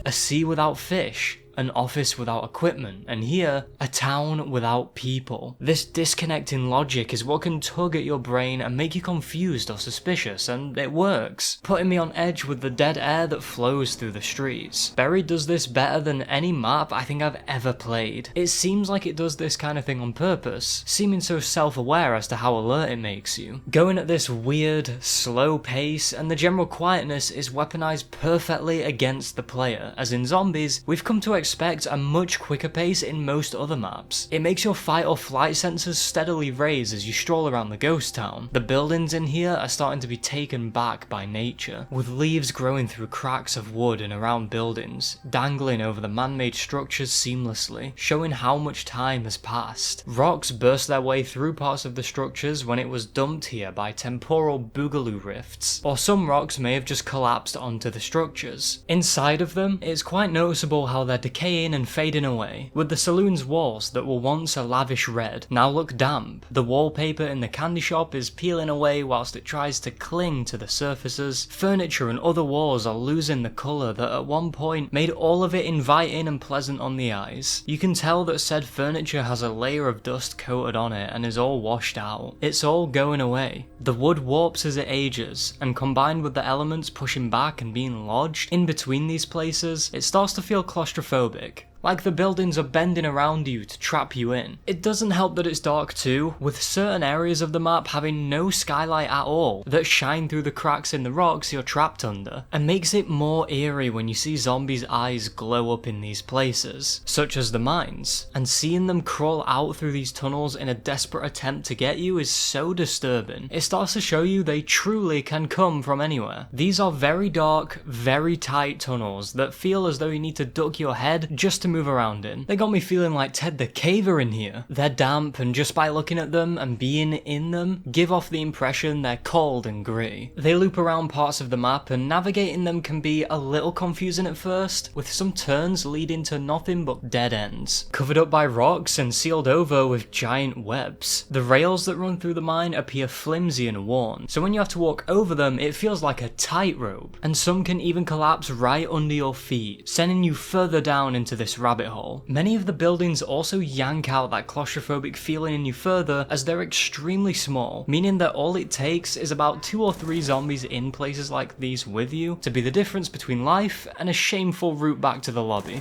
A sea without fish, an office without equipment, and here, a town without people. This disconnecting logic is what can tug at your brain and make you confused or suspicious, and it works, putting me on edge with the dead air that flows through the streets. Buried does this better than any map I think I've ever played. It seems like it does this kind of thing on purpose, seeming so self-aware as to how alert it makes you. Going at this weird, slow pace, and the general quietness is weaponized perfectly against the player, as in Zombies, we've come to expect a much quicker pace in most other maps. It makes your fight or flight sensors steadily raise as you stroll around the ghost town. The buildings in here are starting to be taken back by nature, with leaves growing through cracks of wood and around buildings, dangling over the man-made structures seamlessly, showing how much time has passed. Rocks burst their way through parts of the structures when it was dumped here by temporal boogaloo rifts, or some rocks may have just collapsed onto the structures. Inside of them, it's quite noticeable how they're decaying and fading away, with the saloon's walls that were once a lavish red now look damp. The wallpaper in the candy shop is peeling away whilst it tries to cling to the surfaces. Furniture and other walls are losing the colour that at one point made all of it inviting and pleasant on the eyes. You can tell that said furniture has a layer of dust coated on it and is all washed out. It's all going away. The wood warps as it ages, and combined with the elements pushing back and being lodged in between these places, it starts to feel claustrophobic. Like the buildings are bending around you to trap you in. It doesn't help that it's dark too, with certain areas of the map having no skylight at all that shine through the cracks in the rocks you're trapped under, and makes it more eerie when you see zombies' eyes glow up in these places, such as the mines, and seeing them crawl out through these tunnels in a desperate attempt to get you is so disturbing. It starts to show you they truly can come from anywhere. These are very dark, very tight tunnels that feel as though you need to duck your head just to move around in. They got me feeling like Ted the Caver in here. They're damp, and just by looking at them and being in them, give off the impression they're cold and gritty. They loop around parts of the map, and navigating them can be a little confusing at first, with some turns leading to nothing but dead ends, covered up by rocks and sealed over with giant webs. The rails that run through the mine appear flimsy and worn, so when you have to walk over them, it feels like a tightrope, and some can even collapse right under your feet, sending you further down into this rabbit hole. Many of the buildings also yank out that claustrophobic feeling in you further, as they're extremely small, meaning that all it takes is about 2 or 3 zombies in places like these with you to be the difference between life and a shameful route back to the lobby.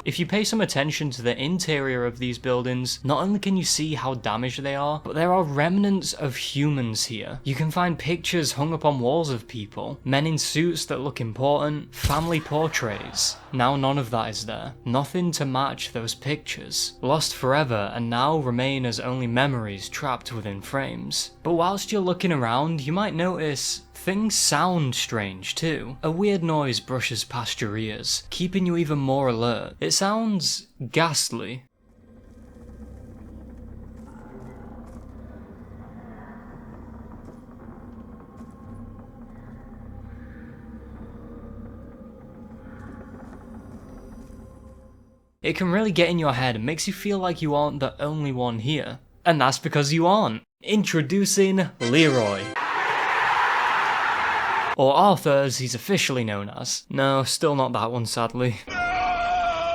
If you pay some attention to the interior of these buildings, not only can you see how damaged they are, but there are remnants of humans here. You can find pictures hung up on walls of people, men in suits that look important, family portraits. Now none of that is there. Nothing to match those pictures. Lost forever and now remain as only memories trapped within frames. But whilst you're looking around, you might notice things sound strange too. A weird noise brushes past your ears, keeping you even more alert. It sounds ghastly. It can really get in your head and makes you feel like you aren't the only one here. And that's because you aren't. Introducing Leroy. Or Arthur as he's officially known as. No, still not that one sadly.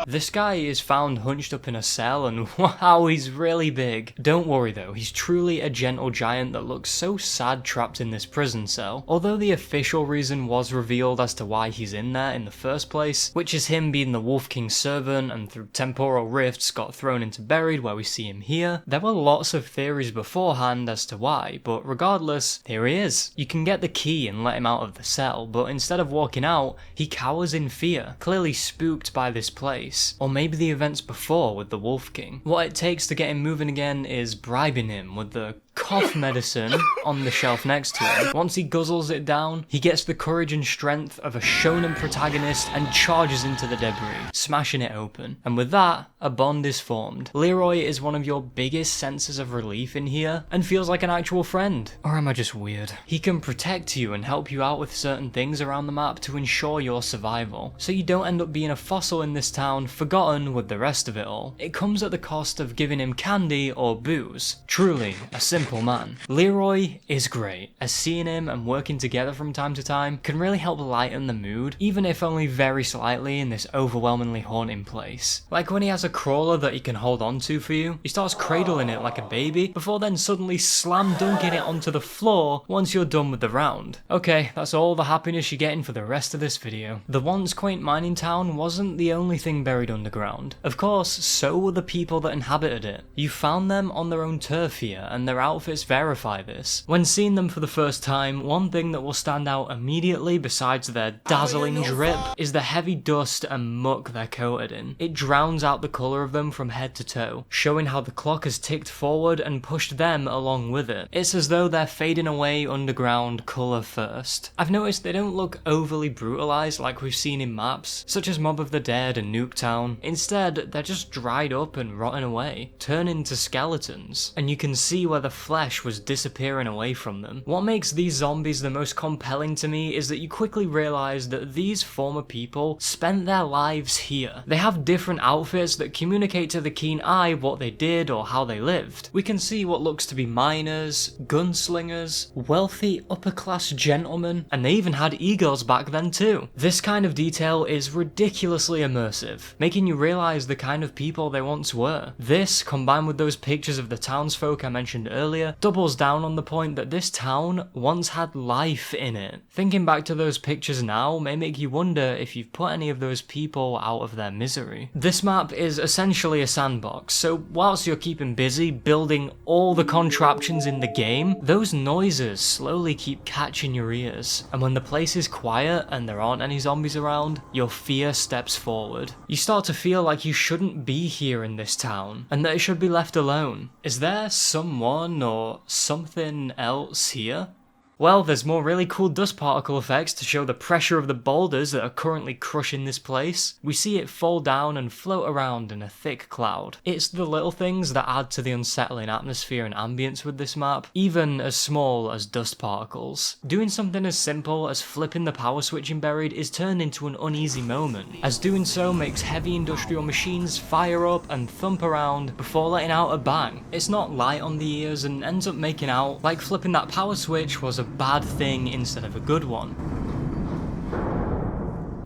This guy is found hunched up in a cell and wow, he's really big. Don't worry though, he's truly a gentle giant that looks so sad trapped in this prison cell. Although the official reason was revealed as to why he's in there in the first place, which is him being the Wolf King's servant and through temporal rifts got thrown into Buried where we see him here. There were lots of theories beforehand as to why, but regardless, here he is. You can get the key and let him out of the cell, but instead of walking out, he cowers in fear, clearly spooked by this place. Or maybe the events before with the Wolf King. What it takes to get him moving again is bribing him with the cough medicine on the shelf next to him. Once he guzzles it down, he gets the courage and strength of a shonen protagonist and charges into the debris, smashing it open. And with that, a bond is formed. Leroy is one of your biggest senses of relief in here, and feels like an actual friend. Or am I just weird? He can protect you and help you out with certain things around the map to ensure your survival, so you don't end up being a fossil in this town, forgotten with the rest of it all. It comes at the cost of giving him candy or booze. Truly, a simple man. Leroy is great, as seeing him and working together from time to time can really help lighten the mood, even if only very slightly in this overwhelmingly haunting place. Like when he has a crawler that he can hold on to for you, he starts cradling it like a baby, before then suddenly slam dunking it onto the floor once you're done with the round. Okay, that's all the happiness you're getting for the rest of this video. The once quaint mining town wasn't the only thing buried underground. Of course, so were the people that inhabited it. You found them on their own turf here, and their outfits verify this. When seeing them for the first time, one thing that will stand out immediately besides their dazzling drip is the heavy dust and muck they're coated in. It drowns out the colour of them from head to toe, showing how the clock has ticked forward and pushed them along with it. It's as though they're fading away underground colour first. I've noticed they don't look overly brutalised like we've seen in maps, such as Mob of the Dead and Nuketown. Instead, they're just dried up and rotting away, turning to skeletons, and you can see where the flesh was disappearing away from them. What makes these zombies the most compelling to me is that you quickly realise that these former people spent their lives here. They have different outfits that communicate to the keen eye what they did or how they lived. We can see what looks to be miners, gunslingers, wealthy upper class gentlemen, and they even had e-girls back then too. This kind of detail is ridiculously immersive, making you realise the kind of people they once were. This, combined with those pictures of the townsfolk I mentioned earlier, doubles down on the point that this town once had life in it. Thinking back to those pictures now may make you wonder if you've put any of those people out of their misery. This map is essentially a sandbox, so whilst you're keeping busy building all the contraptions in the game, those noises slowly keep catching your ears. And when the place is quiet and there aren't any zombies around, your fear steps forward. You start to feel like you shouldn't be here in this town, and that it should be left alone. Is there someone or something else here? Well, there's more really cool dust particle effects to show the pressure of the boulders that are currently crushing this place. We see it fall down and float around in a thick cloud. It's the little things that add to the unsettling atmosphere and ambience with this map, even as small as dust particles. Doing something as simple as flipping the power switch in Buried is turned into an uneasy moment, as doing so makes heavy industrial machines fire up and thump around before letting out a bang. It's not light on the ears and ends up making out like flipping that power switch was a bad thing instead of a good one.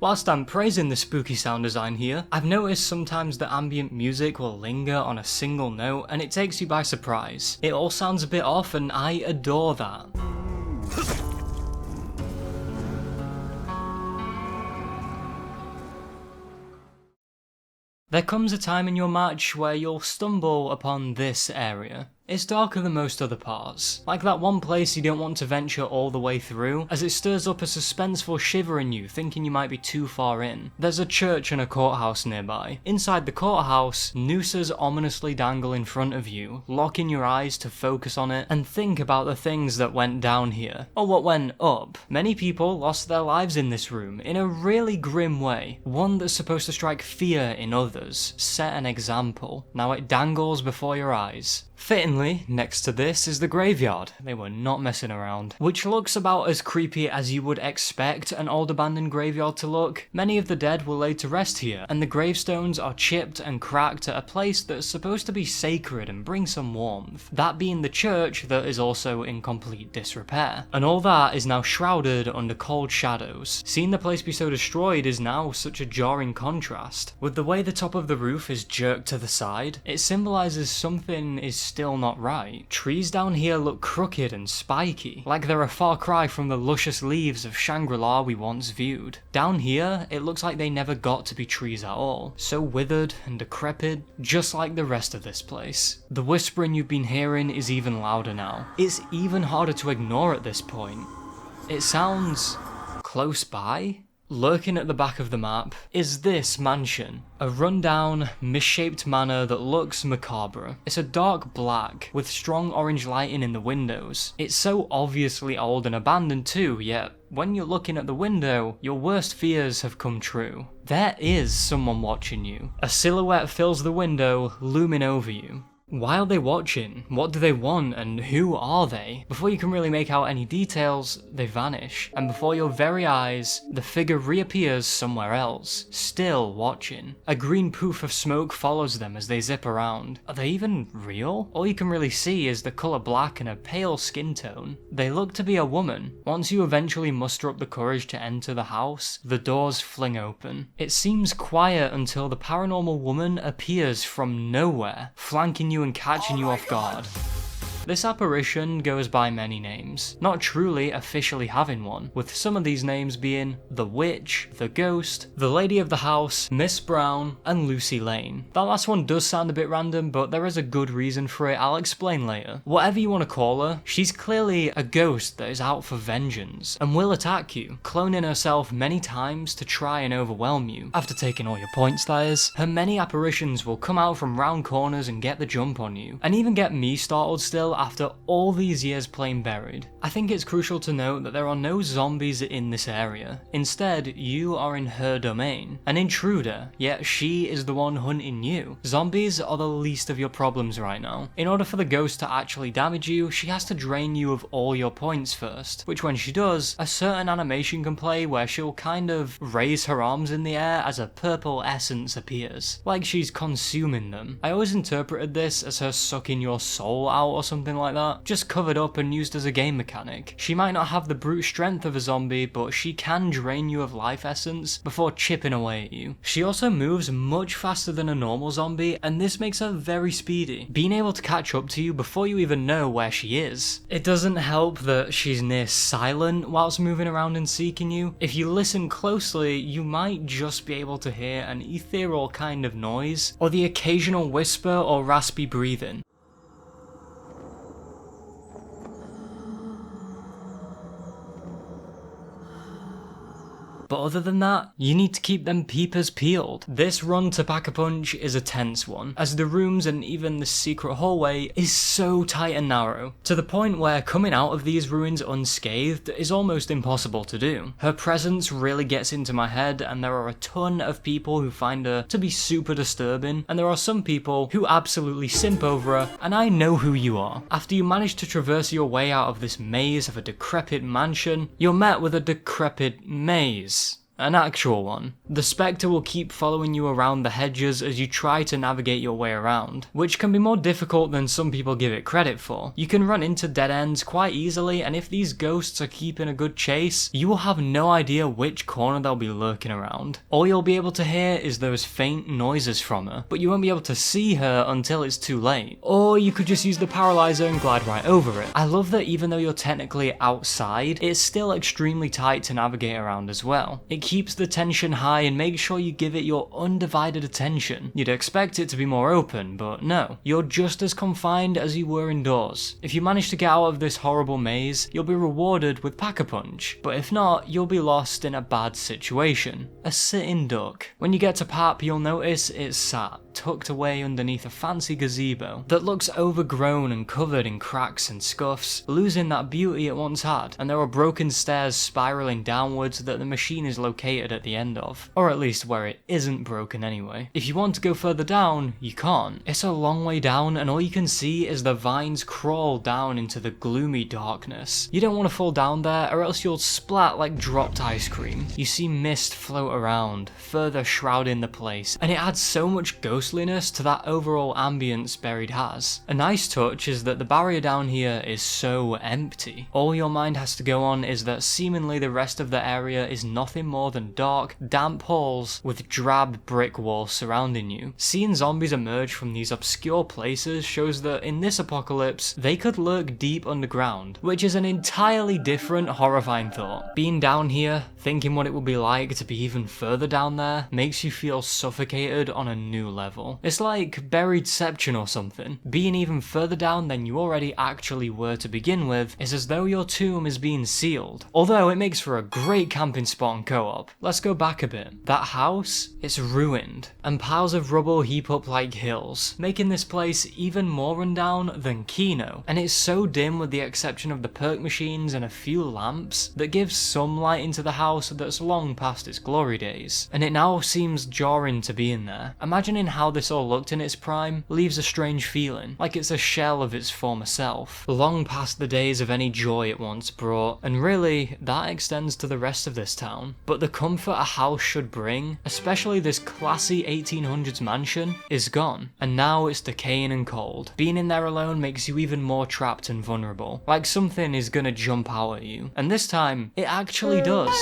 Whilst I'm praising the spooky sound design here, I've noticed sometimes the ambient music will linger on a single note and it takes you by surprise. It all sounds a bit off and I adore that. There comes a time in your march where you'll stumble upon this area. It's darker than most other parts, like that one place you don't want to venture all the way through, as it stirs up a suspenseful shiver in you thinking you might be too far in. There's a church and a courthouse nearby. Inside the courthouse, nooses ominously dangle in front of you, locking your eyes to focus on it and think about the things that went down here, or what went up. Many people lost their lives in this room in a really grim way, one that's supposed to strike fear in others, set an example. Now it dangles before your eyes. Fittingly, next to this is the graveyard. They were not messing around. Which looks about as creepy as you would expect an old abandoned graveyard to look. Many of the dead were laid to rest here, and the gravestones are chipped and cracked at a place that's supposed to be sacred and bring some warmth. That being the church that is also in complete disrepair. And all that is now shrouded under cold shadows. Seeing the place be so destroyed is now such a jarring contrast. With the way the top of the roof is jerked to the side, it symbolises something is still not right. Trees down here look crooked and spiky, like they're a far cry from the luscious leaves of Shangri-La we once viewed. Down here, it looks like they never got to be trees at all, so withered and decrepit, just like the rest of this place. The whispering you've been hearing is even louder now. It's even harder to ignore at this point. It sounds close by? Lurking at the back of the map is this mansion. A rundown, misshaped manor that looks macabre. It's a dark black, with strong orange lighting in the windows. It's so obviously old and abandoned too, yet when you're looking at the window, your worst fears have come true. There is someone watching you. A silhouette fills the window, looming over you. Why are they watching? What do they want and who are they? Before you can really make out any details, they vanish. And before your very eyes, the figure reappears somewhere else, still watching. A green poof of smoke follows them as they zip around. Are they even real? All you can really see is the colour black and a pale skin tone. They look to be a woman. Once you eventually muster up the courage to enter the house, the doors fling open. It seems quiet until the paranormal woman appears from nowhere, flanking you and catching you off guard. This apparition goes by many names, not truly officially having one, with some of these names being the Witch, the Ghost, the Lady of the House, Miss Brown, and Lucy Lane. That last one does sound a bit random, but there is a good reason for it. I'll explain later. Whatever you want to call her, she's clearly a ghost that is out for vengeance, and will attack you, cloning herself many times to try and overwhelm you. After taking all your points, that is. Her many apparitions will come out from round corners and get the jump on you, and even get me startled still after all these years playing buried. I think it's crucial to note that there are no zombies in this area. Instead, you are in her domain, an intruder, yet she is the one hunting you. Zombies are the least of your problems right now. In order for the ghost to actually damage you, she has to drain you of all your points first, which when she does, a certain animation can play where she'll kind of raise her arms in the air as a purple essence appears, like she's consuming them. I always interpreted this as her sucking your soul out or something like that, just covered up and used as a game mechanic. She might not have the brute strength of a zombie, but she can drain you of life essence before chipping away at you. She also moves much faster than a normal zombie, and this makes her very speedy, being able to catch up to you before you even know where she is. It doesn't help that she's near silent whilst moving around and seeking you. If you listen closely, you might just be able to hear an ethereal kind of noise, or the occasional whisper or raspy breathing. But other than that, you need to keep them peepers peeled. This run to Pack-a-Punch is a tense one, as the rooms and even the secret hallway is so tight and narrow, to the point where coming out of these ruins unscathed is almost impossible to do. Her presence really gets into my head, and there are a ton of people who find her to be super disturbing, and there are some people who absolutely simp over her, and I know who you are. After you manage to traverse your way out of this maze of a decrepit mansion, you're met with a decrepit maze. an actual one. The Spectre will keep following you around the hedges as you try to navigate your way around, which can be more difficult than some people give it credit for. You can run into dead ends quite easily, and if these ghosts are keeping a good chase, you will have no idea which corner they'll be lurking around. All you'll be able to hear is those faint noises from her, but you won't be able to see her until it's too late. Or you could just use the paralyzer and glide right over it. I love that even though you're technically outside, it's still extremely tight to navigate around as well. It keeps the tension high and makes sure you give it your undivided attention. You'd expect it to be more open, but no. You're just as confined as you were indoors. If you manage to get out of this horrible maze, you'll be rewarded with Pack-a-Punch, but if not, you'll be lost in a bad situation. A sitting duck. When you get to Pap, you'll notice it's sat, tucked away underneath a fancy gazebo that looks overgrown and covered in cracks and scuffs, losing that beauty it once had, and there are broken stairs spiraling downwards that the machine is located at the end of, or at least where it isn't broken anyway. If you want to go further down, you can't. It's a long way down, and all you can see is the vines crawl down into the gloomy darkness. You don't want to fall down there, or else you'll splat like dropped ice cream. You see mist float around, further shrouding the place, and it adds so much ghostliness to that overall ambience Buried has. A nice touch is that the barrier down here is so empty. All your mind has to go on is that seemingly the rest of the area is nothing more than dark, damp halls with drab brick walls surrounding you. Seeing zombies emerge from these obscure places shows that in this apocalypse, they could lurk deep underground, which is an entirely different horrifying thought. Being down here, thinking what it would be like to be even further down there, makes you feel suffocated on a new level. It's like Buriedception or something. Being even further down than you already actually were to begin with is as though your tomb is being sealed. Although it makes for a great camping spot on co-op. Let's go back a bit. That house, it's ruined, and piles of rubble heap up like hills, making this place even more rundown than Kino. And it's so dim with the exception of the perk machines and a few lamps that gives some light into the house that's long past its glory days. And it now seems jarring to be in there. Imagining how this all looked in its prime leaves a strange feeling, like it's a shell of its former self, long past the days of any joy it once brought, and really, that extends to the rest of this town. But the comfort a house should bring, especially this classy 1800s mansion, is gone, and now it's decaying and cold. Being in there alone makes you even more trapped and vulnerable, like something is gonna jump out at you, and this time, it actually does.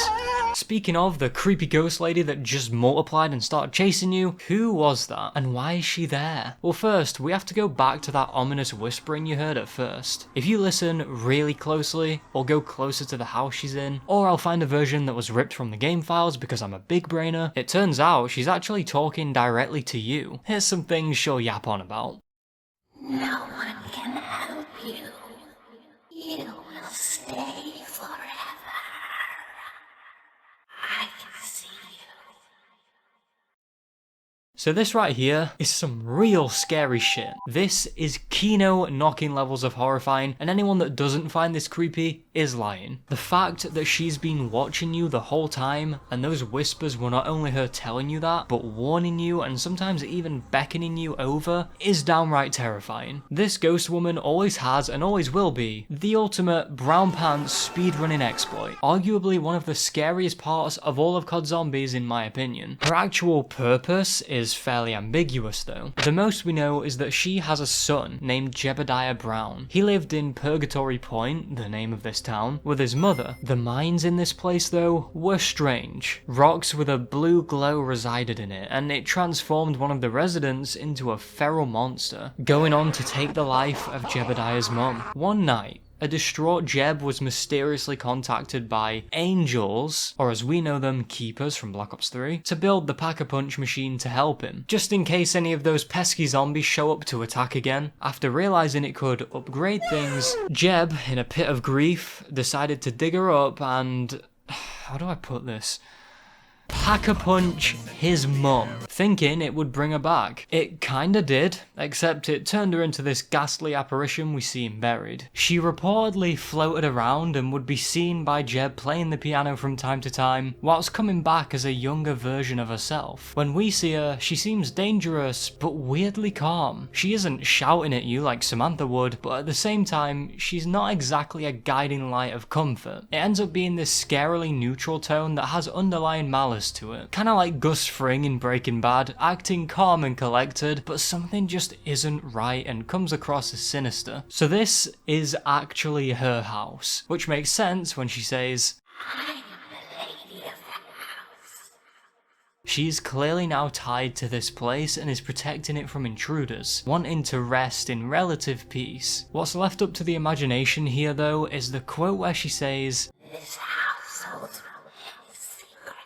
Speaking of the creepy ghost lady that just multiplied and started chasing you, who was that, and why is she there? Well, first, we have to go back to that ominous whispering you heard at first. If you listen really closely, or go closer to the house she's in, or I'll find a version that was ripped from the game files because I'm a big brainer, it turns out she's actually talking directly to you. Here's some things she'll yap on about. No one can help you. You will stay forever. I can see you. So this right here is some real scary shit. This is Kino knocking levels of horrifying, and anyone that doesn't find this creepy is lying. The fact that she's been watching you the whole time, and those whispers were not only her telling you that, but warning you and sometimes even beckoning you over, is downright terrifying. This ghost woman always has and always will be the ultimate brown pants speedrunning exploit, arguably one of the scariest parts of all of COD Zombies in my opinion. Her actual purpose is fairly ambiguous though. The most we know is that she has a son named Jebediah Brown. He lived in Purgatory Point, the name of this town, with his mother. The mines in this place though were strange. Rocks with a blue glow resided in it, and it transformed one of the residents into a feral monster, going on to take the life of Jebediah's mum. One night, a distraught Jeb was mysteriously contacted by angels, or as we know them, keepers from Black Ops 3, to build the Pack-a-Punch machine to help him, just in case any of those pesky zombies show up to attack again. After realizing it could upgrade things, Jeb, in a pit of grief, decided to dig her up and... how do I put this? Pack-a-Punch his mum thinking it would bring her back. It kinda did, except it turned her into this ghastly apparition we see in Buried. She reportedly floated around and would be seen by Jeb playing the piano from time to time, whilst coming back as a younger version of herself. When we see her, she seems dangerous, but weirdly calm. She isn't shouting at you like Samantha would, but at the same time, she's not exactly a guiding light of comfort. It ends up being this scarily neutral tone that has underlying malice to it. Kinda like Gus Fring in Breaking Bad, acting calm and collected, but something just isn't right and comes across as sinister. So this is actually her house, which makes sense when she says, I am the lady of the house. she's clearly now tied to this place and is protecting it from intruders, wanting to rest in relative peace. What's left up to the imagination here though is the quote where she says, This house holds many secrets.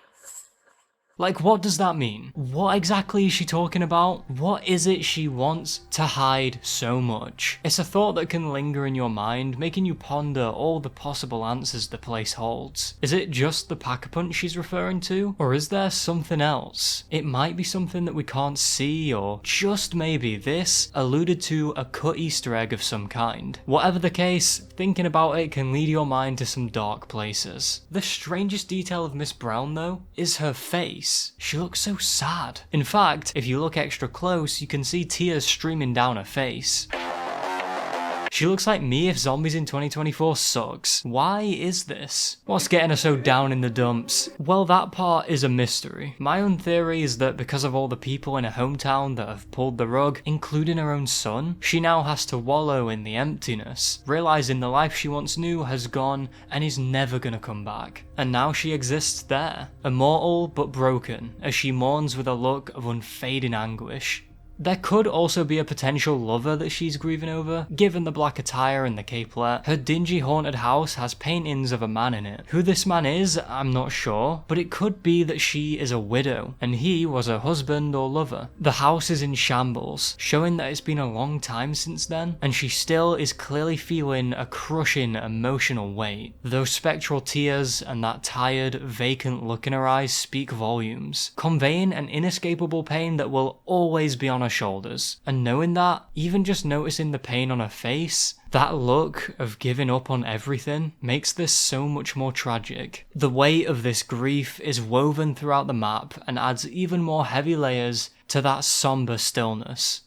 like, what does that mean? What exactly is she talking about? What is it she wants to hide so much? It's a thought that can linger in your mind, making you ponder all the possible answers the place holds. Is it just the pack-a-punch she's referring to? Or is there something else? It might be something that we can't see, or just maybe this alluded to a cut Easter egg of some kind. Whatever the case, thinking about it can lead your mind to some dark places. The strangest detail of Miss Brown though is her face. She looks so sad. In fact, if you look extra close, you can see tears streaming down her face. She looks like me if Zombies in 2024 sucks. Why is this? What's getting her so down in the dumps? Well, that part is a mystery. My own theory is that because of all the people in her hometown that have pulled the rug, including her own son, she now has to wallow in the emptiness, realizing the life she once knew has gone and is never gonna come back. And now she exists there, immortal but broken, as she mourns with a look of unfading anguish. There could also be a potential lover that she's grieving over. Given the black attire and the capelet, her dingy haunted house has paintings of a man in it. Who this man is, I'm not sure, but it could be that she is a widow, and he was her husband or lover. The house is in shambles, showing that it's been a long time since then, and she still is clearly feeling a crushing emotional weight. Those spectral tears and that tired, vacant look in her eyes speak volumes, conveying an inescapable pain that will always be on her shoulders. And knowing that, even just noticing the pain on her face, that look of giving up on everything, makes this so much more tragic. The weight of this grief is woven throughout the map and adds even more heavy layers to that somber stillness.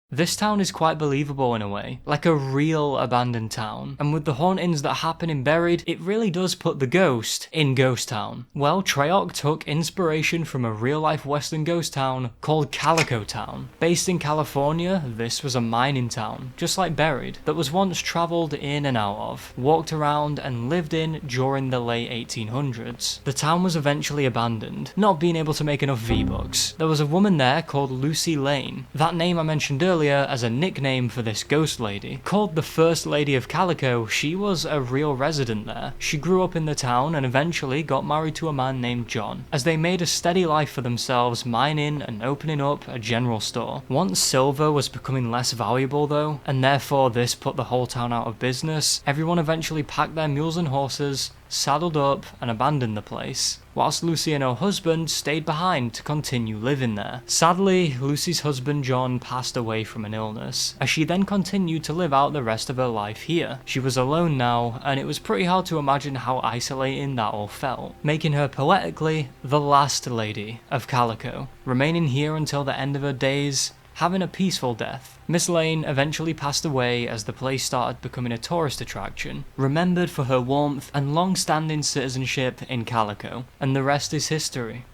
This town is quite believable in a way, like a real abandoned town, and with the hauntings that happen in Buried, it really does put the ghost in Ghost Town. Well, Treyarch took inspiration from a real-life western ghost town called Calico Town. Based in California, this was a mining town, just like Buried, that was once travelled in and out of, walked around and lived in during the late 1800s. The town was eventually abandoned, not being able to make enough V-Bucks. There was a woman there called Lucy Lane. That name I mentioned earlier as a nickname for this ghost lady. Called the First Lady of Calico, she was a real resident there. She grew up in the town and eventually got married to a man named John, as they made a steady life for themselves mining and opening up a general store. Once silver was becoming less valuable though, and therefore this put the whole town out of business, everyone eventually packed their mules and horses, saddled up and abandoned the place, whilst Lucy and her husband stayed behind to continue living there. Sadly, Lucy's husband John passed away from an illness, as she then continued to live out the rest of her life here. She was alone now, and it was pretty hard to imagine how isolating that all felt, making her poetically the last lady of Calico, remaining here until the end of her days, having a peaceful death. Miss Lane eventually passed away as the place started becoming a tourist attraction, remembered for her warmth and long-standing citizenship in Calico, and the rest is history.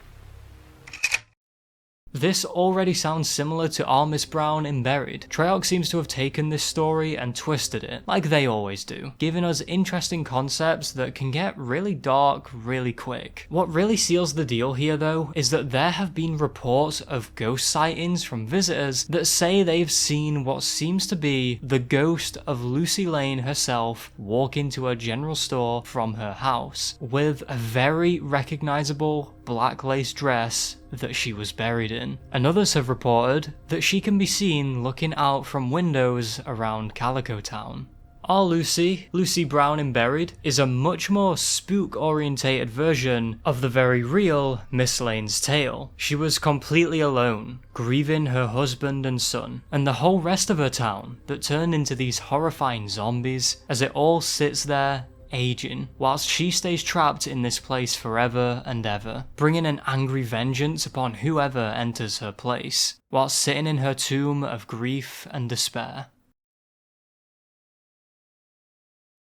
This already sounds similar to our Miss Brown in Buried. Treyarch seems to have taken this story and twisted it, like they always do, giving us interesting concepts that can get really dark really quick. What really seals the deal here though, is that there have been reports of ghost sightings from visitors that say they've seen what seems to be the ghost of Lucy Lane herself walk into a general store from her house, with a very recognizable black lace dress that she was buried in. And others have reported that she can be seen looking out from windows around Calico Town. Our Lucy Brown in Buried, is a much more spook-orientated version of the very real Miss Lane's tale. She was completely alone, grieving her husband and son, and the whole rest of her town that turned into these horrifying zombies as it all sits there aging, whilst she stays trapped in this place forever and ever, bringing an angry vengeance upon whoever enters her place, whilst sitting in her tomb of grief and despair.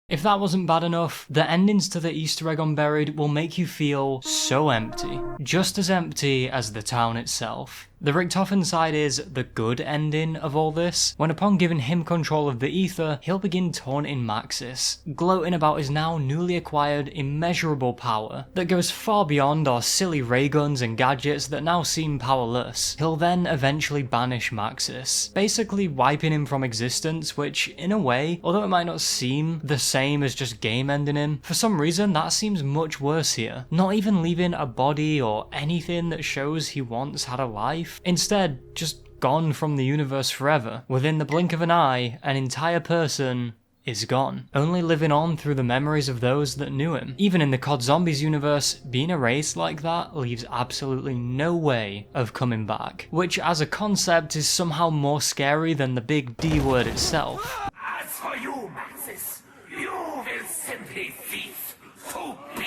If that wasn't bad enough, the endings to the Easter egg on Buried will make you feel so empty, just as empty as the town itself. The Richtofen side is the good ending of all this, when upon giving him control of the ether, he'll begin taunting Maxis, gloating about his now newly acquired immeasurable power that goes far beyond our silly ray guns and gadgets that now seem powerless. He'll then eventually banish Maxis, basically wiping him from existence, which in a way, although it might not seem the same as just game ending him, for some reason that seems much worse here. Not even leaving a body or anything that shows he once had a life. Instead, just gone from the universe forever. Within the blink of an eye, an entire person is gone, only living on through the memories of those that knew him. Even in the COD Zombies universe, being erased like that leaves absolutely no way of coming back, which as a concept is somehow more scary than the big D word itself. As for you, Maxis, you will simply cease to be.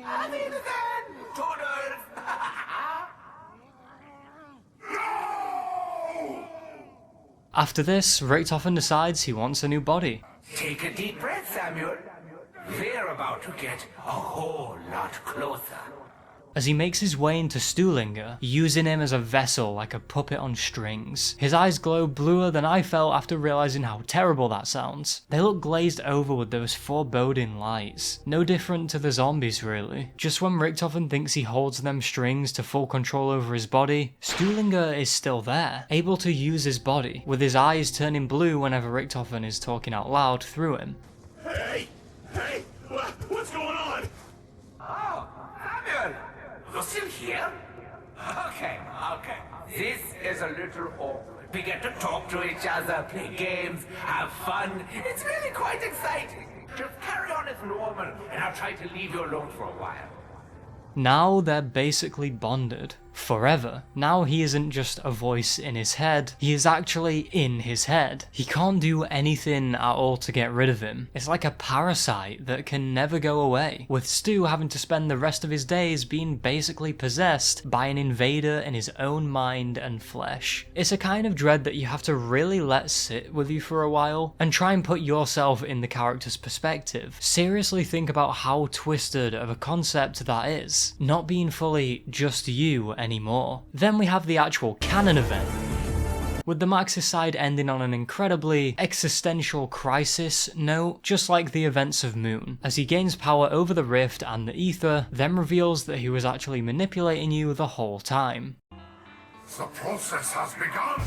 Have it then, Todders! After this, Richtofen decides he wants a new body. Take a deep breath, Samuel. We're about to get a whole lot closer. As he makes his way into Stuhlinger, using him as a vessel like a puppet on strings. His eyes glow bluer than I felt after realizing how terrible that sounds. They look glazed over with those foreboding lights. No different to the zombies really. Just when Richtofen thinks he holds them strings to full control over his body, Stuhlinger is still there, able to use his body, with his eyes turning blue whenever Richtofen is talking out loud through him. Hey! What's going on? Oh, Samuel! You're still here? Okay. This is a little awkward. We get to talk to each other, play games, have fun. It's really quite exciting. Just carry on as normal, and I'll try to leave you alone for a while. Now they're basically bonded. Forever. Now he isn't just a voice in his head, he is actually in his head. He can't do anything at all to get rid of him. It's like a parasite that can never go away, with Stu having to spend the rest of his days being basically possessed by an invader in his own mind and flesh. It's a kind of dread that you have to really let sit with you for a while, and try and put yourself in the character's perspective. Seriously think about how twisted of a concept that is, not being fully just you anymore. Then we have the actual canon event, with the Maxis side ending on an incredibly existential crisis note, just like the events of Moon, as he gains power over the Rift and the Ether, then reveals that he was actually manipulating you the whole time. The process has begun.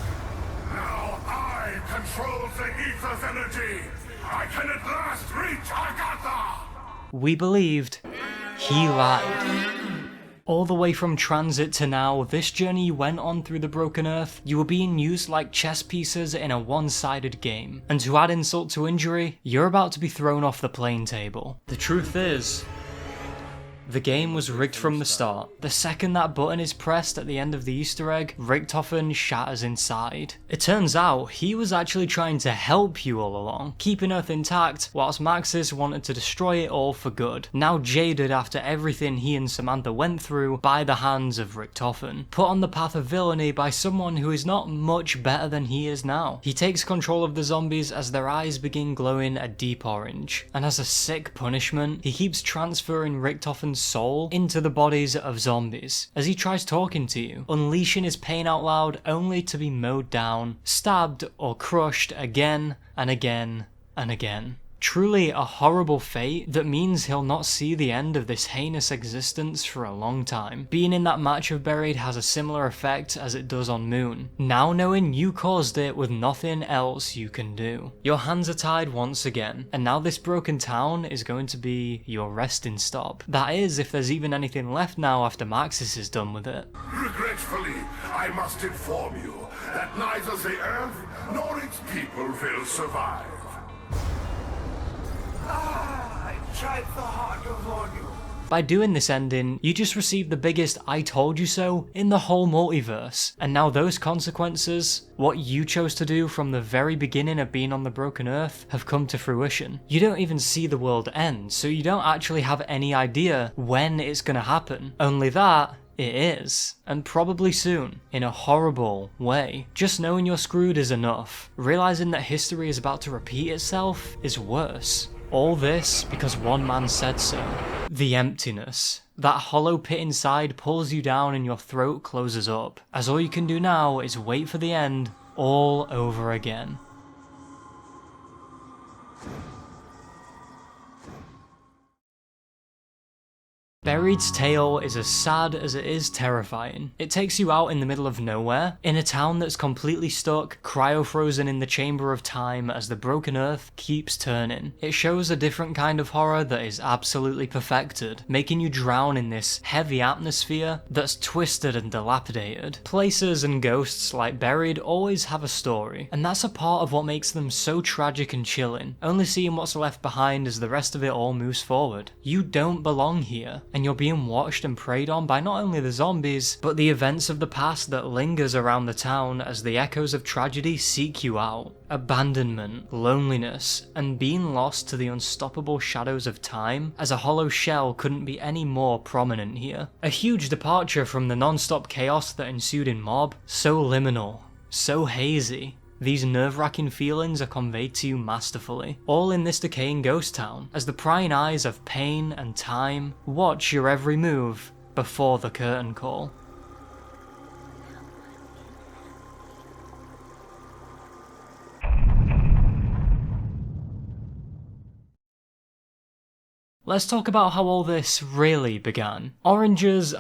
Now I control the ether's energy. I can at last reach Agatha. We believed, he lied. All the way from Tranzit to now, this journey you went on through the Broken Earth, you were being used like chess pieces in a one-sided game. And to add insult to injury, you're about to be thrown off the playing table. The truth is, the game was rigged from the start. The second that button is pressed at the end of the Easter egg, Richtofen shatters inside. It turns out he was actually trying to help you all along, keeping Earth intact, whilst Maxis wanted to destroy it all for good. Now jaded after everything he and Samantha went through by the hands of Richtofen, put on the path of villainy by someone who is not much better than he is now. He takes control of the zombies as their eyes begin glowing a deep orange, and as a sick punishment, he keeps transferring Richtofen's soul into the bodies of zombies as he tries talking to you, unleashing his pain out loud only to be mowed down, stabbed or crushed again and again and again. Truly a horrible fate that means he'll not see the end of this heinous existence for a long time. Being in that match of Buried has a similar effect as it does on Moon. Now knowing you caused it with nothing else you can do. Your hands are tied once again, and now this broken town is going to be your resting stop. That is, if there's even anything left now after Maxis is done with it. Regretfully, I must inform you that neither the Earth nor its people will survive. I tried so hard to warn you. By doing this ending, you just received the biggest I told you so in the whole multiverse. And now those consequences, what you chose to do from the very beginning of being on the Broken Earth, have come to fruition. You don't even see the world end, so you don't actually have any idea when it's gonna happen. Only that, it is, and probably soon, in a horrible way. Just knowing you're screwed is enough. Realizing that history is about to repeat itself is worse. All this because one man said so. The emptiness. That hollow pit inside pulls you down and your throat closes up, as all you can do now is wait for the end all over again. Buried's tale is as sad as it is terrifying. It takes you out in the middle of nowhere, in a town that's completely stuck, cryo-frozen in the chamber of time as the broken earth keeps turning. It shows a different kind of horror that is absolutely perfected, making you drown in this heavy atmosphere that's twisted and dilapidated. Places and ghosts like Buried always have a story, and that's a part of what makes them so tragic and chilling, only seeing what's left behind as the rest of it all moves forward. You don't belong here, and you're being watched and preyed on by not only the zombies, but the events of the past that lingers around the town as the echoes of tragedy seek you out. Abandonment, loneliness, and being lost to the unstoppable shadows of time as a hollow shell couldn't be any more prominent here. A huge departure from the non-stop chaos that ensued in Mob, so liminal, so hazy. These nerve-wracking feelings are conveyed to you masterfully, all in this decaying ghost town, as the prying eyes of pain and time watch your every move before the curtain call. Let's talk about how all this really began. Origins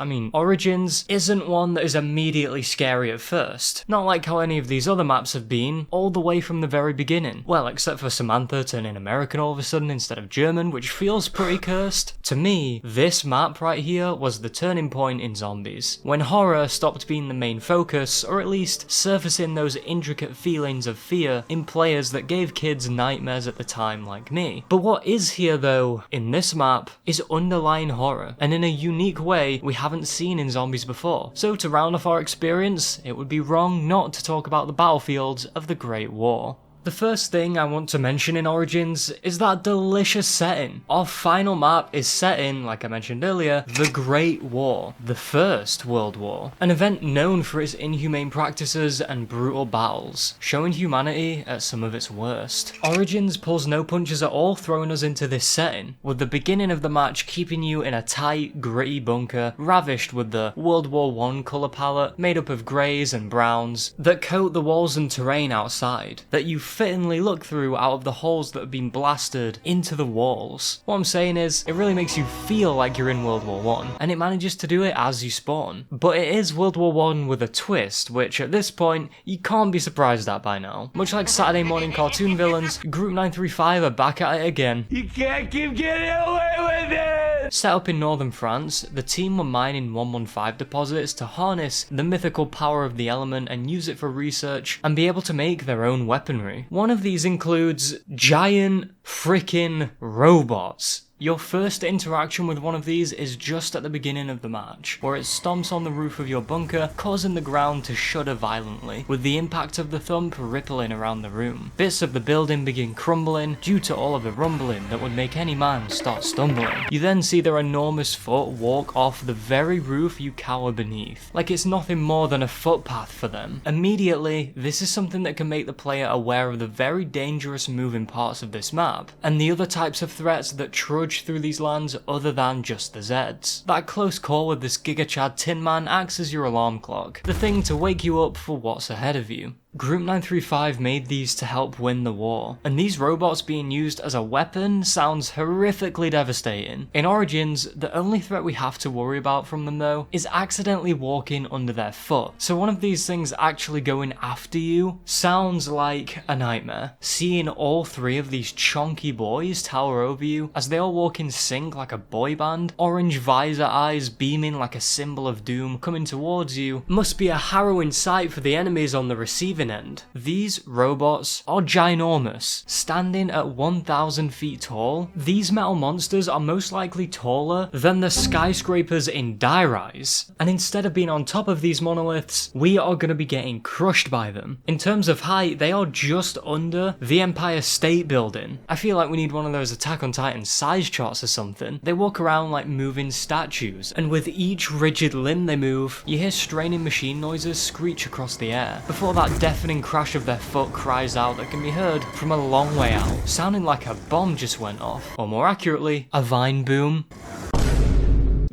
isn't one that is immediately scary at first. Not like how any of these other maps have been, all the way from the very beginning. Well, except for Samantha turning American all of a sudden instead of German, which feels pretty cursed. To me, this map right here was the turning point in zombies. When horror stopped being the main focus, or at least surfacing those intricate feelings of fear in players that gave kids nightmares at the time like me. But what is here though, in this map, is underlying horror, and in a unique way we haven't seen in zombies before. So to round off our experience, it would be wrong not to talk about the battlefields of the Great War. The first thing I want to mention in Origins is that delicious setting. Our final map is set in, like I mentioned earlier, the Great War, the First World War, an event known for its inhumane practices and brutal battles, showing humanity at some of its worst. Origins pulls no punches at all, throwing us into this setting, with the beginning of the match keeping you in a tight, gritty bunker, ravished with the World War I colour palette, made up of greys and browns, that coat the walls and terrain outside, that you fittingly look through out of the holes that have been blasted into the walls. What I'm saying is, it really makes you feel like you're in World War I, and it manages to do it as you spawn. But it is World War I with a twist, which at this point, you can't be surprised at by now. Much like Saturday morning cartoon villains, Group 935 are back at it again. You can't keep getting away with it! Set up in northern France, the team were mining 115 deposits to harness the mythical power of the element and use it for research and be able to make their own weaponry. One of these includes giant freaking robots. Your first interaction with one of these is just at the beginning of the match, where it stomps on the roof of your bunker, causing the ground to shudder violently, with the impact of the thump rippling around the room. Bits of the building begin crumbling due to all of the rumbling that would make any man start stumbling. You then see their enormous foot walk off the very roof you cower beneath, like it's nothing more than a footpath for them. Immediately, this is something that can make the player aware of the very dangerous moving parts of this map, and the other types of threats that trudge through these lands other than just the Zeds. That close call with this Giga Chad Tin Man acts as your alarm clock, the thing to wake you up for what's ahead of you. Group 935 made these to help win the war, and these robots being used as a weapon sounds horrifically devastating. In Origins, the only threat we have to worry about from them though is accidentally walking under their foot, so one of these things actually going after you sounds like a nightmare. Seeing all three of these chonky boys tower over you as they all walk in sync like a boy band, orange visor eyes beaming like a symbol of doom coming towards you, must be a harrowing sight for the enemies on the receiving receiving end. These robots are ginormous, standing at 1,000 feet tall. These metal monsters are most likely taller than the skyscrapers in Die Rise, and instead of being on top of these monoliths, we are going to be getting crushed by them. In terms of height, they are just under the Empire State Building. I feel like we need one of those Attack on Titan size charts or something. They walk around like moving statues, and with each rigid limb they move, you hear straining machine noises screech across the air, before that deafening crash of their foot cries out that can be heard from a long way out, sounding like a bomb just went off, or more accurately, a vine boom.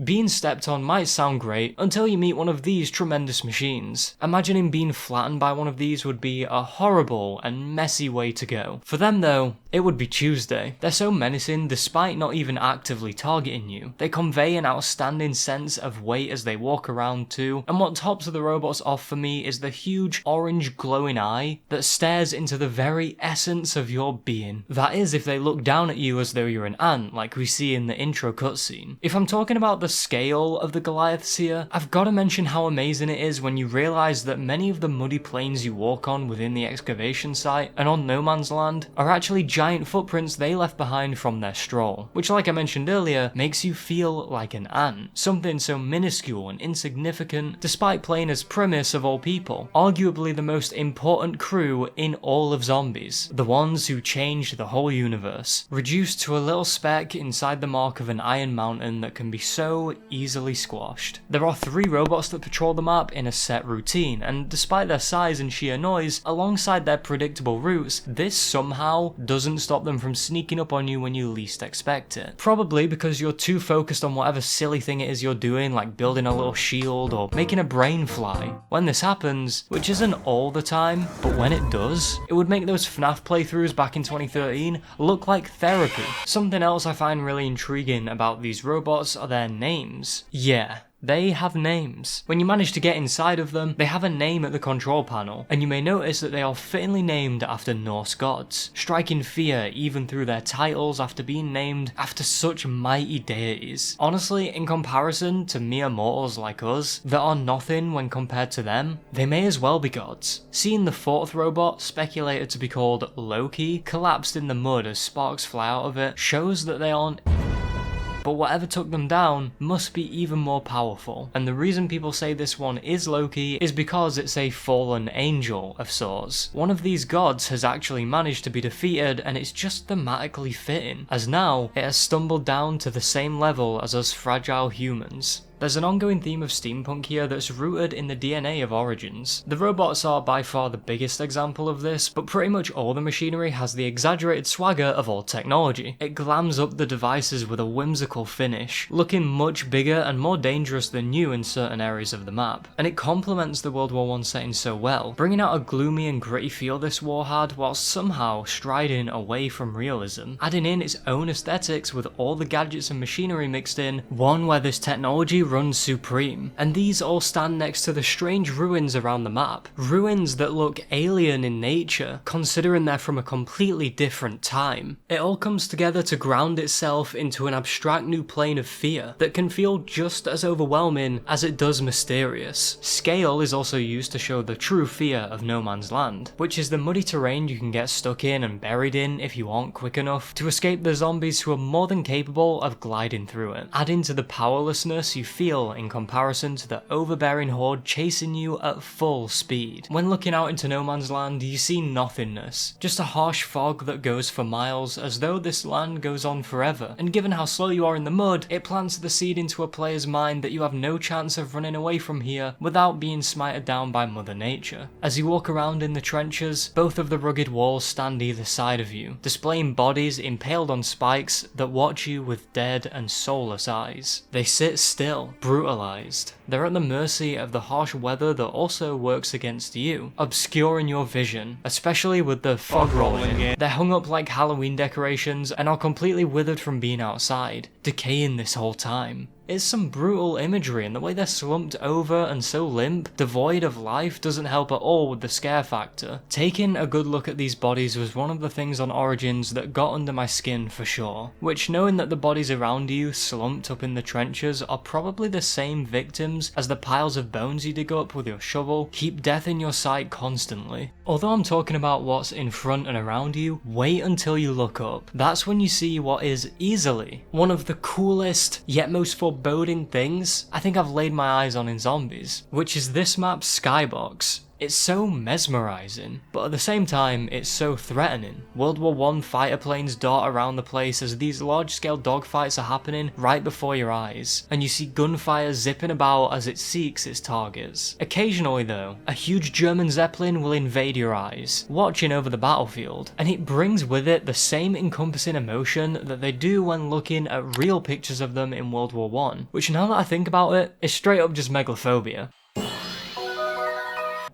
Being stepped on might sound great until you meet one of these tremendous machines. Imagining being flattened by one of these would be a horrible and messy way to go. For them though, it would be Tuesday. They're so menacing despite not even actively targeting you. They convey an outstanding sense of weight as they walk around too, and what tops the robots off for me is the huge orange glowing eye that stares into the very essence of your being. That is if they look down at you as though you're an ant like we see in the intro cutscene. If I'm talking about the scale of the Goliaths here, I've got to mention how amazing it is when you realise that many of the muddy plains you walk on within the excavation site and on No Man's Land are actually giant footprints they left behind from their stroll, which like I mentioned earlier, makes you feel like an ant, something so minuscule and insignificant despite playing as Primus of all people, arguably the most important crew in all of zombies, the ones who changed the whole universe, reduced to a little speck inside the mark of an iron mountain that can be so easily squashed. There are 3 robots that patrol the map in a set routine, and despite their size and sheer noise, alongside their predictable routes, this somehow doesn't stop them from sneaking up on you when you least expect it. Probably because you're too focused on whatever silly thing it is you're doing, like building a little shield or making a brain fly. When this happens, which isn't all the time, but when it does, it would make those FNAF playthroughs back in 2013 look like therapy. Something else I find really intriguing about these robots are their names. Yeah, they have names. When you manage to get inside of them, they have a name at the control panel, and you may notice that they are fittingly named after Norse gods, striking fear even through their titles after being named after such mighty deities. Honestly, in comparison to mere mortals like us, that are nothing when compared to them, they may as well be gods. Seeing the 4th robot, speculated to be called Loki, collapsed in the mud as sparks fly out of it, shows that they aren't. But whatever took them down must be even more powerful, and the reason people say this one is Loki is because it's a fallen angel of sorts. One of these gods has actually managed to be defeated, and it's just thematically fitting, as now it has stumbled down to the same level as us fragile humans. There's an ongoing theme of steampunk here that's rooted in the DNA of Origins. The robots are by far the biggest example of this, but pretty much all the machinery has the exaggerated swagger of old technology. It glams up the devices with a whimsical finish, looking much bigger and more dangerous than new in certain areas of the map. And it complements the World War I setting so well, bringing out a gloomy and gritty feel this war had, whilst somehow striding away from realism, adding in its own aesthetics with all the gadgets and machinery mixed in, one where this technology runs supreme. And these all stand next to the strange ruins around the map. Ruins that look alien in nature, considering they're from a completely different time. It all comes together to ground itself into an abstract new plane of fear that can feel just as overwhelming as it does mysterious. Scale is also used to show the true fear of No Man's Land, which is the muddy terrain you can get stuck in and buried in if you aren't quick enough to escape the zombies who are more than capable of gliding through it, adding to the powerlessness you feel in comparison to the overbearing horde chasing you at full speed. When looking out into No Man's Land, you see nothingness, just a harsh fog that goes for miles, as though this land goes on forever, and given how slow you are in the mud, it plants the seed into a player's mind that you have no chance of running away from here without being smited down by Mother Nature. As you walk around in the trenches, both of the rugged walls stand either side of you, displaying bodies impaled on spikes that watch you with dead and soulless eyes. They sit still, brutalized. They're at the mercy of the harsh weather that also works against you, obscuring your vision, especially with the fog rolling in. They're hung up like Halloween decorations and are completely withered from being outside, decaying this whole time. It's some brutal imagery, and the way they're slumped over and so limp, devoid of life, doesn't help at all with the scare factor. Taking a good look at these bodies was one of the things on Origins that got under my skin for sure, which knowing that the bodies around you slumped up in the trenches are probably the same victims as the piles of bones you dig up with your shovel keep death in your sight constantly. Although I'm talking about what's in front and around you, wait until you look up. That's when you see what is easily one of the coolest yet most foreboding things I think I've laid my eyes on in zombies, which is this map's skybox. It's so mesmerizing, but at the same time, it's so threatening. World War I fighter planes dart around the place as these large-scale dogfights are happening right before your eyes, and you see gunfire zipping about as it seeks its targets. Occasionally though, a huge German Zeppelin will invade your eyes, watching over the battlefield, and it brings with it the same encompassing emotion that they do when looking at real pictures of them in World War I, which now that I think about it, is straight up just megalophobia.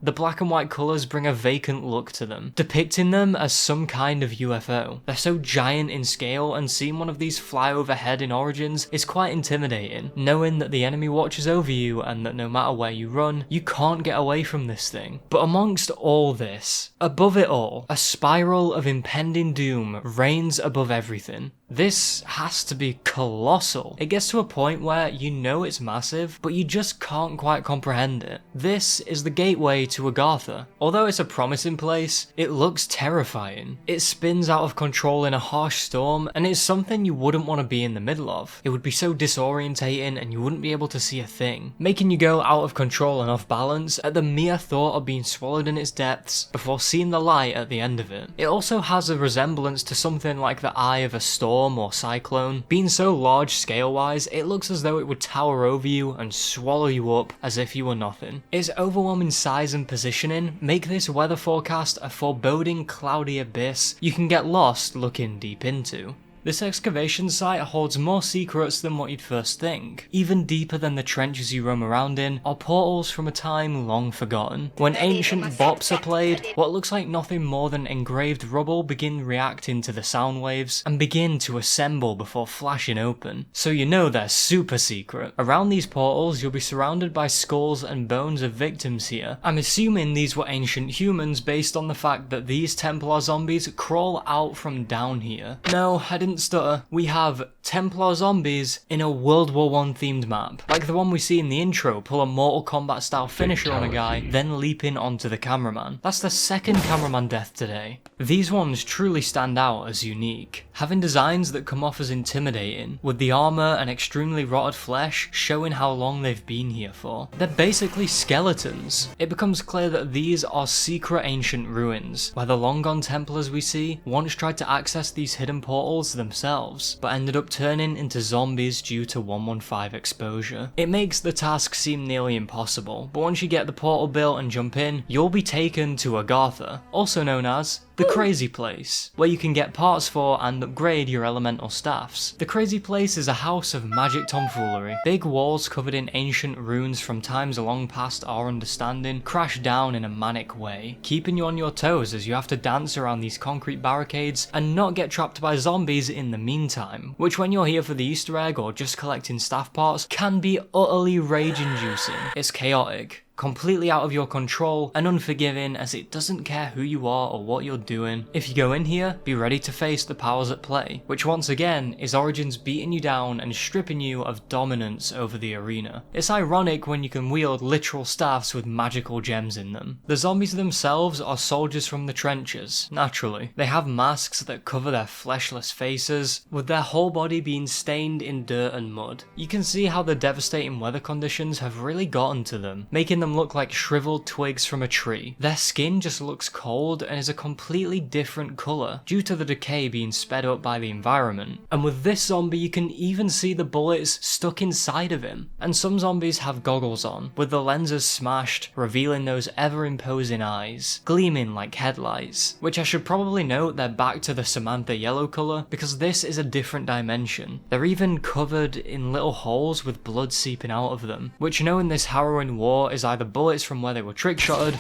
The black and white colours bring a vacant look to them, depicting them as some kind of UFO. They're so giant in scale, and seeing one of these fly overhead in Origins is quite intimidating, knowing that the enemy watches over you and that no matter where you run, you can't get away from this thing. But amongst all this, above it all, a spiral of impending doom reigns above everything. This has to be colossal. It gets to a point where you know it's massive, but you just can't quite comprehend it. This is the gateway to Agartha. Although it's a promising place, it looks terrifying. It spins out of control in a harsh storm, and it's something you wouldn't want to be in the middle of. It would be so disorientating and you wouldn't be able to see a thing, making you go out of control and off balance at the mere thought of being swallowed in its depths before seeing the light at the end of it. It also has a resemblance to something like the eye of a storm or cyclone. Being so large scale wise, it looks as though it would tower over you and swallow you up as if you were nothing. Its overwhelming size and positioning make this weather forecast a foreboding cloudy abyss you can get lost looking deep into. This excavation site holds more secrets than what you'd first think. Even deeper than the trenches you roam around in are portals from a time long forgotten. When ancient bops are played, what looks like nothing more than engraved rubble begin reacting to the sound waves and begin to assemble before flashing open. So you know they're super secret. Around these portals you'll be surrounded by skulls and bones of victims here. I'm assuming these were ancient humans based on the fact that these Templar zombies crawl out from down here. No, I didn't stutter. We have Templar zombies in a World War I themed map, like the one we see in the intro pull a Mortal Kombat style finisher on a guy, then leaping onto the cameraman. That's the second cameraman death today. These ones truly stand out as unique, having designs that come off as intimidating, with the armour and extremely rotted flesh showing how long they've been here for. They're basically skeletons. It becomes clear that these are secret ancient ruins, where the long gone Templars we see once tried to access these hidden portals themselves, but ended up turning into zombies due to 115 exposure. It makes the task seem nearly impossible, but once you get the portal built and jump in, you'll be taken to Agartha, also known as the Crazy Place, where you can get parts for and upgrade your elemental staffs. The Crazy Place is a house of magic tomfoolery. Big walls covered in ancient runes from times long past our understanding crash down in a manic way, keeping you on your toes as you have to dance around these concrete barricades and not get trapped by zombies in the meantime, which when you're here for the Easter egg or just collecting staff parts can be utterly rage-inducing. It's chaotic, completely out of your control and unforgiving as it doesn't care who you are or what you're doing. If you go in here, be ready to face the powers at play, which once again is Origins beating you down and stripping you of dominance over the arena. It's ironic when you can wield literal staffs with magical gems in them. The zombies themselves are soldiers from the trenches, naturally. They have masks that cover their fleshless faces, with their whole body being stained in dirt and mud. You can see how the devastating weather conditions have really gotten to them, making them look like shriveled twigs from a tree. Their skin just looks cold and is a completely different colour due to the decay being sped up by the environment. And with this zombie you can even see the bullets stuck inside of him. And some zombies have goggles on, with the lenses smashed, revealing those ever imposing eyes, gleaming like headlights, which I should probably note they're back to the Samantha yellow colour because this is a different dimension. They're even covered in little holes with blood seeping out of them, which knowing this harrowing war is either bullets from where they were trick-shotted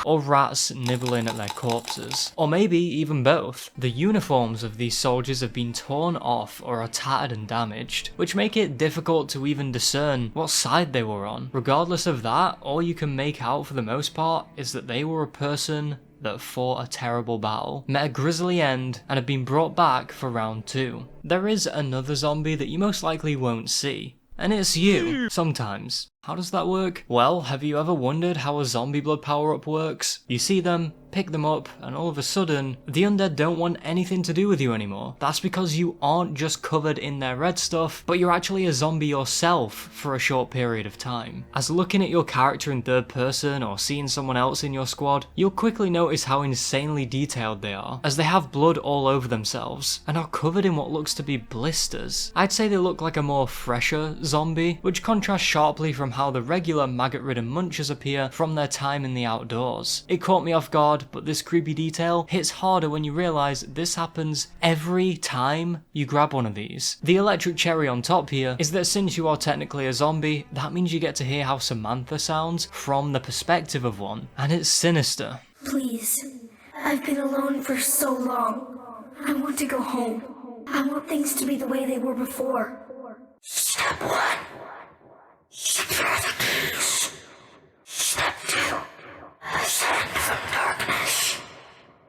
or rats nibbling at their corpses. Or maybe even both. The uniforms of these soldiers have been torn off or are tattered and damaged, which make it difficult to even discern what side they were on. Regardless of that, all you can make out for the most part is that they were a person that fought a terrible battle, met a grisly end, and have been brought back for round 2. There is another zombie that you most likely won't see, and it's you, sometimes. How does that work? Well, have you ever wondered how a zombie blood power-up works? You see them, pick them up, and all of a sudden, the undead don't want anything to do with you anymore. That's because you aren't just covered in their red stuff, but you're actually a zombie yourself for a short period of time. As looking at your character in third person or seeing someone else in your squad, you'll quickly notice how insanely detailed they are, as they have blood all over themselves, and are covered in what looks to be blisters. I'd say they look like a more fresher zombie, which contrasts sharply from how the regular maggot-ridden munchers appear from their time in the outdoors. It caught me off guard, but this creepy detail hits harder when you realise this happens every time you grab one of these. The electric cherry on top here is that since you are technically a zombie, that means you get to hear how Samantha sounds from the perspective of one, and it's sinister. Please, I've been alone for so long. I want to go home. I want things to be the way they were before. Step 1. Secure the keys. Step 2. Ascend from darkness.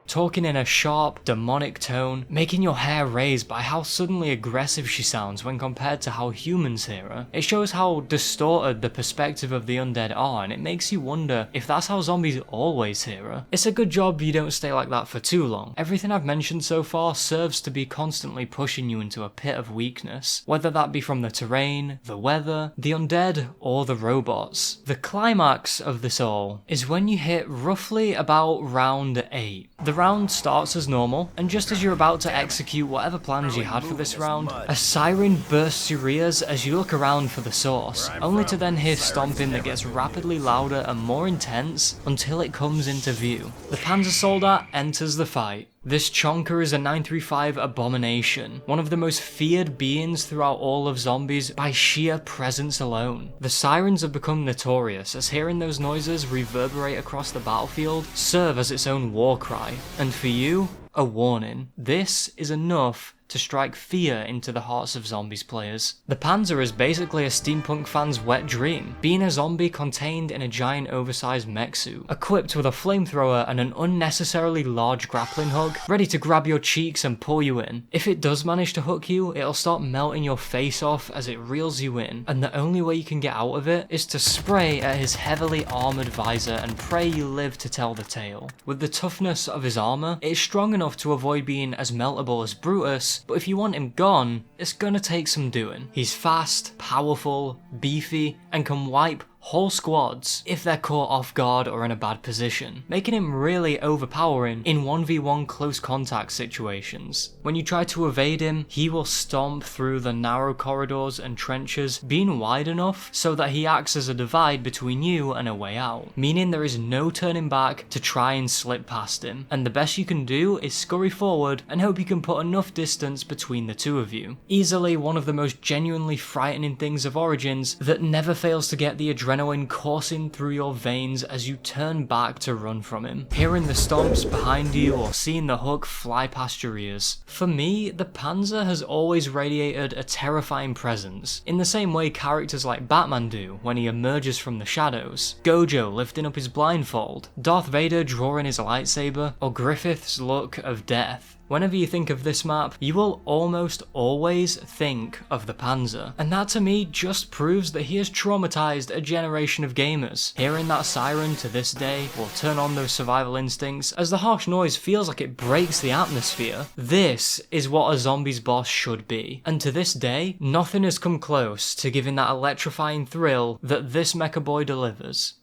Talking in a sharp, demonic tone, making your hair raise by how suddenly aggressive she sounds when compared to how humans hear her. It shows how distorted the perspective of the undead are, and it makes you wonder if that's how zombies always hear her. It's a good job you don't stay like that for too long. Everything I've mentioned so far serves to be constantly pushing you into a pit of weakness, whether that be from the terrain, the weather, the undead, or the robots. The climax of this all is when you hit roughly about round 8. The round starts as normal, and just as you're about to execute whatever plans you had for this round, a siren bursts your ears as you look around for the source, only to then hear stomping that gets rapidly louder and more intense until it comes into view. The Panzer Soldat enters the fight. This chonker is a 935 abomination, one of the most feared beings throughout all of zombies by sheer presence alone. The sirens have become notorious, as hearing those noises reverberate across the battlefield serve as its own war cry, and for you, a warning. This is enough to strike fear into the hearts of zombies players. The Panzer is basically a steampunk fan's wet dream, being a zombie contained in a giant oversized mech suit, equipped with a flamethrower and an unnecessarily large grappling hook, ready to grab your cheeks and pull you in. If it does manage to hook you, it'll start melting your face off as it reels you in, and the only way you can get out of it is to spray at his heavily armoured visor and pray you live to tell the tale. With the toughness of his armour, it's strong enough to avoid being as meltable as Brutus, but if you want him gone, it's gonna take some doing. He's fast, powerful, beefy, and can wipe whole squads if they're caught off guard or in a bad position, making him really overpowering in 1v1 close contact situations. When you try to evade him, he will stomp through the narrow corridors and trenches, being wide enough so that he acts as a divide between you and a way out, meaning there is no turning back to try and slip past him, and the best you can do is scurry forward and hope you can put enough distance between the two of you. Easily one of the most genuinely frightening things of Origins that never fails to get the adrenaline coursing through your veins as you turn back to run from him, hearing the stomps behind you or seeing the hook fly past your ears. For me, the Panzer has always radiated a terrifying presence, in the same way characters like Batman do when he emerges from the shadows, Gojo lifting up his blindfold, Darth Vader drawing his lightsaber, or Griffith's look of death. Whenever you think of this map, you will almost always think of the Panzer, and that to me just proves that he has traumatized a generation of gamers. Hearing that siren to this day will turn on those survival instincts, as the harsh noise feels like it breaks the atmosphere. This is what a zombie's boss should be, and to this day, nothing has come close to giving that electrifying thrill that this mecha boy delivers.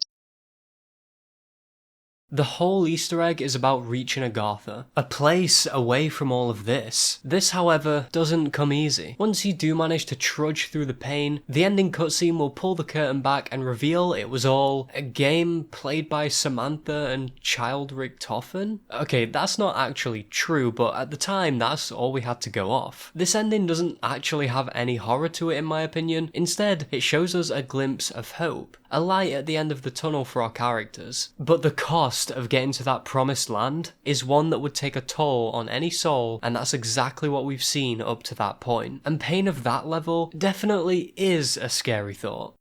The whole Easter egg is about reaching Agartha, a place away from all of this. This, however, doesn't come easy. Once you do manage to trudge through the pain, the ending cutscene will pull the curtain back and reveal it was all a game played by Samantha and Child Richtofen? Okay, that's not actually true, but at the time, that's all we had to go off. This ending doesn't actually have any horror to it in my opinion. Instead, it shows us a glimpse of hope, a light at the end of the tunnel for our characters. But the cost cost of getting to that promised land is one that would take a toll on any soul, and that's exactly what we've seen up to that point. And pain of that level definitely is a scary thought.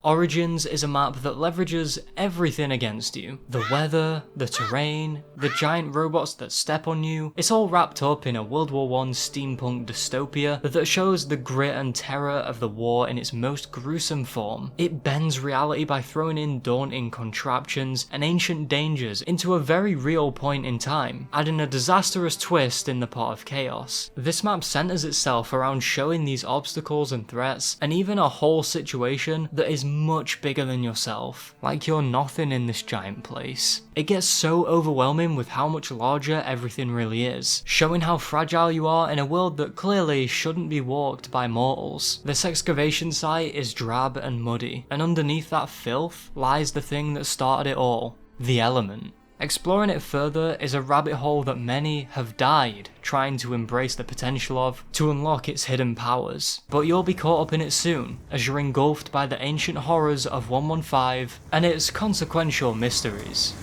Origins is a map that leverages everything against you. The weather, the terrain, the giant robots that step on you. It's all wrapped up in a World War I steampunk dystopia that shows the grit and terror of the war in its most gruesome form. It bends reality by throwing in daunting contraptions and ancient dangers into a very real point in time, adding a disastrous twist in the pot of chaos. This map centers itself around showing these obstacles and threats, and even a whole situation that is much bigger than yourself, like you're nothing in this giant place. It gets so overwhelming with how much larger everything really is, showing how fragile you are in a world that clearly shouldn't be walked by mortals. This excavation site is drab and muddy, and underneath that filth lies the thing that started it all, the element. Exploring it further is a rabbit hole that many have died trying to embrace the potential of, to unlock its hidden powers. But you'll be caught up in it soon, as you're engulfed by the ancient horrors of 115 and its consequential mysteries.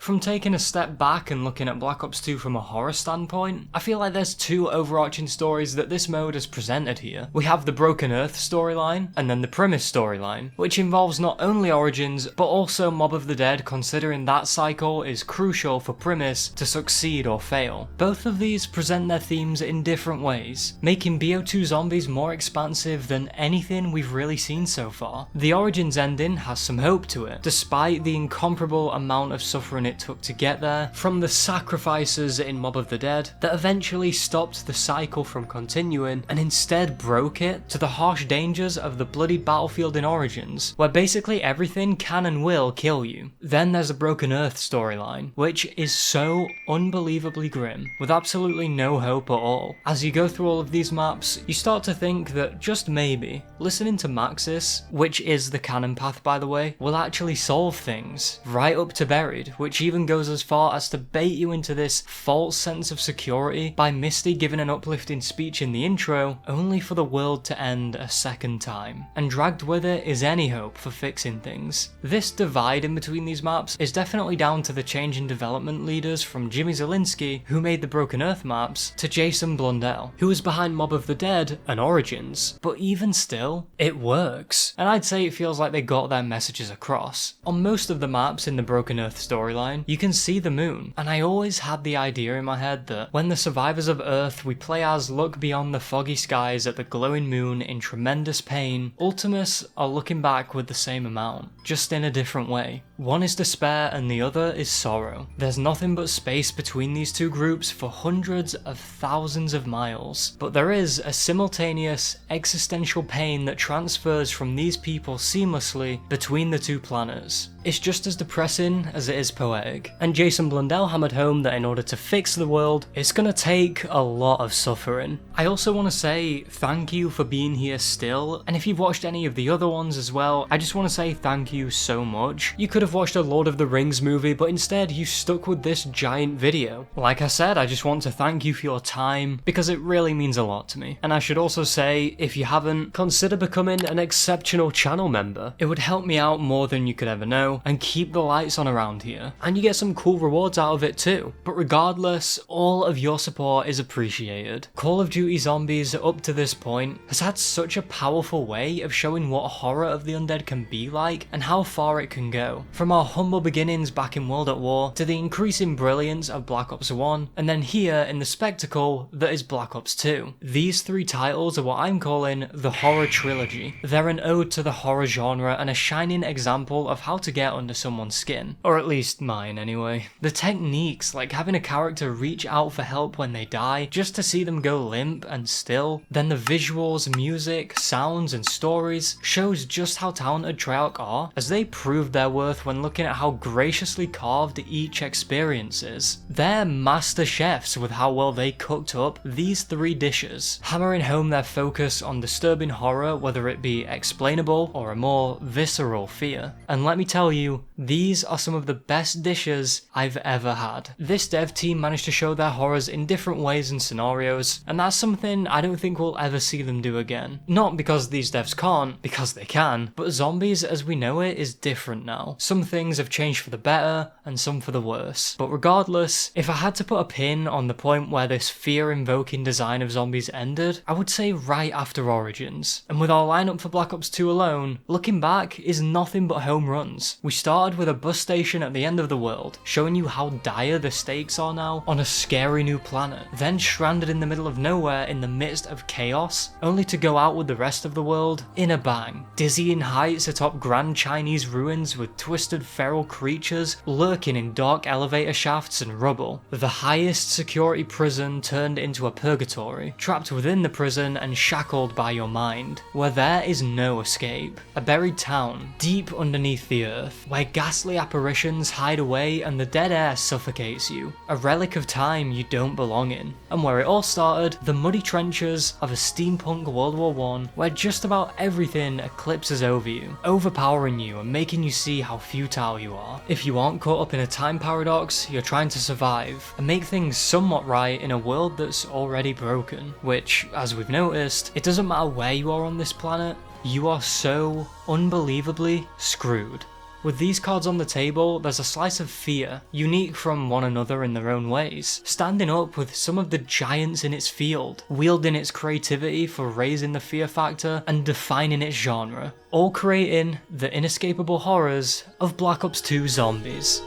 From taking a step back and looking at Black Ops 2 from a horror standpoint, I feel like there's two overarching stories that this mode has presented here. We have the Broken Earth storyline, and then the Primus storyline, which involves not only Origins, but also Mob of the Dead, considering that cycle is crucial for Primus to succeed or fail. Both of these present their themes in different ways, making BO2 Zombies more expansive than anything we've really seen so far. The Origins ending has some hope to it, despite the incomparable amount of suffering it took to get there, from the sacrifices in Mob of the Dead that eventually stopped the cycle from continuing and instead broke it, to the harsh dangers of the bloody battlefield in Origins, where basically everything can and will kill you. Then there's the Broken Earth storyline, which is so unbelievably grim, with absolutely no hope at all. As you go through all of these maps, you start to think that just maybe, listening to Maxis, which is the canon path by the way, will actually solve things, right up to Buried, which even goes as far as to bait you into this false sense of security by Misty giving an uplifting speech in the intro, only for the world to end a second time. And dragged with it is any hope for fixing things. This divide in between these maps is definitely down to the change in development leaders from Jimmy Zielinski, who made the Broken Earth maps, to Jason Blundell, who was behind Mob of the Dead and Origins. But even still, it works. And I'd say it feels like they got their messages across. On most of the maps in the Broken Earth storyline, you can see the moon, and I always had the idea in my head that when the survivors of Earth we play as look beyond the foggy skies at the glowing moon in tremendous pain, Ultimus are looking back with the same amount, just in a different way. One is despair and the other is sorrow. There's nothing but space between these two groups for hundreds of thousands of miles, but there is a simultaneous existential pain that transfers from these people seamlessly between the two planets. It's just as depressing as it is poetic, and Jason Blundell hammered home that in order to fix the world, it's gonna take a lot of suffering. I also want to say thank you for being here still, and if you've watched any of the other ones as well, I just want to say thank you so much. You could have watched a Lord of the Rings movie, but instead you stuck with this giant video. Like I said, I just want to thank you for your time, because it really means a lot to me. And I should also say, if you haven't, consider becoming an exceptional channel member. It would help me out more than you could ever know, and keep the lights on around here. And you get some cool rewards out of it too. But regardless, all of your support is appreciated. Call of Duty Zombies up to this point has had such a powerful way of showing what horror of the undead can be like and how far it can go. From our humble beginnings back in World at War to the increasing brilliance of Black Ops 1, and then here in the spectacle that is Black Ops 2. These three titles are what I'm calling the horror trilogy. They're an ode to the horror genre and a shining example of how to get under someone's skin. Or at least mine anyway. The techniques, like having a character reach out for help when they die, just to see them go limp and still, then the visuals, music, sounds and stories, shows just how talented Treyarch are, as they proved their worth when looking at how graciously carved each experience is. They're master chefs with how well they cooked up these three dishes, hammering home their focus on disturbing horror, whether it be explainable or a more visceral fear. And let me tell you, these are some of the best dishes I've ever had. This dev team managed to show their horrors in different ways and scenarios, and that's something I don't think we'll ever see them do again. Not because these devs can't, because they can, but zombies as we know it is different now. Some things have changed for the better, and some for the worse. But regardless, if I had to put a pin on the point where this fear-invoking design of zombies ended, I would say right after Origins. And with our lineup for Black Ops 2 alone, looking back is nothing but home runs. We started with a bus station at the end of the world, showing you how dire the stakes are now on a scary new planet, then stranded in the middle of nowhere in the midst of chaos, only to go out with the rest of the world in a bang. Dizzying heights atop grand Chinese ruins with twisted feral creatures lurking in dark elevator shafts and rubble. The highest security prison turned into a purgatory, trapped within the prison and shackled by your mind, where there is no escape. A buried town, deep underneath the earth, where ghastly apparitions hide away and the dead air suffocates you. A relic of time you don't belong in. And where it all started, the muddy trenches of a steampunk World War I, where just about everything eclipses over you, overpowering you and making you see how futile you are. If you aren't caught up in a time paradox, you're trying to survive and make things somewhat right in a world that's already broken, which, as we've noticed, it doesn't matter where you are on this planet, you are so unbelievably screwed. With these cards on the table, there's a slice of fear, unique from one another in their own ways, standing up with some of the giants in its field, wielding its creativity for raising the fear factor and defining its genre, all creating the inescapable horrors of Black Ops 2 Zombies.